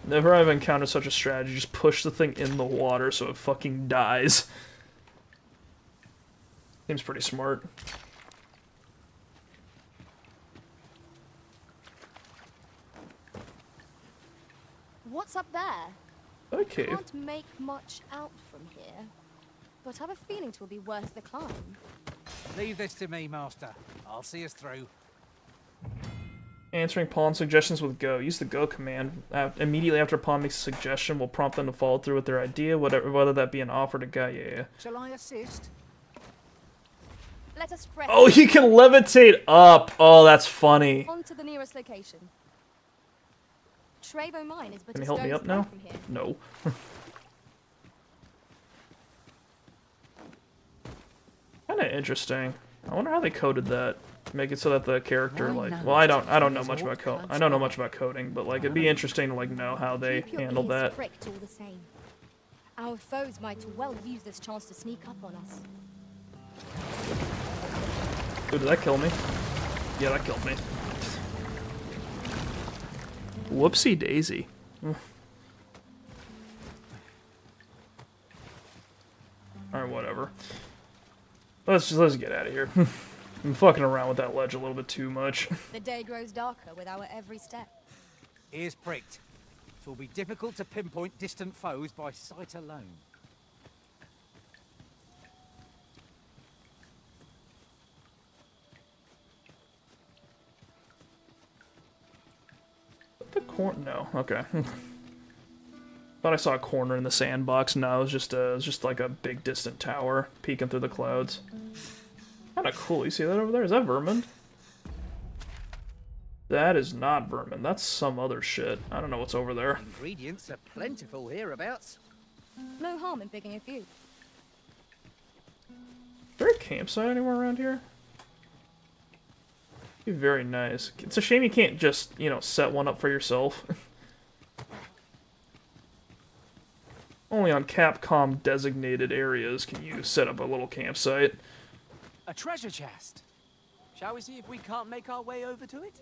Speaker 1: Never have I encountered such a strategy. Just push the thing in the water so it fucking dies. Seems pretty smart.
Speaker 12: What's up there?
Speaker 1: Okay.
Speaker 12: Can't make much out from here, but have a feeling it will be worth the climb.
Speaker 8: Leave this to me, Master. I'll see us through.
Speaker 1: Answering pawn suggestions with go. Use the go command. Immediately after a pawn makes a suggestion, will prompt them to follow through with their idea, whether that be an offer to go. Yeah.
Speaker 7: Shall I assist?
Speaker 12: Let us press.
Speaker 1: Oh, you can levitate up. Oh, that's funny.
Speaker 12: On to the nearest location. Trevo Mine is but
Speaker 1: Can
Speaker 12: a
Speaker 1: you help me
Speaker 12: stone's
Speaker 1: up now?
Speaker 12: throw from here.
Speaker 1: No. Kind of interesting. I wonder how they coded that. Make it so that the character well, I don't know much about code. I don't know much about coding, but like it'd be interesting to like know how they
Speaker 12: Keep your
Speaker 1: handled
Speaker 12: ears
Speaker 1: that.
Speaker 12: pricked all the same. Our foes might well use this chance to sneak up on us.
Speaker 1: Ooh, did that kill me? Yeah, that killed me. Whoopsie daisy. Alright, whatever. Let's get out of here. I'm fucking around with that ledge a little bit too much.
Speaker 12: The day grows darker with our every step.
Speaker 8: Ears pricked.
Speaker 7: 'Twill be difficult to pinpoint distant foes by sight alone.
Speaker 1: The corner? No. Okay. Thought I saw a corner in the sandbox. No, it was just like a big distant tower peeking through the clouds. Kind of cool. You see that over there? Is that Vermund? That is not Vermund. That's some other shit. I don't know what's over there.
Speaker 7: Ingredients are plentiful hereabouts.
Speaker 12: No harm in picking a few.
Speaker 1: Is there a campsite anywhere around here? Be very nice. It's a shame you can't just, you know, set one up for yourself. Only on Capcom designated areas can you set up a little campsite.
Speaker 8: A treasure chest. Shall we see if we can't make our way over to it?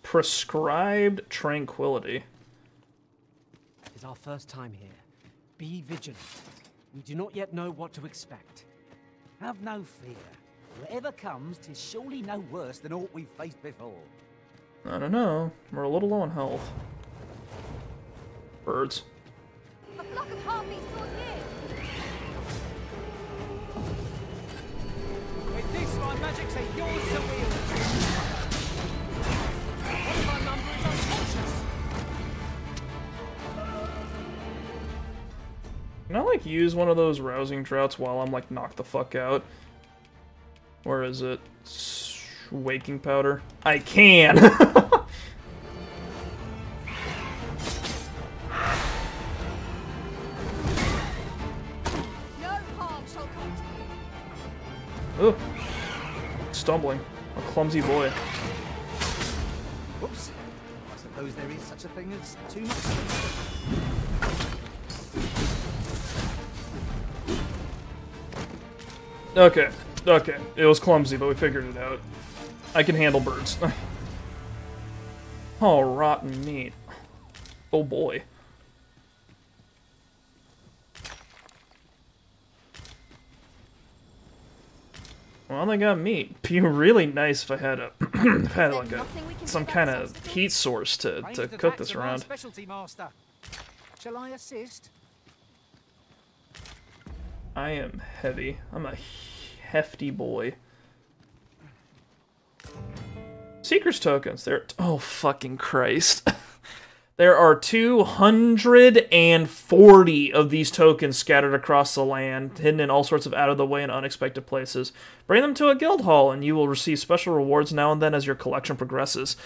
Speaker 1: Prescribed tranquility.
Speaker 8: It's our first time here. Be vigilant. We do not yet know what to expect.
Speaker 7: Have no fear. Whatever comes, 'tis surely no worse than aught we've faced before.
Speaker 1: I don't know. We're a little low on health. Birds.
Speaker 2: A flock of harpies draws near.
Speaker 8: With this, my magics are yours to wield. One of our number is unconscious.
Speaker 1: Can I, like, use one of those rousing droughts while I'm, like, knocked the fuck out? Where is it? Waking powder? I can!
Speaker 2: No harm shall come to you.
Speaker 1: Ugh. Stumbling. A clumsy boy.
Speaker 7: Whoops. I suppose there is such a thing as too much.
Speaker 1: Okay. Okay. It was clumsy, but we figured it out. I can handle birds. Oh, rotten meat. Oh boy. Well, they got meat. It'd be really nice if I had a, like some kind of heat source to cook this around.
Speaker 7: Specialty, Master. Shall I assist?
Speaker 1: I am heavy. I'm a hefty boy. Seeker's tokens. There. Oh fucking Christ! There are 240 of these tokens scattered across the land, hidden in all sorts of out-of-the-way and unexpected places. Bring them to a guild hall, and you will receive special rewards now and then as your collection progresses.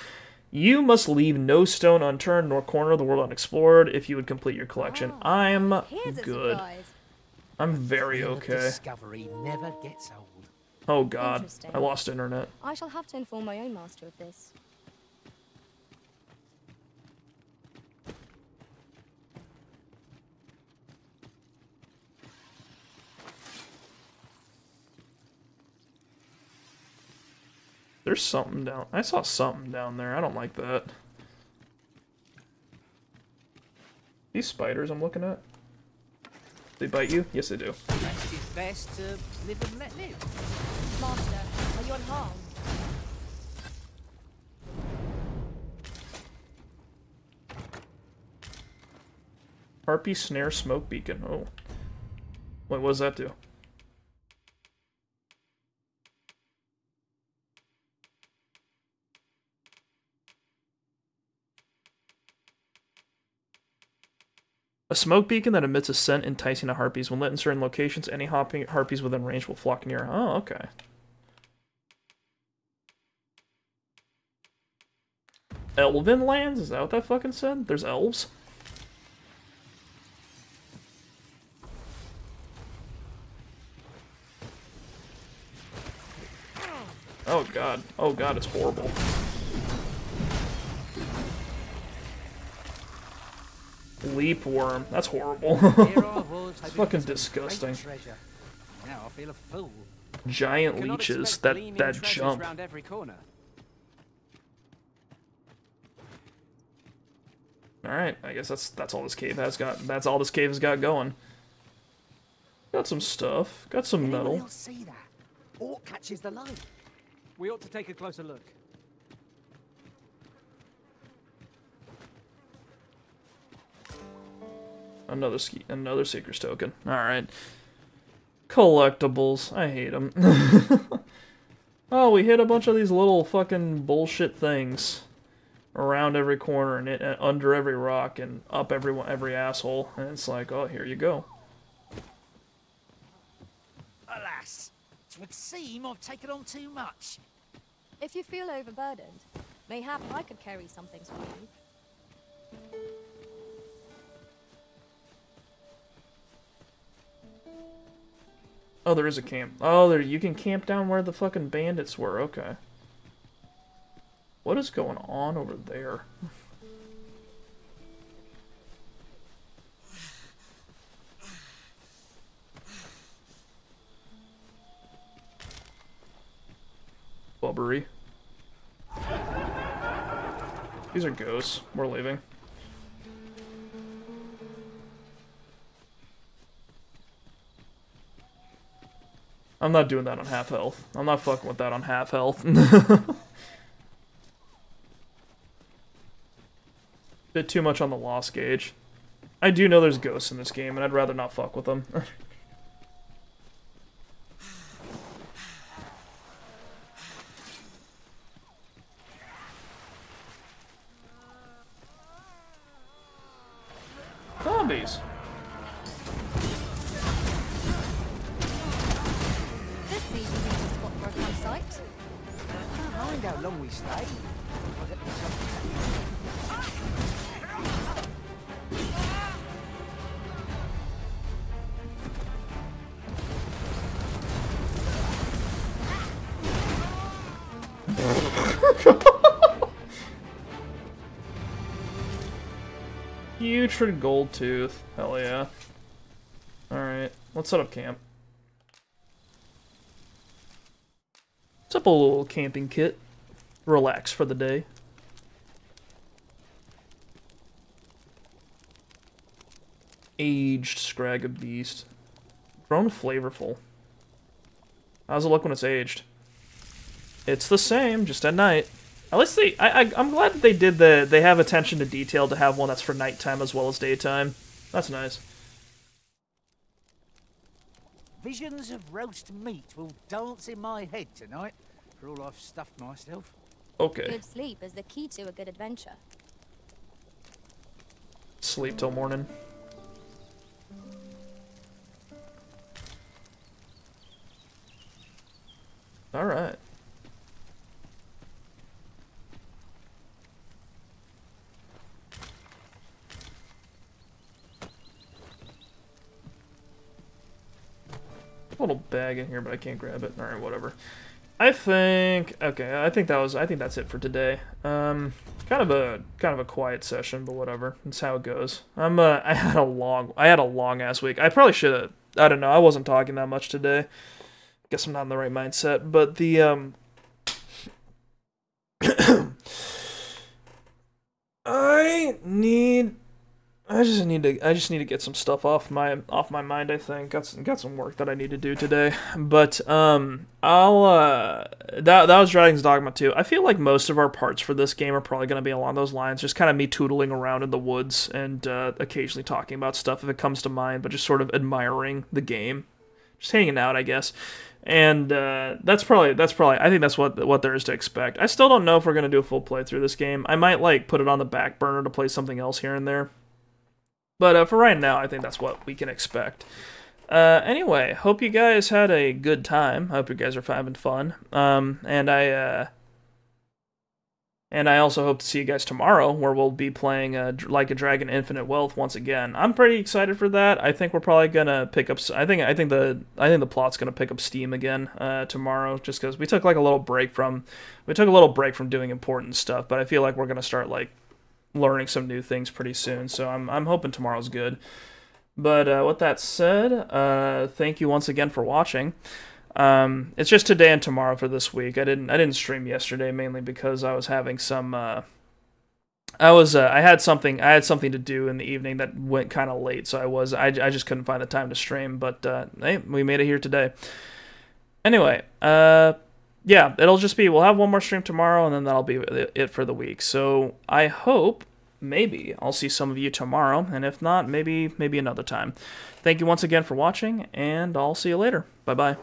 Speaker 1: You must leave no stone unturned, nor corner of the world unexplored if you would complete your collection. I'm good. I'm very okay.
Speaker 7: Discovery never gets old.
Speaker 1: Oh god, I lost internet.
Speaker 12: I shall have to inform my own master of this.
Speaker 1: There's something down. I saw something down there. I don't like that. These spiders I'm looking at. They bite you? Yes, they do.
Speaker 7: Perhaps it's best to live and let live.
Speaker 12: Master, are you unharmed?
Speaker 1: Harpy snare smoke beacon. Oh. Wait, what does that do? A smoke beacon that emits a scent enticing to harpies. When lit in certain locations, any harpies within range will flock near. Oh, okay. Elven lands? Is that what that fucking said? There's elves? Oh god. Oh god, it's horrible. Leap worm. That's horrible. It's fucking disgusting.
Speaker 7: Now I feel a fool.
Speaker 1: Giant leeches that jump.
Speaker 8: Around every corner.
Speaker 1: All right, I guess that's all this cave has got. That's all this cave has got going. Got some stuff. Got some metal.
Speaker 7: See that? Or catches the light.
Speaker 8: We ought to take a closer look.
Speaker 1: Another Seeker's token. Alright. Collectibles. I hate them. Oh, we hit a bunch of these little fucking bullshit things around every corner and under every rock and up every asshole. And it's like, oh, here you go.
Speaker 7: Alas, it would seem I've taken on too much.
Speaker 12: If you feel overburdened, mayhap I could carry some things for you.
Speaker 1: Oh, there is a camp. Oh, you can camp down where the fucking bandits were. Okay. What is going on over there? Bubbery. These are ghosts. We're leaving. I'm not doing that on half health. I'm not fucking with that on half health. Bit too much on the loss gauge. I do know there's ghosts in this game, and I'd rather not fuck with them. Zombies.
Speaker 12: This seems to be a spot for a campsite.
Speaker 21: I don't mind how long we stay.
Speaker 1: Putrid gold tooth. Hell yeah. Alright, let's set up camp. What's up, a little camping kit? Relax for the day. Aged Scrag of Beast. Grown flavorful. How's it look when it's aged? It's the same, just at night. At least I'm glad that they have attention to detail to have one that's for nighttime as well as daytime. That's nice.
Speaker 7: Visions of roast meat will dance in my head tonight, for all I've stuffed myself.
Speaker 1: Okay.
Speaker 12: Good sleep is the key to a good adventure.
Speaker 1: Sleep till morning. Alright. Little bag in here, but I can't grab it. Alright, whatever. I think that's it for today. Kind of a quiet session, but whatever. That's how it goes. I had a long ass week. I probably should have, I don't know, I wasn't talking that much today. Guess I'm not in the right mindset, but the I just need to get some stuff off my mind, I think. Got some work that I need to do today. But that was Dragon's Dogma 2. I feel like most of our parts for this game are probably going to be along those lines, just kind of me tootling around in the woods and occasionally talking about stuff if it comes to mind, but just sort of admiring the game. Just hanging out, I guess. And that's probably I think that's what there is to expect. I still don't know if we're going to do a full playthrough of this game. I might like put it on the back burner to play something else here and there. But for right now, I think that's what we can expect. Anyway, hope you guys had a good time. Hope you guys are having fun. And I also hope to see you guys tomorrow, where we'll be playing Like a Dragon: Infinite Wealth once again. I'm pretty excited for that. I think we're probably gonna pick up. I think the plot's gonna pick up steam again tomorrow, just because we took a little break from doing important stuff. But I feel like we're gonna start learning some new things pretty soon, so I'm hoping tomorrow's good. But with that said, thank you once again for watching. It's just today and tomorrow for this week. I didn't stream yesterday, mainly because I was having some I had something to do in the evening that went kind of late, so I just couldn't find the time to stream. But hey, we made it here today. Anyway, yeah, it'll just be, we'll have one more stream tomorrow, and then that'll be it for the week. So I hope maybe I'll see some of you tomorrow, and if not, maybe another time. Thank you once again for watching, and I'll see you later. Bye-bye.